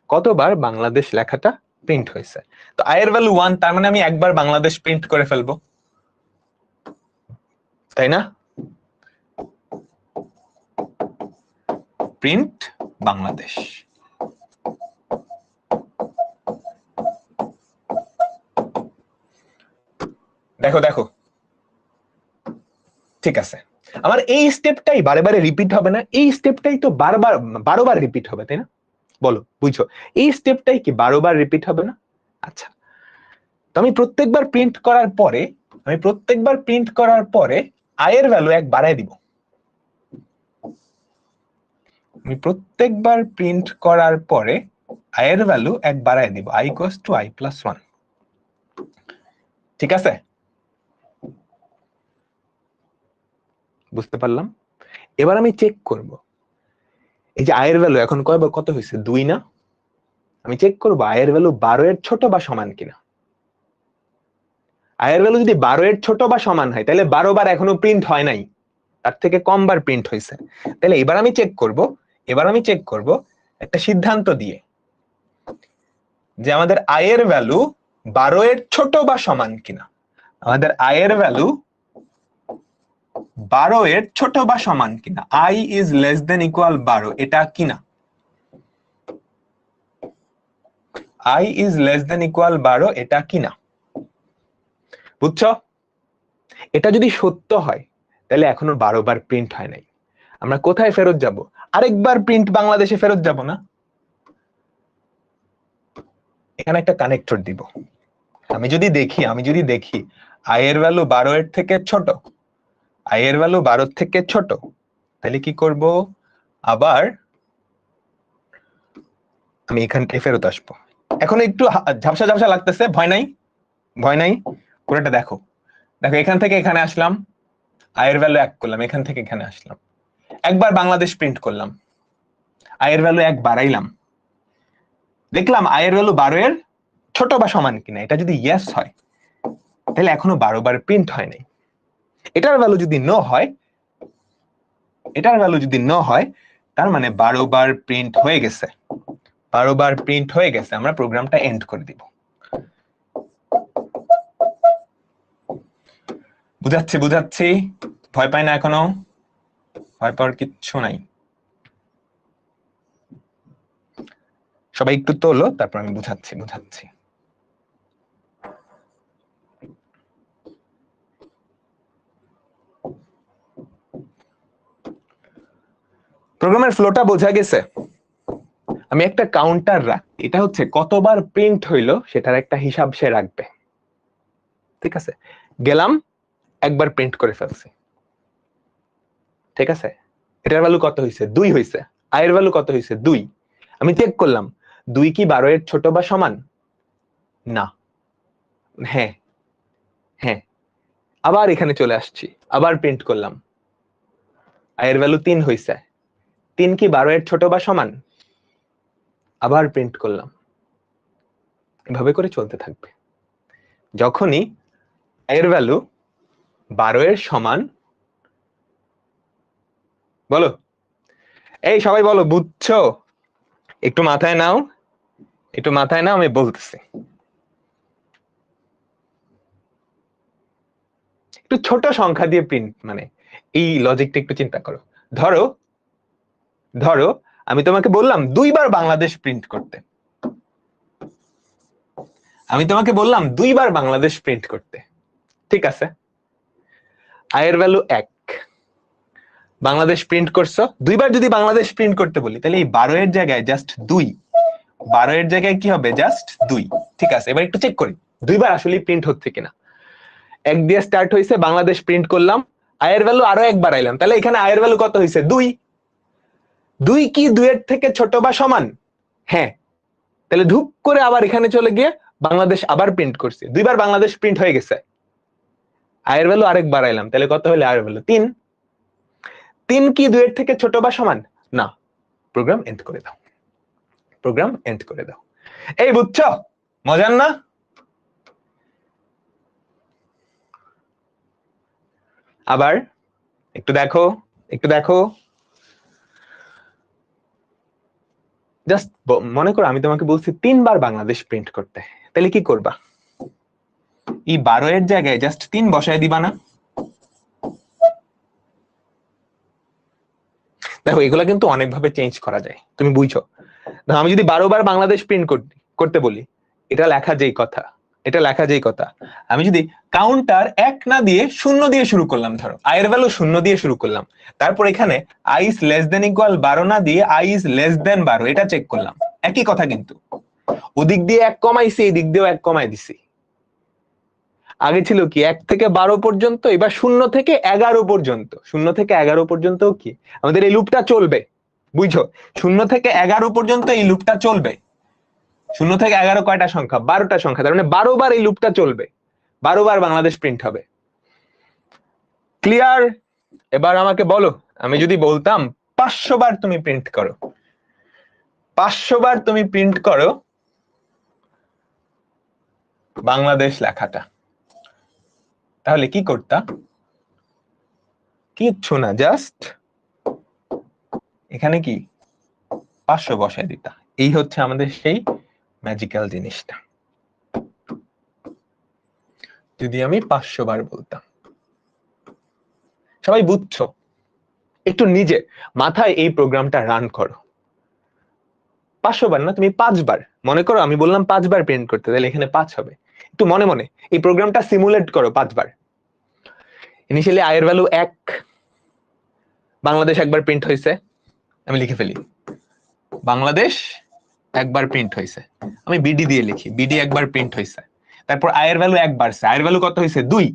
কতবার বাংলাদেশ লেখাটা প্রিন্ট হয়েছে। তো i এর ভ্যালু 1, তার মানে আমি একবার বাংলাদেশ প্রিন্ট করে ফেলবো, তাই না? প্রিন্ট বাংলাদেশ। দেখো দেখো, ঠিক আছে, আমার এই স্টেপটাই বারে বারে রিপিট হবে না? এই স্টেপটাই তো বারবার 12 বার রিপিট হবে, তাই না? বলো, বুঝছো? এই স্টেপটাই কি 12 বার রিপিট হবে না? আচ্ছা, তো আমি প্রত্যেকবার প্রিন্ট করার পরে আয়ের ভ্যালু 1 বাড়ায় দিব। আমি প্রত্যেকবার প্রিন্ট করার পরে আয়ের ভ্যালু 1 বাড়ায় দিব, i equals to i plus 1। ঠিক আছে, বুঝতে পারলাম। এবার আমি চেক করব এই যে আয়ের ভ্যালু এখন কত হয়েছে, 2 না? আমি চেক করব আয়ের ভ্যালু 12 এর ছোট বা সমান কিনা। আয়ের ভ্যালু যদি 12 এর ছোট বা সমান হয়, তাহলে 12 বার এখনো প্রিন্ট হয় নাই, তার থেকে কম বার প্রিন্ট হয়েছে। তাহলে এবার আমি চেক করব একটা সিদ্ধান্ত দিয়ে যে আমাদের আয়ের ভ্যালু 12 এর ছোট বা সমান কিনা। আমাদের আয়ের ভ্যালু 12 এর ছোট বা সমান কিনা, i is less than equal 12, এটা কিনা। i is less than equal 12, এটা কিনা। বুঝছো? এটা যদি সত্য হয় তাহলে এখনো 12 বার প্রিন্ট হয় নাই। আমরা কোথায় ফেরত যাব? আরেকবার প্রিন্ট বাংলাদেশে ফেরত যাব না? এখানে একটা কানেক্টর দিব। আমি যদি দেখি আয়ের ভ্যালু 12 এর থেকে ছোট, আয়ের ভ্যালু 12 থেকে ছোট, তাহলে কি করব? আবার আমি এখানটায় ফেরত আসবো। এখন একটু ঝাপসা ঝাপসা লাগতেছে, ভয় নাই, ভয় নাই, পুরোটা দেখো। দেখো, এখান থেকে এখানে আসলাম, আয়ের ভ্যালু 1 করলাম, এখান থেকে এখানে আসলাম, একবার বাংলাদেশ প্রিন্ট করলাম, আয়ের ভ্যালু 1 বাড়াইলাম, দেখলাম আয়ের ভ্যালু 12 এর ছোট বা সমান কিনা। এটা যদি ইয়েস হয় তাহলে এখনো 12 বার প্রিন্ট হয় নাই। এটার ভ্যালু যদি নো হয়, তার মানে 12 বার প্রিন্ট হয়ে গেছে, 12 বার প্রিন্ট হয়ে গেছে। আমরা প্রোগ্রামটা এন্ড করে দিব। বুঝাচ্ছি, ভয় পাই না এখনো, ভয় পাওয়ার কিচ্ছু নাই। সবাই একটু তোলো, তারপর আমি বুঝাচ্ছি। প্রোগ্রামের ফ্লোটা বোঝা গেছে? আমি একটা কাউন্টার রাখি, এটা হচ্ছে কতবার প্রিন্ট হইলো সেটার একটা হিসাব সে রাখবে। ঠিক আছে, গেলাম, একবার প্রিন্ট করে ফেলছি। ঠিক আছে, এটার ভ্যালু কত হয়েছে? 2 হয়েছে। আয়ের ভ্যালু কত হয়েছে? 2। আমি চেক করলাম 2 কি 12 এর ছোট বা সমান? না। হ্যাঁ, হ্যাঁ। আবার এখানে চলে আসছি, আবার প্রিন্ট করলাম, আয়ের ভ্যালু 3 হয়েছে। 3 কি 12 এর ছোট বা সমান? আবার প্রিন্ট করলাম। এভাবে করে চলতে থাকবে। যখনই আয়ের ভ্যালু 12 এর সমান বলো, এই সবাই বলো, বুঝছো? একটু মাথায় নাও, একটু মাথায় নাও, আমি বলতেছি। একটু ছোট সংখ্যা দিয়ে প্রিন্ট, মানে এই লজিকটা একটু চিন্তা করো। ধরো ধরো আমি তোমাকে বললাম 2 বার বাংলাদেশ প্রিন্ট করতে, আমি তোমাকে বললাম 2 বার বাংলাদেশ প্রিন্ট করতে, ঠিক আছে? আয়ের ভ্যালু 1, বাংলাদেশ প্রিন্ট করছো 2 বার। যদি বাংলাদেশ প্রিন্ট করতে বলি তাহলে এই 12 এর জায়গায় জাস্ট 2, 12 এর জায়গায় কি হবে? জাস্ট 2, ঠিক আছে? এবার একটু চেক করি 2 বার আসলে প্রিন্ট হচ্ছে কিনা। 1 দিয়ে স্টার্ট হয়েছে, বাংলাদেশ প্রিন্ট করলাম, আয়ের ভ্যালু আরো 1 বাড়াইলাম, তাহলে এখানে আয়ের ভ্যালু কত হয়েছে? 2। 2 কি 2 এর থেকে ছোট বা সমান? হ্যাঁ। তাহলে ধুপ করে আবার এখানে চলে গিয়ে বাংলাদেশ আবার প্রিন্ট করছি, 2 বার বাংলাদেশ প্রিন্ট হয়ে গেছে, আয়ের ভ্যালু আরেক বাড়াইলাম, তাহলে কত হলো আয়ের ভ্যালু? 3। 3 কি 2 এর থেকে ছোট বা সমান? না। প্রোগ্রাম এন্ড করে দাও, প্রোগ্রাম এন্ড করে দাও। এই বুঝছো? মজার না? আবার একটু দেখো, একটু দেখো, জাস্ট মনে করো আমি তোমাকে বলছি 3 বার বাংলাদেশ প্রিন্ট করতে, তাহলে কি করবা? এই 12 এর জায়গায় জাস্ট 3 বসায় দিবা না? দেখো এগুলা কিন্তু অনেকভাবে চেঞ্জ করা যায়, তুমি বুঝছো? দেখো আমি যদি 12 বার বাংলাদেশ প্রিন্ট করতে বলি, এটা লেখা যেই কথা, এটা লেখা যেই কথা, আমি যদি কাউন্টার 1 না দিয়ে 0 দিয়ে শুরু করলাম, ধরো আয়ের ভ্যালু 0 দিয়ে শুরু করলাম, তারপর এখানে i is less than equal 12 না দিয়ে i is less than 12 এটা চেক করলাম, একই কথা কিন্তু। ওদিক দিয়ে 1 কমাইছি, এই দিক দিয়েও 1 কমাই দিছি। আগে ছিল কি 1 থেকে 12 পর্যন্ত, এবার 0 থেকে 11 পর্যন্ত। 0 থেকে 11 পর্যন্ত কি আমাদের এই লুপটা চলবে, বুঝছো? 0 থেকে 11 পর্যন্ত এই লুপটা চলবে। 0 থেকে 11 কয়টা সংখ্যা? 12টা সংখ্যা, তার মানে 12 বার এই লুপটা চলবে, 12 বার বাংলাদেশ প্রিন্ট হবে। ক্লিয়ার? এবার আমাকে বলো, আমি যদি বলতাম 500 বার তুমি প্রিন্ট করো, 500 বার তুমি প্রিন্ট করো বাংলাদেশ লেখাটা, তাহলে কি করতা? কিচ্ছু না, জাস্ট এখানে কি 500 বসায় দিতা। এই হচ্ছে আমাদের সেই ম্যাজিক্যাল জিনিসটা। যদি আমি 500 বার বলতাম, সবাই বুঝছো? একটু নিজে মাথায় এই প্রোগ্রামটা রান করো। 500 বার না, তুমি 5 বার, মনে করো আমি বললাম 5 বার প্রিন্ট করতে, তাহলে এখানে 5 হবে। একটু মনে মনে এই প্রোগ্রামটা সিমুলেট করো 5 বার। ইনিশিয়ালি আয়ের ভ্যালু 1, বাংলাদেশ 1 বার প্রিন্ট হয়েছে, আমি লিখে ফেলি বাংলাদেশ 1 বার প্রিন্ট হয়েছে, আমি বিডি দিয়ে লিখি বিডি 1 বার প্রিন্ট হয়েছে। তারপর আয়ের ভ্যালু 1 বাড়ছে, আয়ের ভ্যালু কত হয়েছে? 2।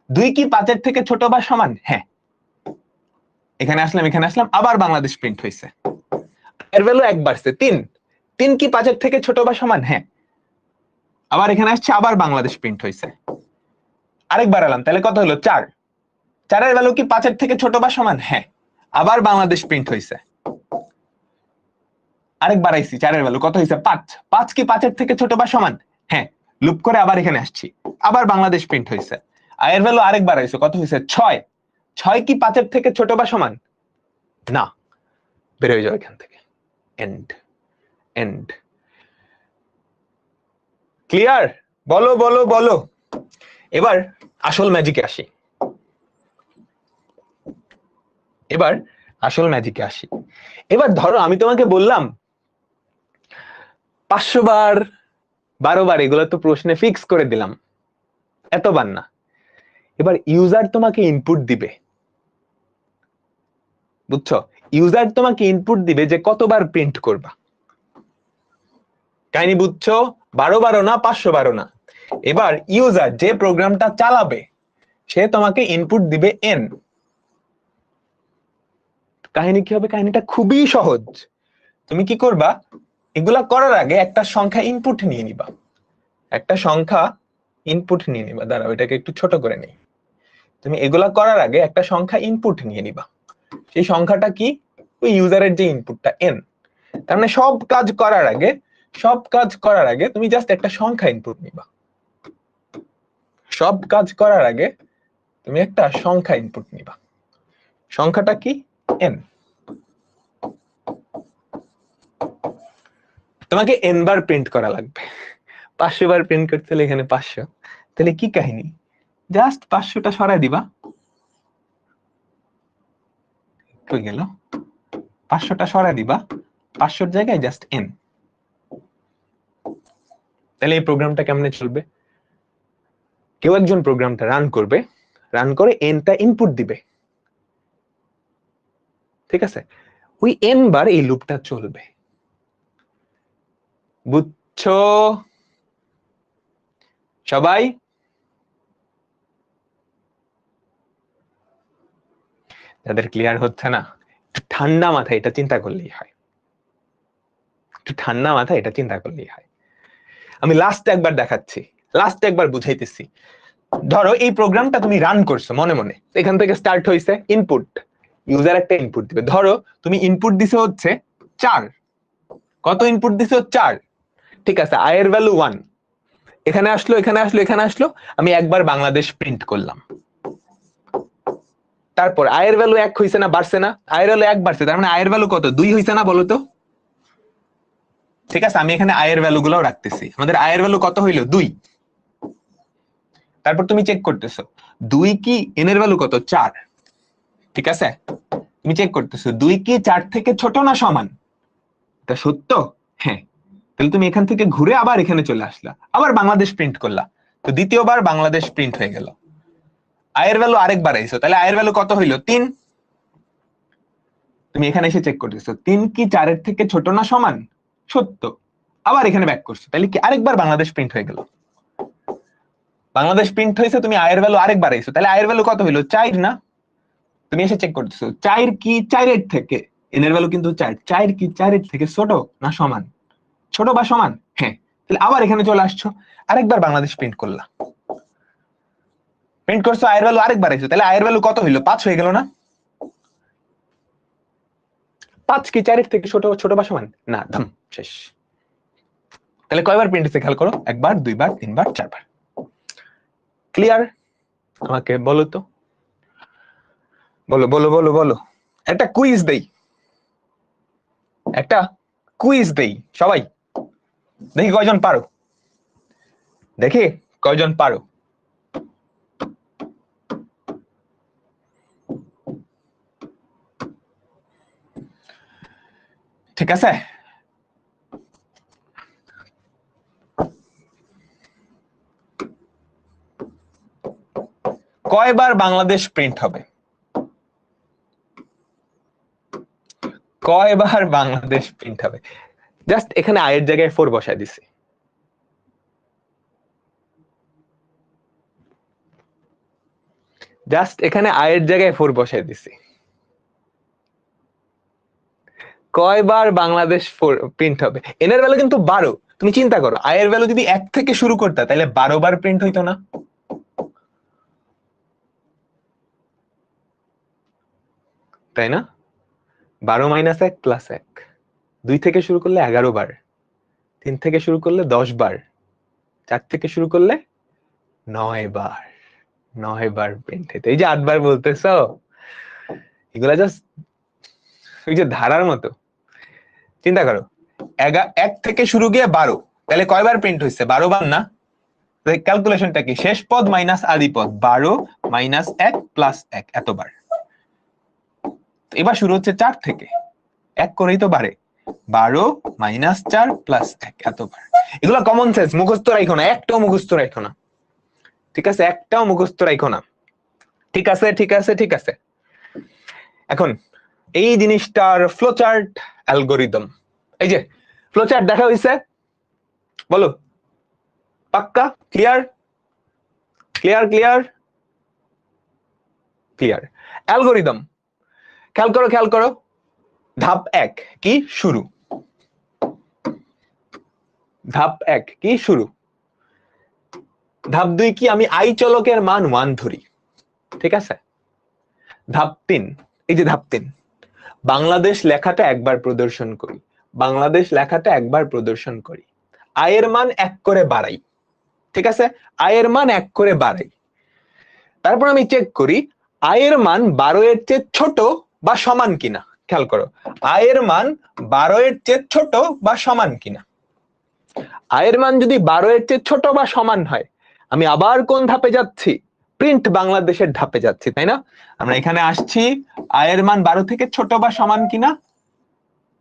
2 কি 5 এর থেকে ছোট বা সমান? হ্যাঁ। এখানে আসলাম, এখানে আসলাম, আবার বাংলাদেশ প্রিন্ট হয়েছে, আয়ের ভ্যালু 1 বাড়ছে। 3। 3 কি 5 এর থেকে ছোট বা সমান? হ্যাঁ। আবার এখানে আসছে, আবার বাংলাদেশ প্রিন্ট হয়েছে, আরেকবার এলাম, তাহলে কত হলো? 4। 4 এর ভ্যালু কি 5 এর থেকে ছোট বা সমান? হ্যাঁ। আবার বাংলাদেশ প্রিন্ট হয়েছে, আরেকবার আইছি, 4 এর ভ্যালু কত হয়েছে? 5। 5 কি 5 এর থেকে ছোট বা সমান? হ্যাঁ। লুপ করে আবার এখানে আসছি, আবার বাংলাদেশ প্রিন্ট হয়েছে, আয়ের ভ্যালু আরেকবার আইছে, কত হয়েছে? 6। 6 কি 5 এর থেকে ছোট বা সমান? না। বের হয়ে যাও এখান থেকে। And, and. ক্লিয়ার? বলো বলো বলো। এবার আসল ম্যাজিকে আসি, এবার আসল ম্যাজিকে আসি। এবার ধরো আমি তোমাকে বললাম 500 বার, 12 বার, এগুলো তো প্রশ্নে ফিক্স করে দিলাম, এতবার না। এবার ইউজার তোমাকে ইনপুট দিবে, বুঝছো? ইউজার তোমাকে ইনপুট দিবে যে কতবার প্রিন্ট করবা। কাহিনী বুঝছো? 12 বারও না, 500 বারও না। এবার ইউজার যে প্রোগ্রামটা চালাবে সে তোমাকে ইনপুট দিবে n। কাহিনী কি হবে? কাহিনীটা খুবই সহজ। তুমি কি করবা? এগুলা করার আগে একটা সংখ্যা ইনপুট নিয়ে নিবা, একটা সংখ্যা ইনপুট নিয়ে নিবা। দাঁড়াও এটাকে একটু ছোট করে নেই। তুমি এগুলা করার আগে একটা সংখ্যা ইনপুট নিয়ে নিবা, সেই সংখ্যাটা কি? ওই ইউজারের যে ইনপুটটা n। তার মানে সব কাজ করার আগে, সব কাজ করার আগে তুমি জাস্ট একটা সংখ্যা ইনপুট নিবা। সব কাজ করার আগে তুমি একটা সংখ্যা ইনপুট নিবা। সংখ্যাটা কি? n, তোমাকে n বার প্রিন্ট করা লাগবে। 500 বার প্রিন্ট করতে হলে এখানে 500, তাহলে কি কাহিনী, জাস্ট 500টা সরাই দিবা, কই গেল, 500টা সরাই দিবা, 500 জায়গায় জাস্ট n। তাহলে এই প্রোগ্রামটা কেমনে চলবে, কেউ একজন প্রোগ্রামটা রান করবে, রান করে nটা ইনপুট দিবে, ঠিক আছে, ওই n বার এই লুপটা চলবে। বুঝছো সবাই? যাদের ক্লিয়ার হচ্ছে না, একটু ঠান্ডা মাথায় এটা চিন্তা করলেই হয়, একটু ঠান্ডা মাথায় এটা চিন্তা করলেই হয়। আমি লাস্ট একবার দেখাচ্ছি, লাস্ট একবার বুঝাইতেছি। ধরো এই প্রোগ্রামটা তুমি রান করছো মনে মনে, এখান থেকে স্টার্ট হয়েছে ইনপুট, ইউজার একটা ইনপুট দিবে, ধরো তুমি ইনপুট দিছো হচ্ছে 4, কত ইনপুট দিছো 4, ঠিক আছে, i এর ভ্যালু 1, এখানে আসলো এখানে আসলো এখানে আসলো, আমি একবার বাংলাদেশ প্রিন্ট করলাম। তারপর i এর ভ্যালু 1 হইছে না বাড়ছে না, i এর ভ্যালু 1 বাড়ছে, তার মানে i এর ভ্যালু কত, 2 হইছে না বলো তো, ঠিক আছে, আমি এখানে i এর ভ্যালু গুলোও রাখতেছি, আমাদের i এর ভ্যালু কত হইলো 2। তারপর তুমি চেক করতেছো 2 কি n এর ভ্যালু কত 4, ঠিক আছে, তুমি চেক করতেছো 2 কি 4 থেকে ছোট না সমান, এটা সত্য, হ্যাঁ, তাহলে তুমি এখান থেকে ঘুরে আবার এখানে চলে আসলা, আবার বাংলাদেশ প্রিন্ট করলা, তো দ্বিতীয়বার বাংলাদেশ প্রিন্ট হয়ে গেল, i এর ভ্যালু আরেকবার আইছো, তাহলে i এর ভ্যালু কত হইলো 3, তুমি এখানে এসে চেক করতেছো 3 কি 4 এর থেকে ছোট না সমান, সত্য, আবার এখানে ব্যাক করছো, তাহলে কি আরেকবার বাংলাদেশ প্রিন্ট হয়ে গেল, বাংলাদেশ প্রিন্ট হয়েছে, তুমি i এর ভ্যালু আরেকবার আইছো, তাহলে i এর ভ্যালু কত হইলো 4 না, তুমি এসে চেক করতেছো 4 কি 4 এর থেকে, n এর ভ্যালু কিন্তু 4, 4 কি 4 এর থেকে ছোট না সমান, ছোট বা সমান, হ্যাঁ, তাহলে আবার এখানে চলে আসছো, আরেকবার বাংলাদেশ প্রিন্ট করলা, প্রিন্ট করছো i এর ভ্যালু আরেকবার আইছো, তাহলে i এর ভ্যালু কত হইলো 5 হয়ে গেল না, 5 কি 4 এর থেকে ছোট, ছোট বা সমান না, ধাম শেষ। তাহলে কয়বার প্রিন্ট হচ্ছে খেয়াল করো, একবার, দুইবার, তিনবার, চারবার। ক্লিয়ার? আমাকে বলো তো, বলো বলো বলো বলো, একটা কুইজ দেই, একটা কুইজ দেই সবাই, দেখি কয়জন পারো, দেখি কয়জন পারো। ঠিক আছে, কয়বার বাংলাদেশ প্রিন্ট হবে, কয়বার বাংলাদেশ প্রিন্ট হবে, জাস্ট এখানে i এর জায়গায় 4 বসায় দিছি, জাস্ট এখানে i এর জায়গায় 4 বসায় দিছি, কয়বার বাংলাদেশ প্রিন্ট হবে, n এর ভ্যালু কিন্তু 12, তুমি চিন্তা করো i এর ভ্যালু যদি 1 থেকে শুরু করতা তাহলে 12 বার প্রিন্ট হইতো না, তাই না, 12 মাইনাস 1 প্লাস 1, 2 থেকে শুরু করলে 11 বার, 3 থেকে শুরু করলে 10 বার, 4 থেকে শুরু করলে 9 বার, 9 বার প্রিন্ট হইতো, এই যে 8 বার বলতেছো, এগুলা জাস্ট ওই যে ধারার মতো, চিন্তা করো 1 থেকে শুরু গিয়ে 12, তাহলে কয়বার প্রিন্ট হয়েছে 12 বার না, ক্যালকুলেশনটা কি, শেষ পদ মাইনাস আদি পদ, 12 মাইনাস 1 প্লাস 1 এতবার, এবার শুরু হচ্ছে 4 থেকে, 1 করেই তো বাড়ে, 12 মাইনাস 4 প্লাস 1 এতবার, এগুলো কমন সেন্স, মুখস্থ রাখো না, একটাও মুখস্থ রাখো না, ঠিক আছে, একটাও মুখস্থ রাখো না, ঠিক আছে ঠিক আছে ঠিক আছে। এখন এই জিনিসটার ফ্লোচার্ট অ্যালগোরিদম, এই যে ফ্লোচার্ট দেখা হইছে, বলো পাক্কা, clear clear clear clear, algorithm খেয়াল করো খেয়াল করো, ধাপ 1 কি শুরু, ধাপ 1 কি শুরু, ধাপ 2 কি আমি i চলকের মান 1 ধরি, ঠিক আছে, ধাপ 3, এই যে ধাপ 3, বাংলাদেশ লেখাটা একবার প্রদর্শন করি, বাংলাদেশ লেখাটা একবার প্রদর্শন করি, i এর মান 1 করে বাড়াই, ঠিক আছে, i এর মান 1 করে বাড়াই, তারপর আমি চেক করি i এর মান 12 এর চেয়ে ছোট বা সমান কিনা। খেয়াল করো, আই এর মান 12 এর চেয়ে ছোট বা সমান কিনা। আই এর মান যদি 12 এর চেয়ে ছোট বা সমান হয়, আমি আবার কোন ধাপে যাচ্ছি? প্রিন্ট বাংলাদেশের ধাপে যাচ্ছি, তাই না? আমরা এখানে আসছি আই এর মান 12 থেকে ছোট বা সমান কিনা,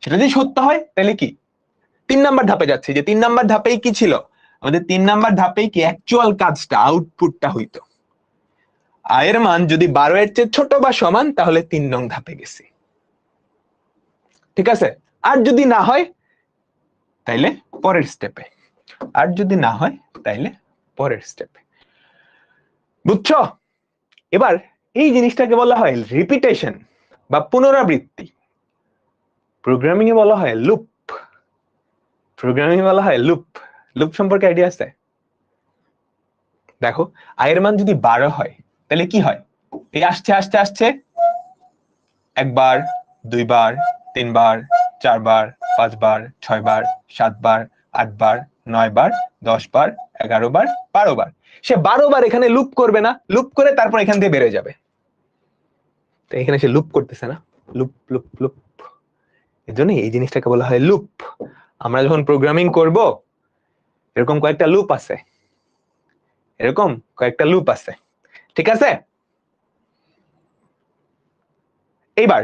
সেটা যদি সত্য হয় তাহলে কি 3 নাম্বার ধাপে যাচ্ছি। যে 3 নাম্বার ধাপেই কি ছিল আমাদের? 3 নাম্বার ধাপেই কি অ্যাকচুয়াল কাজটা, আউটপুটটা হইতো। আয়ের মান যদি 12 এর চেয়ে ছোট বা সমান, তাহলে 3 নং ধাপে গেছি, ঠিক আছে? আর যদি না হয় তাইলে পরের স্টেপে, আর যদি না হয় তাইলে পরের স্টেপে। বুঝছো? এবার এই জিনিসটাকে বলা হয় রিপিটেশন বা পুনরাবৃত্তি। প্রোগ্রামিং এ বলা হয় লুপ। প্রোগ্রামিং এ বলা হয় লুপ। লুপ সম্পর্কে আইডিয়া আছে? দেখো, আয়ের মান যদি 12 হয় তাহলে কি হয়? এই আসছে আসছে আসছে, একবার, দুইবার, তিনবার, 4 বার, 5 বার, 6 বার, 7 বার, 8 বার, 9 বার, 10 বার, 11 বার, 12 বার। সে 12 বার এখানে লুপ করবে না, লুপ করে তারপর এখান থেকে বেরোয় যাবে। তো এখানে সে লুপ করতেছে না, লুপ লুপ লুপ। এর জন্য এই জিনিসটাকে বলা হয় লুপ। আমরা যখন প্রোগ্রামিং করব, এরকম কয়েকটা লুপ আছে, এরকম কয়েকটা লুপ আছে, ঠিক আছে? এইবার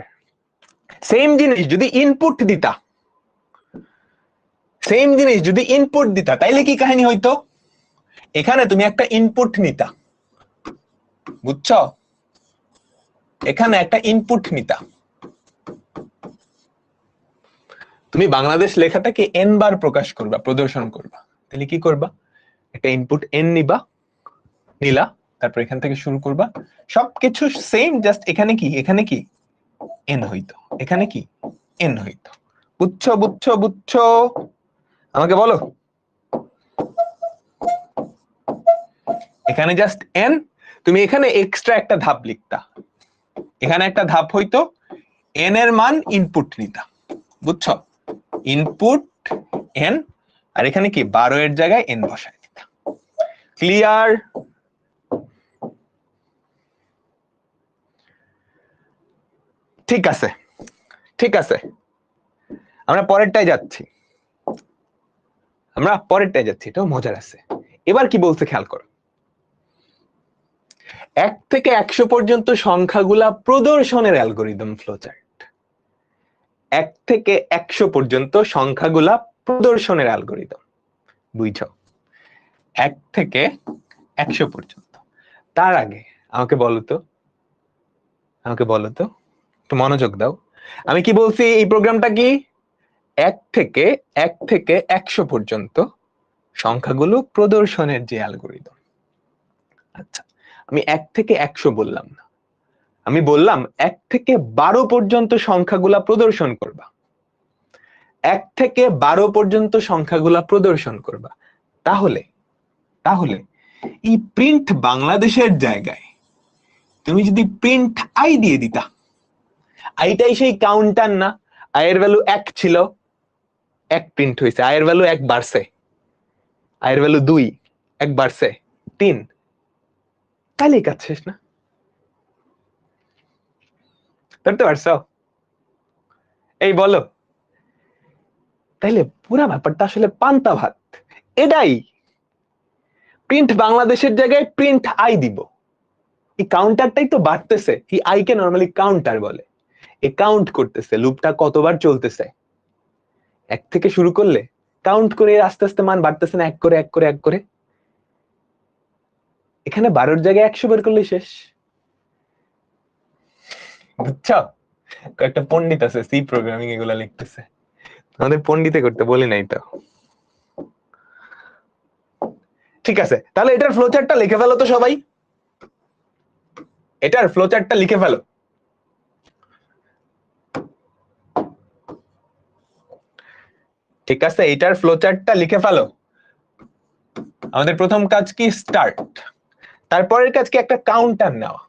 সেম জিনিস যদি ইনপুট দিতা, সেম জিনিস যদি ইনপুট দিতা, তাইলে কি কাহিনী হইতো? এখানে তুমি একটা ইনপুট নিতা, বুঝছো? এখানে একটা ইনপুট নিতা, তুমি বাংলাদেশ লেখাটাকে n বার প্রকাশ করবা, প্রদর্শন করবা। তাহলে কি করবা? একটা ইনপুট n নিবা, নিলা, তারপর এখান থেকে শুরু করবা, সবকিছু সেম, জাস্ট এখানে কি, এখানে কি n হইতো, এখানে কি n হইতো। বুঝছো বুঝছো বুঝছো? আমাকে বলো। এখানে জাস্ট n, তুমি এখানে এক্সট্রা একটা ধাপ লিখতা, এখানে একটা ধাপ হইতো n এর মান ইনপুট নিতা, বুঝছো? ইনপুট n, আর এখানে কি 12 এর জায়গায় n বসায় দিতা। ক্লিয়ার? ঠিক আছে, ঠিক আছে, আমরা পরেরটায় যাচ্ছি, আমরা পরেরটায় যাচ্ছি, এটাও মজার আছে। এবার কি বলছে খেয়াল করো, 1 থেকে 100 পর্যন্ত সংখ্যাগুলা প্রদর্শনের অ্যালগরিদম ফ্লোচার্ট। 1 থেকে 100 পর্যন্ত সংখ্যাগুলা প্রদর্শনের অ্যালগরিদম, বুঝছো? 1 থেকে 100 পর্যন্ত। তার আগে আমাকে বলো তো, আমাকে বলো তো, একটু মনোযোগ দাও। আমি কি বলছি? এই প্রোগ্রামটা কি 1 থেকে 100 পর্যন্ত সংখ্যাগুলো প্রদর্শনের যে অ্যালগরিদম। আচ্ছা, আমি 1 থেকে 100 বললাম না, আমি বললাম 1 থেকে 12 পর্যন্ত সংখ্যাগুলা প্রদর্শন করবা। 1 থেকে 12 পর্যন্ত সংখ্যাগুলা প্রদর্শন করবা। তাহলে তাহলে এই প্রিন্ট বাংলাদেশের জায়গায় তুমি যদি প্রিন্ট আই দিয়ে দিতা, আইটাই সেই কাউন্টার না? আয়ের ভ্যালু 1 ছিল, 1 প্রিন্ট হয়েছে, আয়ের ভ্যালু 1 বাড়ছে, আয়ের ভ্যালু 2, 1 বাড়ছে 3, তাহলেই কাজ শেষ না? ধরতে পারছো? এই বলো। তাইলে পুরা ব্যাপারটা আসলে পান্তা ভাত। এটাই প্রিন্ট বাংলাদেশের জায়গায় প্রিন্ট আই দিব, এই কাউন্টারটাই তো বাড়তেছে। এই আই কে নরমালি কাউন্টার বলে। এ কাউন্ট করতেছে লুপটা কতবার চলতেছে। 1 থেকে শুরু করলে কাউন্ট করে আস্তে আস্তে মান বাড়তেছে না, 1 করে 1 করে 1 করে। এখানে 12 জায়গায় 100 বের করলেই শেষ, বুঝছো? কয়েকটা পণ্ডিত আছে সি প্রোগ্রামিং এগুলা লিখতেছে, আমাদের পণ্ডিতে করতে বলি নাই তো। ঠিক আছে, তাহলে এটার ফ্লোচার্টটা লিখে ফেলো তো সবাই, এটার ফ্লোচার্টটা লিখে ফেলো। ঠিক আছে, এটার ফ্লোচার্টটা লিখে ফেলো। আমাদের প্রথম কাজ কি? স্টার্ট। তারপরের কাজ কি? একটা কাউন্টার নেওয়া।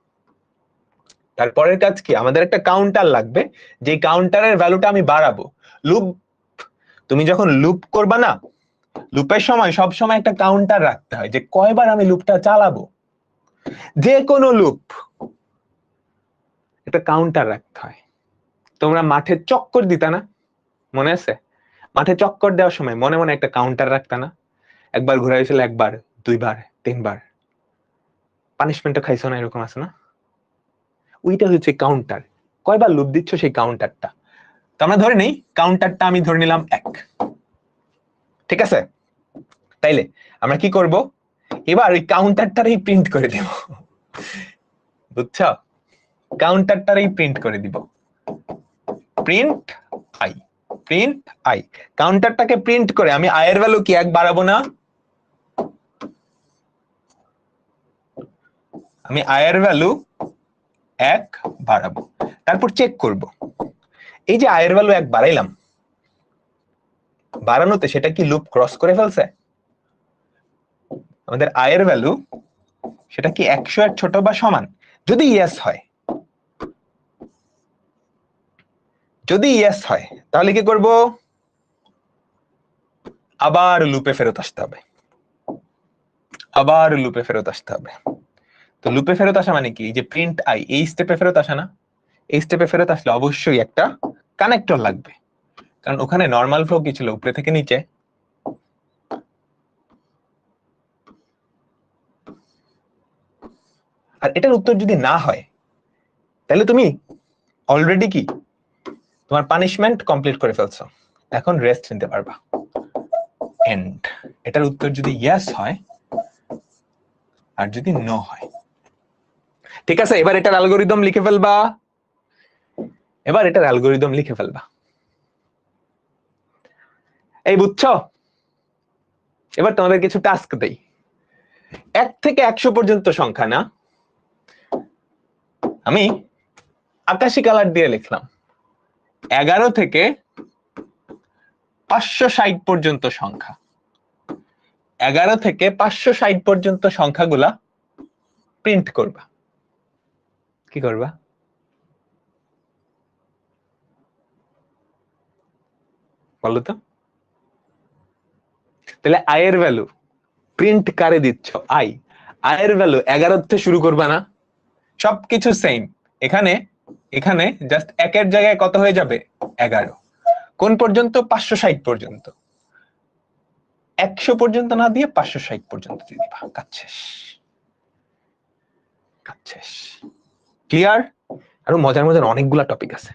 তারপরের কাজ কি? আমাদের একটা কাউন্টার লাগবে, যে কাউন্টারের ভ্যালুটা আমি বাড়াবো। লুপ, তুমি যখন লুপ করবা না, লুপের সময় সব সময় একটা কাউন্টার রাখতে হয়, যে কয়বার আমি লুপটা চালাবো। যে কোনো লুপ একটা কাউন্টার রাখতে হয়। তোমরা মাঠে চক্কর দিতা না, মনে আছে? মাঠে চক্কর দেওয়ার সময় মনে মনে একটা কাউন্টার রাখতা না? একবার ঘুরাইছিল, একবার, দুইবার, তিনবার, পানিশমেন্টও খাইছো না, এরকম আছে না? ওইটা হচ্ছে কাউন্টার। কয়বার লুপ দিচ্ছ সেই কাউন্টারটা। তো আমরা ধরে নেই কাউন্টারটা আমি ধরে নিলাম 1, ঠিক আছে? তাইলে আমরা কি করব, এবার ওই কাউন্টারটারই প্রিন্ট করে দেব, বুঝছো? কাউন্টারটারই প্রিন্ট করে দিব, প্রিন্ট আই, প্রিন্ট আই। কাউন্টারটাকে প্রিন্ট করে আমি আই এর ভ্যালু কি 1 বাড়াবো না? আমি আই এর ভ্যালু 1 বাড়াবো, তারপর চেক করব এই যে আই এর ভ্যালু 1 বাড়াইলাম, বাড়ানোতে সেটা কি লুপ ক্রস করে ফেলছে? আমাদের আই এর ভ্যালু সেটা কি 100 এর ছোট বা সমান? যদি ইয়েস হয়, যদি ইয়েস হয় তাহলে কি করব, আবার লুপে ফেরত আসতে হবে, আবার লুপে ফেরত আসতে হবে। তো লুপে ফেরত আসা মানে কি, যে প্রিন্ট আই, এই স্টেপে ফেরত আসা না? এই স্টেপে ফেরত আসলে অবশ্যই একটা কানেক্টর লাগবে, কারণ ওখানে নর্মাল ফ্লো কি ছিল, উপরে থেকে নিচে। আর এটার উত্তর যদি না হয় তাহলে তুমি অলরেডি কি তোমার পানিশমেন্ট কমপ্লিট করে ফেলছো, এখন রেস্ট নিতে পারবা। এন্ড এটার উত্তর যদি ইয়েস হয় আর যদি নো হয়, ঠিক আছে? এবার এটার অ্যালগরিদম লিখে ফেলবা, এবার এটার অ্যালগরিদম লিখে ফেলবা। এই বুঝছো? এবার তোমাদের কিছু টাস্ক দেই। 1 থেকে 100 পর্যন্ত সংখ্যা না, আমি আকাশি কালার দিয়ে লিখলাম। 11 থেকে 560 পর্যন্ত সংখ্যা, 11 থেকে 560 পর্যন্ত সংখ্যাগুলা প্রিন্ট করবা। কি করবা? বলো তো। তাহলে আই এর ভ্যালু প্রিন্ট কারে দিচ্ছ? আই। আই এর ভ্যালু 11 থেকে শুরু করবা না? সবকিছু সেম। এখানে এখানে জাস্ট 1 এর জায়গায় কত হয়ে যাবে? 11। কোন পর্যন্ত? 560 পর্যন্ত। 100 পর্যন্ত না দিয়ে 560 পর্যন্ত দিয়ে দিবা। কাজ শেষ, কাজ শেষ। ক্লিয়ার? আরো মজার মজার অনেকগুলা টপিক আছে।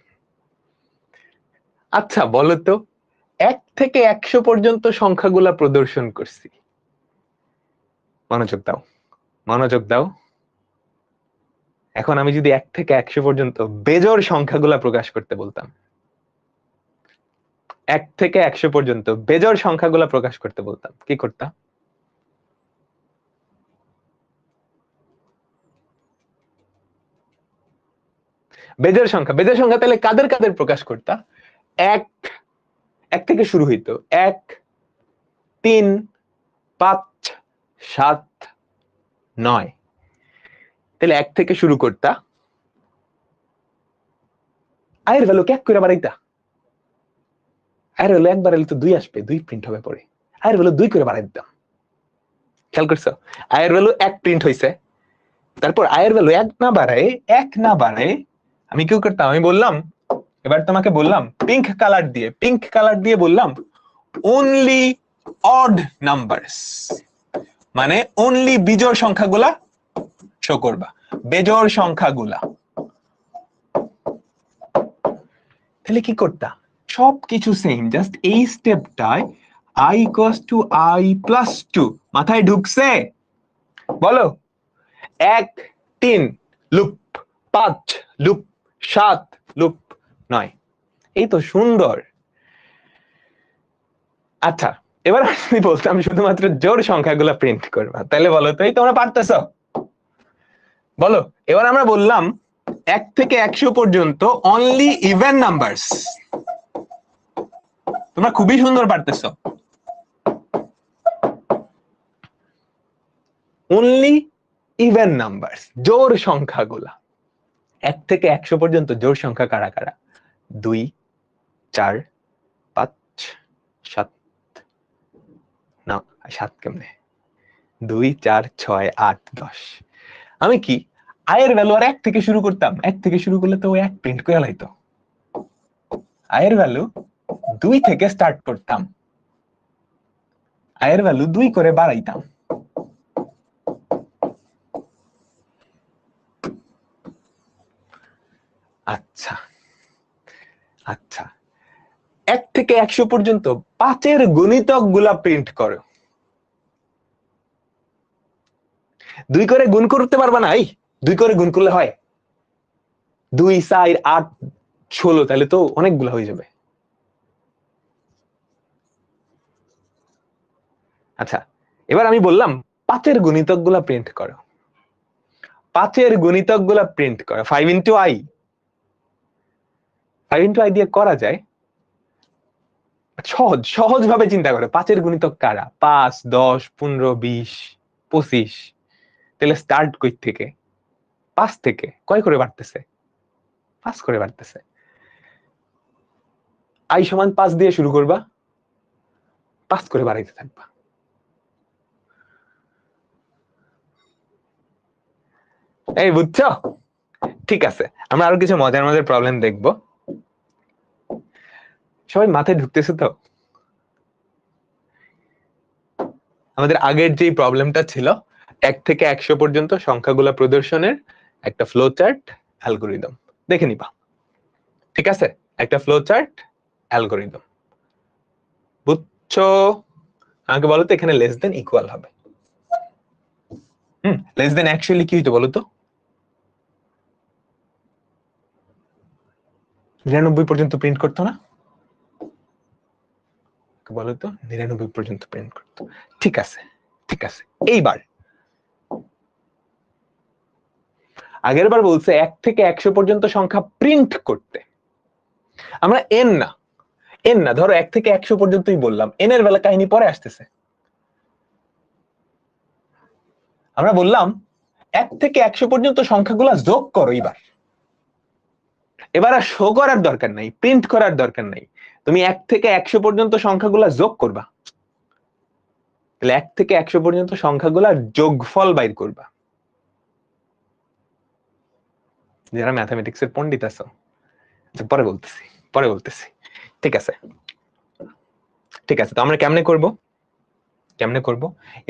আচ্ছা বলো তো, 1 থেকে 100 পর্যন্ত সংখ্যাগুলা প্রদর্শন করছি। মনোযোগ দাও, মনোযোগ দাও। এখন আমি যদি 1 থেকে 100 পর্যন্ত বেজোড় সংখ্যাগুলা প্রকাশ করতে বলতাম, 1 থেকে 100 পর্যন্ত বেজোড় সংখ্যাগুলা প্রকাশ করতে বলতাম, কি করতাম? বেজোড় সংখ্যা, বেজোড় সংখ্যা তাহলে কাদের কাদের প্রকাশ করতা? 1 থেকে শুরু হইতো, 1, 3, 5, 7, 9। তাহলে 1 থেকে শুরু করতা, আয়ের ভ্যালু এক করে বাড়াইতা। আয়ের ভ্যালু 1 বাড়াইলে তো 2 আসবে, 2 প্রিন্ট হবে পরে। আয়ের ভ্যালু 2 করে বাড়াই দিতাম। খেয়াল করছো? আয়ের ভ্যালু 1 প্রিন্ট হইছে, তারপর আয়ের ভ্যালু 1 না বাড়ায়, 1 না বাড়ায় আমি কি করতাম? আমি বললাম, এবার তোমাকে বললাম পিঙ্ক কালার দিয়ে, পিঙ্ক কালার দিয়ে বললাম অনলি অড নাম্বারস, মানে অনলি বিজোড় সংখ্যাগুলা শো করবা, বেজোড় সংখ্যাগুলা। তাহলে কি করতা? সবকিছু সেম, জাস্ট এই স্টেপটায় i equals to i plus 2 মাথায় ঢুকছে? বলো। 1, 3 লুপ, 5 লুপ, 7 লুপ, 9। এই তো সুন্দর। আচ্ছা এবার আমি বলতাম শুধুমাত্র জোড় সংখ্যাগুলো প্রিন্ট করবা, তাহলে বলো তো, এই তোমরা পারতেছো? বলো। এবার আমরা বললাম 1 থেকে 100 পর্যন্ত অনলি ইভেন নাম্বারস, তোমরা খুবই সুন্দর পারতেছো। অনলি ইভেন নাম্বারস, জোড় সংখ্যাগুলা। 1 থেকে 100 পর্যন্ত জোড় সংখ্যা কারা কারা? 2, 4, 5, 7, না 7 কেমনে, 2, 4, 6, 8, 10। আমি কি আয়ের ভ্যালু আর 1 থেকে শুরু করতাম? 1 থেকে শুরু করলে তো ও 1 প্রিন্ট করে লাইতো। আয়ের ভ্যালু 2 থেকে স্টার্ট করতাম, আয়ের ভ্যালু 2 করে বাড়াইতাম। আচ্ছা আচ্ছা, 1 থেকে 100 পর্যন্ত 5-এর গুণিতক গুলা প্রিন্ট করো। 2 করে গুণ করতে পারবা না? 2 করে গুণ করলে হয় 2, 4, 8, 16, তাহলে তো অনেকগুলো হয়ে যাবে। আচ্ছা, এবার আমি বললাম 5-এর গুণিতক গুলা প্রিন্ট করো। 5-এর গুণিতক গুলা প্রিন্ট করো। 5 into i, 5 into i দিয়ে করা যায়। সহজ ভাবে চিন্তা করো, 5-এর গুণিতক কারা? 5, 10, 15, 20, 25। তাহলে স্টার্ট কই থেকে? 5 থেকে। কয় করে বাড়তেছে? 5 করে বাড়তেছে। i সমান 5 দিয়ে শুরু করবা, 5 করে বাড়াইতে থাকবা। এই বুঝছো? ঠিক আছে, আমরা আরো কিছু মজার মজার প্রবলেম দেখবো। সবাই মাথায় ঢুকতেছে তো? আমাদের আগের যে প্রবলেমটা ছিল 1 থেকে 100 পর্যন্ত সংখ্যাগুলো প্রদর্শনের একটা ফ্লো চার্ট অ্যালগরিদম, দেখে নিবা। ঠিক আছে, একটা ফ্লো চার্ট অ্যালগরিদম, বুঝছো? আমাকে বলো তো এখানে লেস দেন ইকুয়াল হবে। লেস দেন অ্যাকচুয়ালি কি হইতো বলো তো? 99 পর্যন্ত প্রিন্ট করতো না? বলতো 99 পর্যন্ত প্রিন্ট করতো। ঠিক আছে ঠিক আছে, এইবার আগের বার বলছে 1 থেকে 100 পর্যন্ত সংখ্যা প্রিন্ট করতে। আমরা এন না ধরো 1 থেকে 100 পর্যন্তই বললাম, এন এর বেলা কাহিনী পরে আসতেছে। আমরা বললাম 1 থেকে 100 পর্যন্ত সংখ্যাগুলো যোগ করো। এবার আর শো করার দরকার নাই, প্রিন্ট করার দরকার নাই, তুমি 1 থেকে 100 পর্যন্ত সংখ্যাগুলো যোগ করবা। তাহলে 1 থেকে 100 পর্যন্ত সংখ্যাগুলোর যোগফল বাইর করবা। যারা ম্যাথমেটিক্স এর পণ্ডিত আছো, পরে বলতেছি। ঠিক আছে ঠিক আছে, তো আমরা কেমনে করব?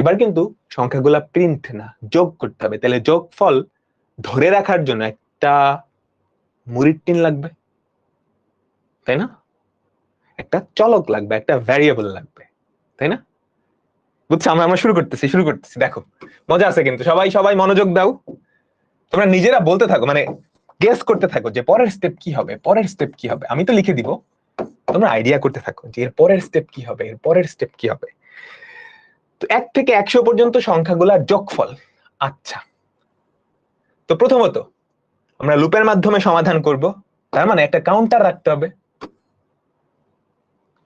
এবার কিন্তু সংখ্যাগুলা প্রিন্ট না, যোগ করতে হবে। তাহলে যোগফল ধরে রাখার জন্য একটা মুড়ির টিন লাগবে, তাই না? একটা চলক লাগবে, একটা ভ্যারিয়েবল লাগবে, তাই না? বুঝছো? আমরা শুরু করতেছি। দেখো মজা আছে কিন্তু, সবাই মনোযোগ দাও। তোমরা নিজেরা বলতে থাকো, মানে গেস করতে থাকো যে পরের স্টেপ কি হবে, পরের স্টেপ কি হবে। আমি তো লিখে দিব, তোমরা আইডিয়া করতে থাকো যে এর পরের স্টেপ কি হবে, এর পরের স্টেপ কি হবে। তো 1 থেকে 100 পর্যন্ত সংখ্যাগুলোর যোগফল। আচ্ছা, তো প্রথমত আমরা লুপের মাধ্যমে সমাধান করব, তার মানে একটা কাউন্টার রাখতে হবে।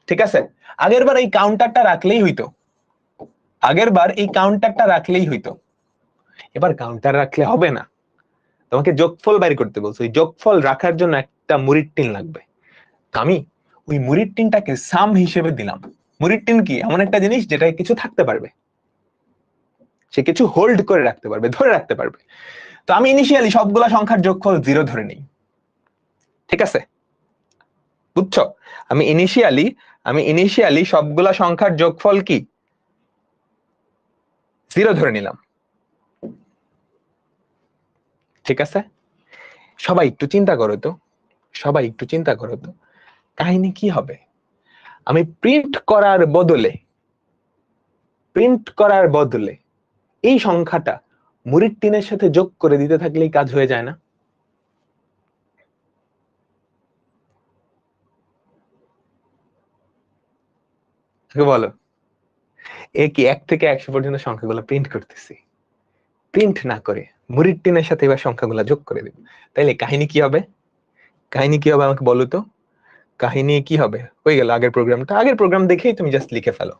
ঠিক আছে, আগের বার এই কাউন্টারটা রাখলেই হইতো, এবার কাউন্টার রাখলে হবে না, তোমাকে যোগফল বাইর করতে বলছো। ওই যোগফল রাখার জন্য একটা মুড়ির টিন লাগবে। আমি ওই মুড়ির টিনটাকে সাম হিসেবে দিলাম। মুড়ির টিন কি? এমন একটা জিনিস যেটা কিছু থাকতে পারবে, সে কিছু হোল্ড করে রাখতে পারবে, ধরে রাখতে পারবে। তো আমি ইনিশিয়ালি সবগুলা সংখ্যার যোগফল 0 ধরে নিই। ঠিক আছে, বুঝছো? আমি ইনিশিয়ালি সবগুলা সংখ্যার যোগফল কি 0 ধরে নিলাম। ঠিক আছে, সবাই একটু চিন্তা করো তো কাহিনী কি হবে। আমি প্রিন্ট করার বদলে এই সংখ্যাটা মুড়ির টিনের সাথে যোগ করে দিতে থাকলেই কাজ হয়ে যায় না? বলো, এ কি 1 থেকে 100 পর্যন্ত সংখ্যাগুলো প্রিন্ট করতেছি, প্রিন্ট না করে মুড়ির টিনের সাথে এবার সংখ্যাগুলো যোগ করে দিব। তাইলে কাহিনী কি হবে? আমাকে বলো তো, কাহিনী কি হবে? হয়ে গেল আগের প্রোগ্রাম দেখেই তুমি জাস্ট লিখে ফেলো।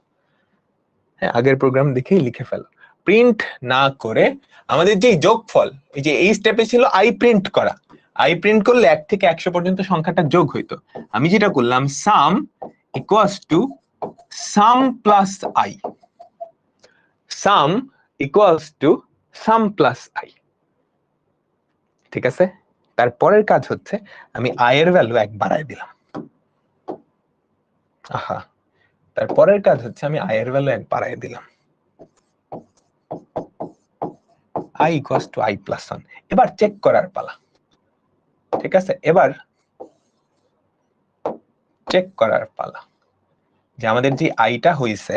হ্যাঁ, আগের প্রোগ্রাম দেখেই লিখে ফেলো। প্রিন্ট না করে আমাদের যে যোগফল, এই যে এই স্টেপে ছিল আই প্রিন্ট করা, আই প্রিন্ট করলে 1 থেকে 100 পর্যন্ত সংখ্যাটা যোগ হইতো। আমি যেটা করলাম, sum equals to sum plus I, sum equals to sum plus I. ঠিক আছে, তারপরের কাজ হচ্ছে আমি আই এর ভ্যালু 1 বাড়ায় দিলাম। আহা, তারপরের কাজ হচ্ছে আমি আই এর ভ্যালু 1 বাড়ায় দিলাম, i equals to i plus 1। এবার চেক করার পালা, ঠিক আছে? এবার চেক করার পালা যে আমাদের যে আইটা হইছে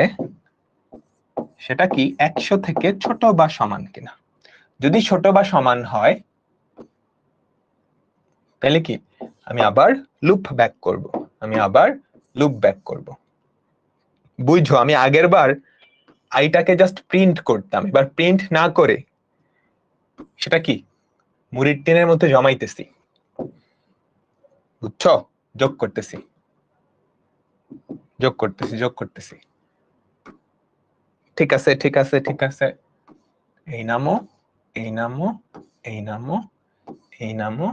সেটা কি 100 থেকে ছোট বা সমান কিনা। যদি ছোট বা সমান হয় তাহলে কি আমি আবার লুপ ব্যাক করব, বুঝছো? আমি আগের বার আইটাকে জাস্ট প্রিন্ট করতাম, এবার প্রিন্ট না করে সেটা কি মুড়ির টিনের মধ্যে জমাইতেছি, বুঝছো? যোগ করতেছি। ঠিক আছে, এই নামো, এই নামো, এই নামো, এই নামো,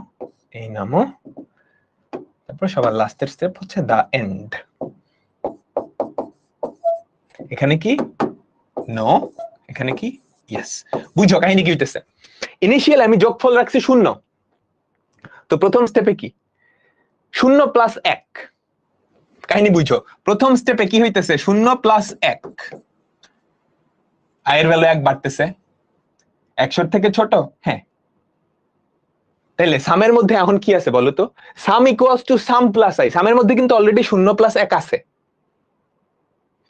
এই নামো, তারপর সবার লাস্টের স্টেপ হচ্ছে দা এন্ড। এখানে কি নো, এখানে কি ইয়েস। বুঝো কাহিনী কি হইতেছে? ইনিশিয়াল আমি যোগফল রাখছি 0, তো প্রথম স্টেপে কি 0 প্লাস 1, কাহিনী বুঝো। প্রথম স্টেপে কি হইতেছে 0 প্লাস 1, আয়ের ভ্যালু 1 বাড়তেছে 100 থেকে ছোট। হ্যাঁ, তাইলে সামের মধ্যে এখন কি আছে বলো তো? Sum equals to sum plus I. সামের মধ্যে কিন্তু অলরেডি 0 প্লাস 1 আছে,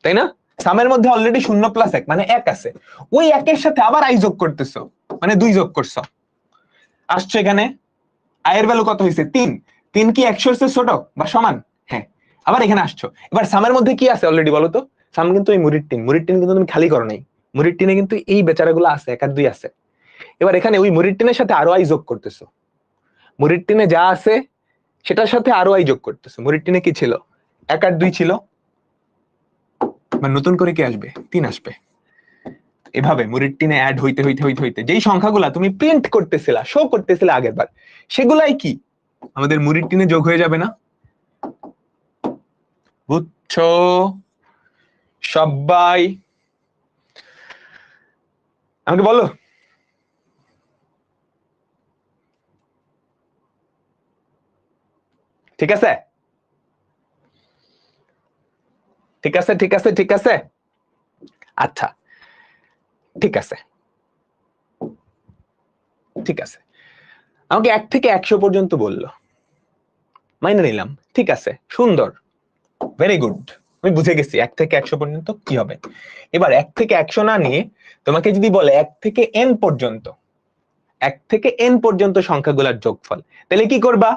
তাই না? সামের মধ্যে অলরেডি 0 প্লাস 1 মানে 1 আছে, ওই 1 এর সাথে আবার আই যোগ করতেছো, মানে 2 যোগ করছো। আসছে এখানে আয়ের ভ্যালু কত হয়েছে 3, 3 কি 100 এর ছোট বা সমান? হ্যাঁ, আবার এখানে আসছো। এবার সামের মধ্যে কি আছে অলরেডি বলো তো? সাম কিন্তু এই মুড়ির টিন কিন্তু তুমি খালি করো নাই, মুড়ির টিনে কিন্তু এই বেচারাগুলো আছে, 1 আর 2 আছে। এবার এখানে ওই মুড়ির টিনের সাথে আরো আই যোগ করতেছো, মুড়ির টিনে যা আছে সেটার সাথে আরো আই যোগ করতেছো। মুড়ির টিনে কি ছিল 1 আর 2 ছিল, মানে নতুন করে কি আসবে 3 আসবে। এভাবে মুড়ির টিনে অ্যাড হইতে হইতে হইতে হইতে যেই সংখ্যাগুলা তুমি প্রিন্ট করতেছিলা, শো করতেছিলা আগের বার, সেগুলাই কি আমাদের মুড়ির টিনে যোগ হয়ে যাবে না? বুঝছো সবাই? আমাকে বলো। ঠিক আছে, ঠিক আছে। আচ্ছা, ঠিক আছে, আমাকে 1 থেকে 100 পর্যন্ত বললো, মাইনে নিলাম, ঠিক আছে, সুন্দর, ভেরি গুড। আমি বুঝে গেছি 1 থেকে 100 পর্যন্ত কি হবে। এবার 1 থেকে 100 না নিয়ে তোমাকে যদি বলে 1 থেকে n পর্যন্ত, 1 থেকে n পর্যন্ত সংখ্যাগুলোর যোগফল, তাহলে কি করবা?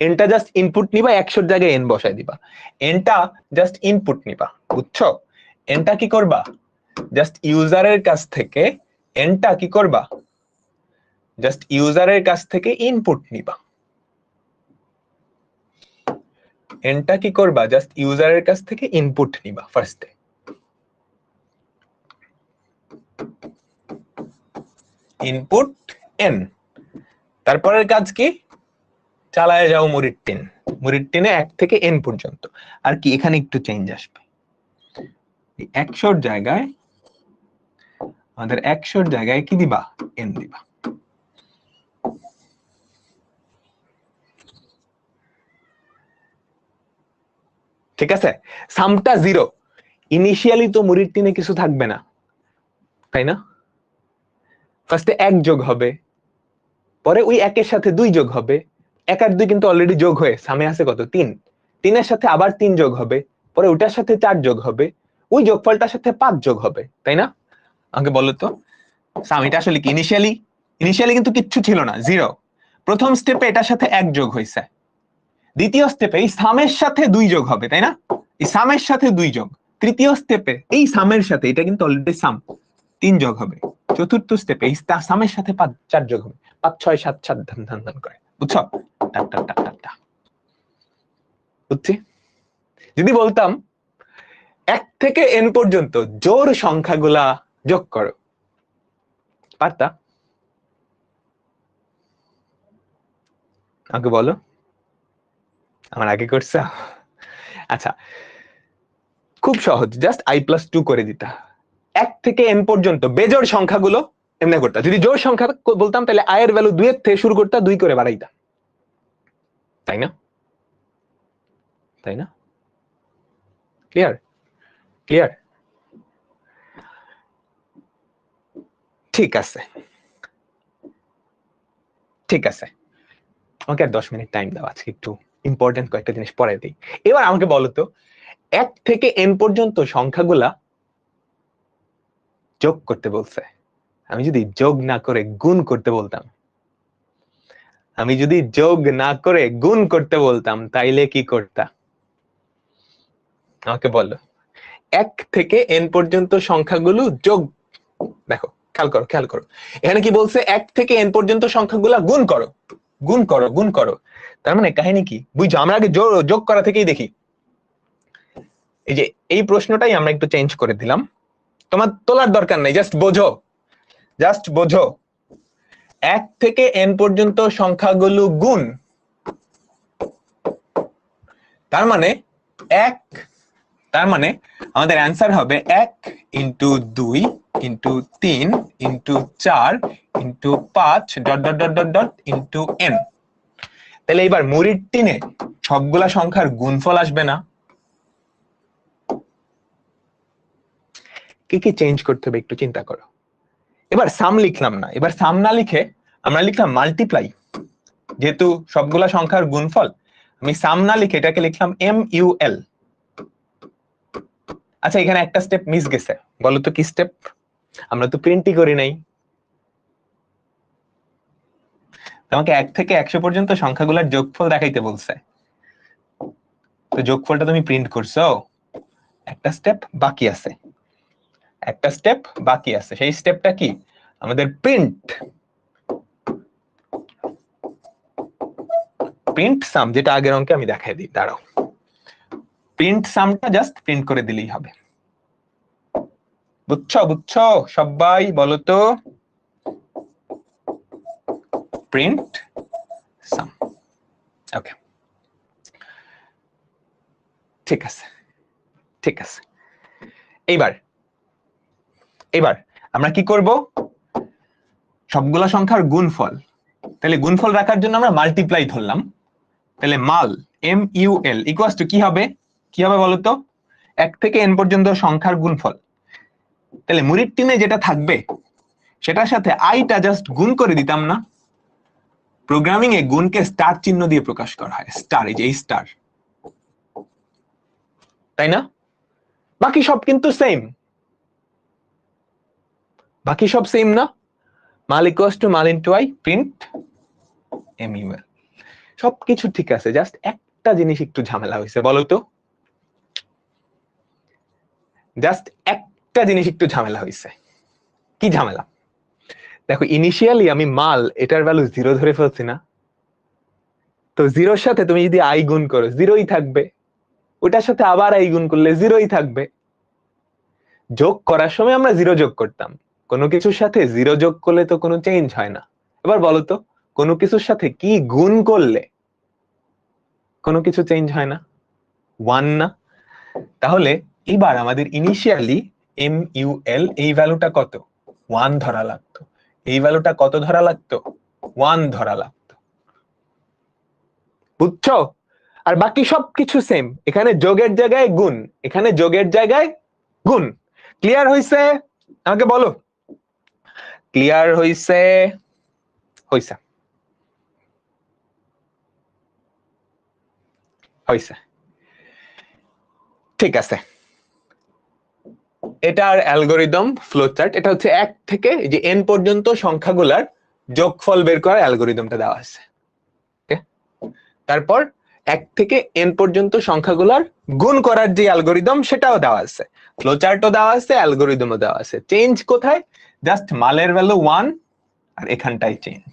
এনটা জাস্ট ইনপুট নিবা, 100 জায়গায় n বসায় দিবা। এনটা জাস্ট ইনপুট নিবা, বুঝছো? এনটা কি করবা? জাস্ট ইউজারের কাছ থেকে এনটা কি করবা? জাস্ট ইউজারের কাছ থেকে ইনপুট নিবা। এনটা কি করবা? জাস্ট ইউজারের কাছ থেকে ইনপুট নিবা ফার্স্টে। ইনপুট n, তারপরের কাজ কি? চালায় যাও মুড়ির টিনে 1 থেকে n পর্যন্ত। আর কি এখানে একটু চেঞ্জ আসবে, 100 জায়গায় আমাদের 100 জায়গায় কি দিবা? n দিবা। ঠিক আছে, সামটা 0, ইনিশিয়ালি তো মুড়ির টিনে কিছু থাকবে না, তাই না? ফার্স্টে 1 যোগ হবে, পরে ওই 1 এর সাথে 2 যোগ হবে, 1 আর 2 কিন্তু অলরেডি যোগ হয়ে সামনে আছে কত 3, 3 এর সাথে আবার 3 যোগ হবে, পরে ওটার সাথে 4 যোগ হবে, ওই যোগফলটার সাথে 5 যোগ হবে, তাই না? আমাকে বলো তো সাম এটা আসলে কি? ইনিশিয়ালি কিন্তু কিচ্ছু ছিল না, 0। প্রথম স্টেপে এটার সাথে 1 যোগ হয়েছে, দ্বিতীয় স্টেপে এই সামের সাথে 2 যোগ হবে, তাই না? এই সামের সাথে 2 যোগ, তৃতীয় স্টেপে এই সামের সাথে, এটা কিন্তু অলরেডি সাম, 3 যোগ হবে, চতুর্থ স্টেপে এই সামের সাথে 4 যোগ হবে, 5 6 7 7 ধান ধান ধান করে, বুঝছো? বুঝছি। যদি বলতাম 1 থেকে n পর্যন্ত জোড় সংখ্যাগুলা যোগ করো, পারতা? আমাকে বলো, আমার আগে করছে। আচ্ছা, খুব সহজ, জাস্ট i+2 করে দিতা। 1 থেকে n পর্যন্ত বেজোড় সংখ্যাগুলো এমনি করতা। যদি জোড় সংখ্যা বলতাম তাহলে i এর ভ্যালু 2 এর থেকে শুরু করতা, 2 করে বাড়াইতা, তাই না? ক্লিয়ার? ক্লিয়ার? ঠিক আছে, ঠিক আছে, আমাকে আর 10 মিনিট টাইম দাও, আজকে একটু ইম্পর্টেন্ট কয়েকটা জিনিস পরে দিই। এবার আমাকে বলো তো, 1 থেকে n পর্যন্ত সংখ্যাগুলা যোগ করতে বলছে, আমি যদি যোগ না করে গুণ করতে বলতাম, আমি যদি যোগ না করে গুণ করতে বলতাম, তাইলে কি করতা? আমাকে বলো। 1 থেকে n পর্যন্ত সংখ্যাগুলো যোগ, দেখো খেয়াল করো খেয়াল করো, এখানে কি বলছে? 1 থেকে n পর্যন্ত সংখ্যাগুলা গুণ করো, গুণ করো, গুণ করো। তার মানে কাহিনী কি বুঝছো? আমরা আগে যোগ করা থেকেই দেখি। এই যে এই প্রশ্নটাই আমরা একটু চেঞ্জ করে দিলাম, তোমার তোলার দরকার নেই, জাস্ট বোঝো, জাস্ট বোঝো। 1 থেকে n পর্যন্ত সংখ্যাগুলো গুণ, তার মানে 1, তার মানে আমাদের অ্যান্সার হবে 1 into 2 into 3 into 4 into 5 dot dot dot dot dot into n। তাহলে এবার মুড়ির টিনে সবগুলা সংখ্যার গুণফল আসবে না? কি কি চেঞ্জ করতে হবে একটু চিন্তা করো। এবার সাম লিখলাম না, এবার সাম না লিখে আমরা লিখলাম মাল্টিপ্লাই, যেহেতু সবগুলা সংখ্যার গুণফল, আমি সাম না লিখে এটাকে লিখলাম MUL। আচ্ছা, এখানে একটা স্টেপ মিস গেছে, বলো তো কি স্টেপ? আমরা তো প্রিন্টই করি নাই। তোমাকে 1 থেকে 100 পর্যন্ত সংখ্যাগুলোর যোগফল দেখাইতে বলছে, তো যোগফলটা তুমি প্রিন্ট করছো? একটা স্টেপ বাকি আছে, একটা স্টেপ বাকি আছে, সেই স্টেপটা কি? আমাদের প্রিন্ট, প্রিন্ট সাম, যেটা আগের অঙ্কে আমি দেখাই দিই, দাঁড়াও। প্রিন্ট সামটা জাস্ট প্রিন্ট করে দিলেই হবে। বুঝছো? বুঝছো সবাই? বলো তো, প্রিন্ট সাম। ওকে, ঠিক আছে, ঠিক আছে। এইবার এবার আমরা কি করব? সবগুলা সংখ্যার গুণফল, তাহলে গুণফল রাখার জন্য আমরা মাল্টিপ্লাই ধরলাম, তাহলে মাল MUL ইকুয়ালস টু কি হবে? কি হবে বলো তো? 1 থেকে n পর্যন্ত সংখ্যার গুণফল। তাহলে মুড়ির টিনে যেটা থাকবে সেটার সাথে আইটা জাস্ট গুণ করে দিতাম না? প্রোগ্রামিং এ গুণকে স্টার চিহ্ন দিয়ে প্রকাশ করা হয়, স্টার, এই যে এই স্টার, তাই না? বাকি সব কিন্তু সেম, বাকি সব সেম না? মাল ইকুয়ালস টু মাল ইনটু আই, প্রিন্ট MUL, সবকিছু ঠিক আছে, জাস্ট একটা জিনিস একটু ঝামেলা হয়েছে, বলো তো? জাস্ট একটা জিনিস একটু ঝামেলা হয়েছে। কি ঝামেলা? দেখো, ইনিশিয়ালি আমি মাল এটার ভ্যালু 0 ধরে ফেলছি না, তো 0-র সাথে তুমি যদি আই গুণ করো 0ই থাকবে, ওটার সাথে আবার আই গুণ করলে 0ই থাকবে। যোগ করার সময় আমরা 0 যোগ করতাম, কোনো কিছুর সাথে 0 যোগ করলে তো কোনো চেঞ্জ হয় না। এবার বলো তো, কোনো কিছুর সাথে কি গুণ করলে কোনো কিছু চেঞ্জ হয় না? 1 না? তাহলে এবার আমাদের ইনিশিয়ালি MUL এই ভ্যালুটা কত? 1 ধরা লাগতো। এই ভ্যালুটা কত ধরা লাগতো? 1 ধরা লাগতো। বুঝছো? আর বাকি সবকিছু সেম, এখানে যোগের জায়গায় গুণ, এখানে যোগের জায়গায় গুণ। ক্লিয়ার হইছে? আমাকে বলো, ক্লিয়ার হইছে? হইছে, হইছে, ঠিক আছে। এটার অ্যালগোরিদম ফ্লোচার্ট, এটা হচ্ছে 1 থেকে যে n পর্যন্ত সংখ্যাগুলার যোগফল বের করার অ্যালগোরিদমটা দেওয়া আছে। তারপর 1 থেকে n পর্যন্ত সংখ্যাগুলার গুণ করার যে অ্যালগোরিদম সেটাও দেওয়া আছে, ফ্লোচার্টও দেওয়া আছে, অ্যালগোরিদমও দেওয়া আছে। চেঞ্জ কোথায়? জাস্ট মালের ভ্যালু 1 আর এখানটাই চেঞ্জ,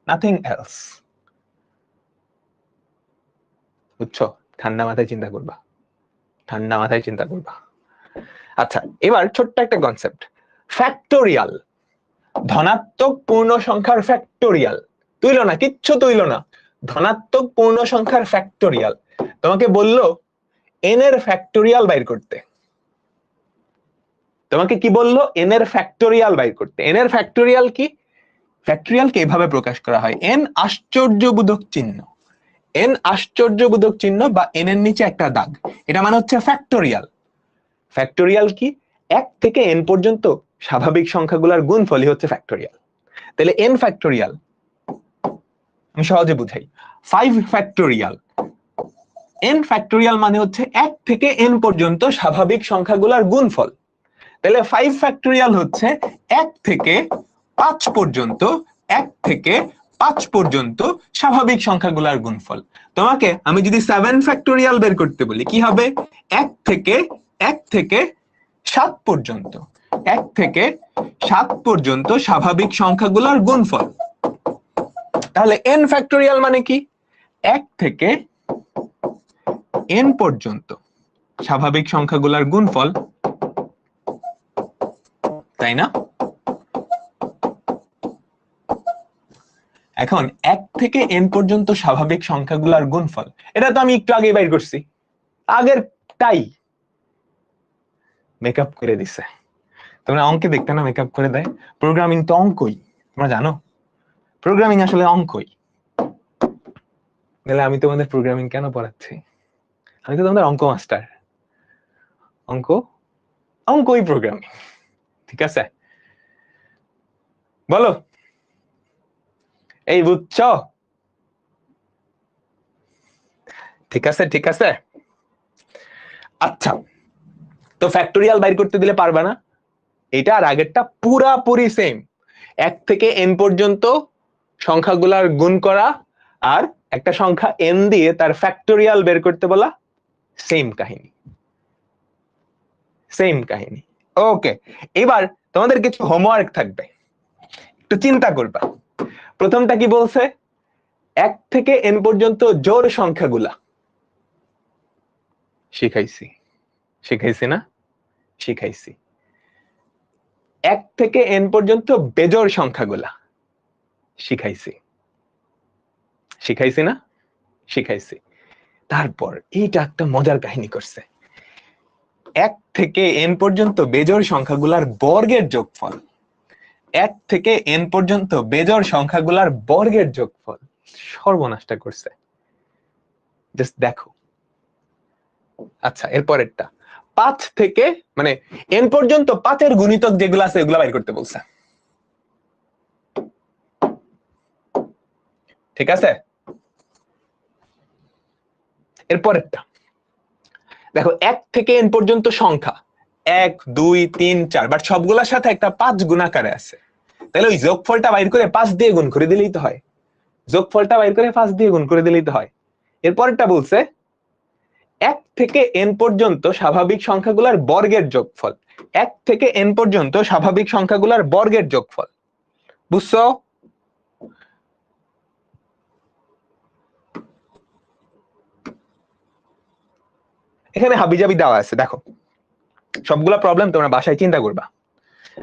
নাথিং এলস। বুঝছো? ঠান্ডা মাথায় চিন্তা করবা, ঠান্ডা মাথায় চিন্তা করবা। আচ্ছা, এবার ছোট্ট একটা কনসেপ্ট, ফ্যাক্টোরিয়াল। ধনাত্মক পূর্ণ সংখ্যার ফ্যাক্টোরিয়াল, তুইল না, কিচ্ছু তুইল না, ধনাত্মক পূর্ণ সংখ্যার ফ্যাক্টোরিয়াল। তোমাকে বললো n এর ফ্যাক্টোরিয়াল বাইর করতে, তোমাকে কি বললো? n এর ফ্যাক্টোরিয়াল বাইর করতে। n এর ফ্যাক্টোরিয়াল কি? ফ্যাক্টোরিয়ালকে এইভাবে প্রকাশ করা হয়, n আশ্চর্যবোধক চিহ্ন, n আশ্চর্যবোধক চিহ্ন বা n এর নিচে একটা দাগ, এটা মানে হচ্ছে ফ্যাক্টোরিয়াল। ফ্যাক্টোরিয়াল কি? 1 থেকে n পর্যন্ত স্বাভাবিক সংখ্যাগুলোর গুণফলই হচ্ছে ফ্যাক্টোরিয়াল। তাহলে n ফ্যাক্টোরিয়াল আমি সহজে বুঝাই, 5 ফ্যাক্টোরিয়াল। n ফ্যাক্টোরিয়াল মানে হচ্ছে 1 থেকে n পর্যন্ত স্বাভাবিক সংখ্যাগুলোর গুণফল। তাহলে 5 ফ্যাক্টোরিয়াল হচ্ছে 1 থেকে 5 পর্যন্ত, 1 থেকে 5 পর্যন্ত স্বাভাবিক সংখ্যাগুলোর গুণফল। তোমাকে আমি যদি 7 ফ্যাক্টোরিয়াল বের করতে বলি কি হবে? 1 থেকে 7 পর্যন্ত, 1 থেকে 7 পর্যন্ত স্বাভাবিক সংখ্যাগুলোর গুণফল। তাহলে n ফ্যাক্টোরিয়াল মানে কি? 1 থেকে n পর্যন্ত স্বাভাবিক সংখ্যাগুলোর গুণফল, তাই না? এখন 1 থেকে n পর্যন্ত স্বাভাবিক সংখ্যাগুলোর গুণফল, এটা তো আমি একটু আগে বাইর করছি, আগের তাই মেকআপ করে দিছে। তোমরা অঙ্কে দেখতে না মেকআপ করে দেয়, প্রোগ্রামিং তো অঙ্কই, তোমরা জানো প্রোগ্রামিং আসলে অঙ্কই। তাহলে আমি তোমাদের প্রোগ্রামিং কেন পড়াচ্ছি? আমি তো তোমাদের অঙ্ক মাস্টার, অঙ্কই প্রোগ্রামিং। ঠিক আছে, বলো এই বুঝছো? ঠিক আছে ঠিক আছে। আচ্ছা, তো ফ্যাক্টোরিয়াল বাইর করতে দিলে পারবা না? এটা আর আগেরটা পুরাপুরি সেম। 1 থেকে n পর্যন্ত সংখ্যাগুলার গুণ করা আর একটা সংখ্যা n দিয়ে তার ফ্যাক্টোরিয়াল বের করতে বলা, সেম কাহিনী, সেম কাহিনী। ওকে, এবার তোমাদের কিছু হোমওয়ার্ক থাকবে, একটু চিন্তা করবা। প্রথমটা কি বলছে? 1 থেকে n পর্যন্ত জোড় সংখ্যাগুলা শিখাইছি না? শিখাইছি। 1 থেকে n পর্যন্ত বেজোড় সংখ্যাগুলা শিখাইছি না? শিখাইছি। তারপর এইটা একটা মজার কাহিনী করছে, 1 থেকে n পর্যন্ত বেজোড় সংখ্যাগুলার বর্গের যোগফল, 1 থেকে n পর্যন্ত বেজোড় সংখ্যাগুলার বর্গের যোগফল। সর্বনাশটা করছে, জাস্ট দেখো। আচ্ছা, এরপরেরটা 5 থেকে মানে n পর্যন্ত 5 এর গুণিতক যেগুলো আছে এগুলো বাইর করতে বলছে। ঠিক আছে, এরপরেরটা দেখো, 1 থেকে n পর্যন্ত সংখ্যা 1 2 3 4, বাট সবগুলোর সাথে একটা 5 গুণাকারে আছে। তাহলে ওই যোগফলটা বাইর করে 5 দিয়ে গুণ করে দিলেই তো হয়, যোগফলটা বাইর করে 5 দিয়ে গুণ করে দিলেই তো হয়। এরপরেরটা বলছে 1 থেকে n পর্যন্ত স্বাভাবিক সংখ্যাগুলোর বর্গের যোগফল, 1 থেকে n পর্যন্ত স্বাভাবিক সংখ্যাগুলোর বর্গের যোগফল। বুঝছো? এখানে হাবিজাবি দেওয়া আছে, দেখো সবগুলা প্রবলেম তোমরা বাসায় চিন্তা করবা,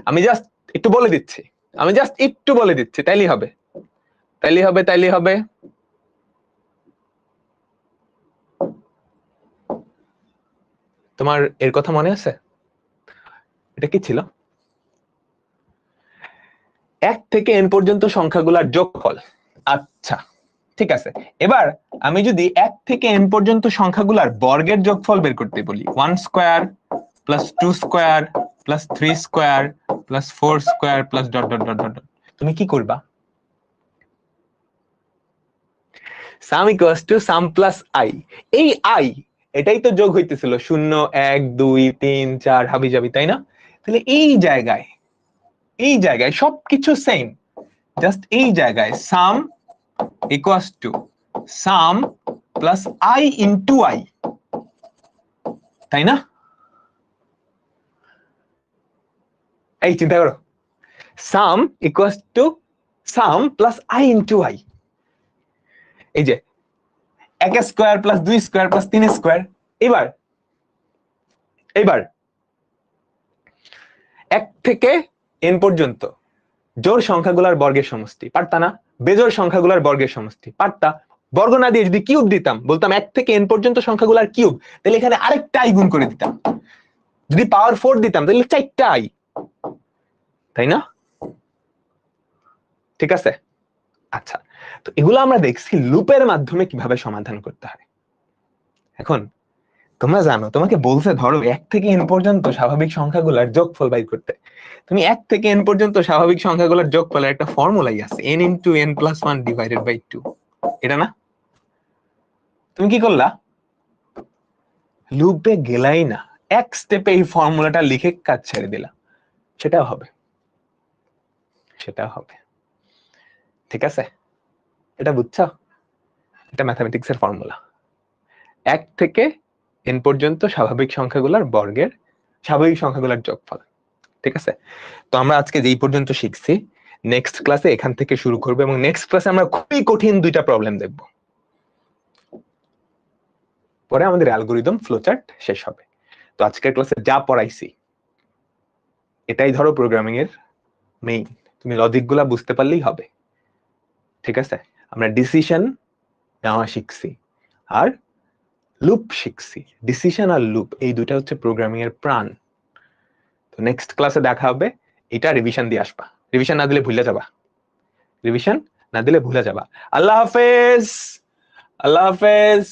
আমি জাস্ট একটু বলে দিচ্ছি, তাইলেই হবে। তোমার এর কথা মনে আছে? এটা কি ছিল? 1 থেকে n পর্যন্ত সংখ্যাগুলোর যোগফল। আচ্ছা ঠিক আছে, এবার আমি যদি 1 থেকে n পর্যন্ত সংখ্যাগুলোর বর্গের যোগফল বের করতে বলি, 1 square plus 2 square plus 3 square plus 4 square plus dot dot dot dot, তুমি কি করবা? Sum equals to sum plus I. এই আই এটাই তো যোগ হইতেছিল, 0 1 2 3 4 হাবিজাবি, তাই না? তাহলে এই জায়গায় সবকিছু সেম, জাস্ট এই জায়গায় sum equals to sum plus I into I, তাই না? এই চিন্তা করো, sum equals to sum plus I into I. এই যে 1 square plus 2 square plus 3 square. এবার 1 থেকে n পর্যন্ত জোড় সংখ্যাগুলোর বর্গের সমষ্টি পারতা না? বেজোড় সংখ্যাগুলোর বর্গের সমষ্টি পারতা? বর্গ না দিয়ে যদি কিউব দিতাম, বলতাম 1 থেকে n পর্যন্ত সংখ্যাগুলোর কিউব, তাহলে এখানে আরেকটা আই গুণ করে দিতাম। যদি পাওয়ার 4 দিতাম তাহলে 4টা আই, তাই না? ঠিক আছে, আচ্ছা, তো এগুলো আমরা দেখছি লুপের মাধ্যমে কিভাবে সমাধান করতে হয়। এখন তোমরা জানো, তোমাকে বলছে ধরো 1 থেকে n পর্যন্ত স্বাভাবিক সংখ্যাগুলোর যোগফল বাইর করতে। তুমি 1 থেকে n পর্যন্ত স্বাভাবিক সংখ্যাগুলোর যোগফলের একটা ফর্মুলাই আছে, n × n+1 / 2। এটা না? তুমি কি করলা? লুপে গেলাই না, এক স্টেপে এই ফর্মুলাটা লিখে কাজ ছেড়ে দিলা। সেটাও হবে, সেটাও হবে। ঠিক আছে, এটা বুঝছো? এটা ম্যাথমেটিক্স এর ফর্মুলা। 1 থেকে n পর্যন্ত স্বাভাবিক সংখ্যাগুলোর বর্গের স্বাভাবিক সংখ্যাগুলোর যোগফল। ঠিক আছে, তো আমরা আজকে যেই পর্যন্ত শিখছি, নেক্সট ক্লাসে এখান থেকে শুরু করবো, এবং নেক্সট ক্লাসে আমরা খুবই কঠিন 2টা প্রবলেম দেখব। পরে আমাদের অ্যালগরিদম ফ্লোচার্ট শেষ হবে। তো আজকের ক্লাসে যা পড়াইছি এটাই ধরো প্রোগ্রামিং এর মেইন। তুমি লজিক গুলা বুঝতে পারলেই হবে। ঠিক আছে, আমরা ডিসিশন নেওয়া শিখছি আর লুপ শিখছি। ডিসিশন আর লুপ এই দুটা হচ্ছে প্রোগ্রামিং এর প্রাণ। তো নেক্সট ক্লাসে দেখা হবে। এটা রিভিশন দিয়ে আসবা, রিভিশন না দিলে ভুলে যাবা, রিভিশন না দিলে ভুলে যাবা। আল্লাহ হাফেজ, আল্লাহ হাফেজ।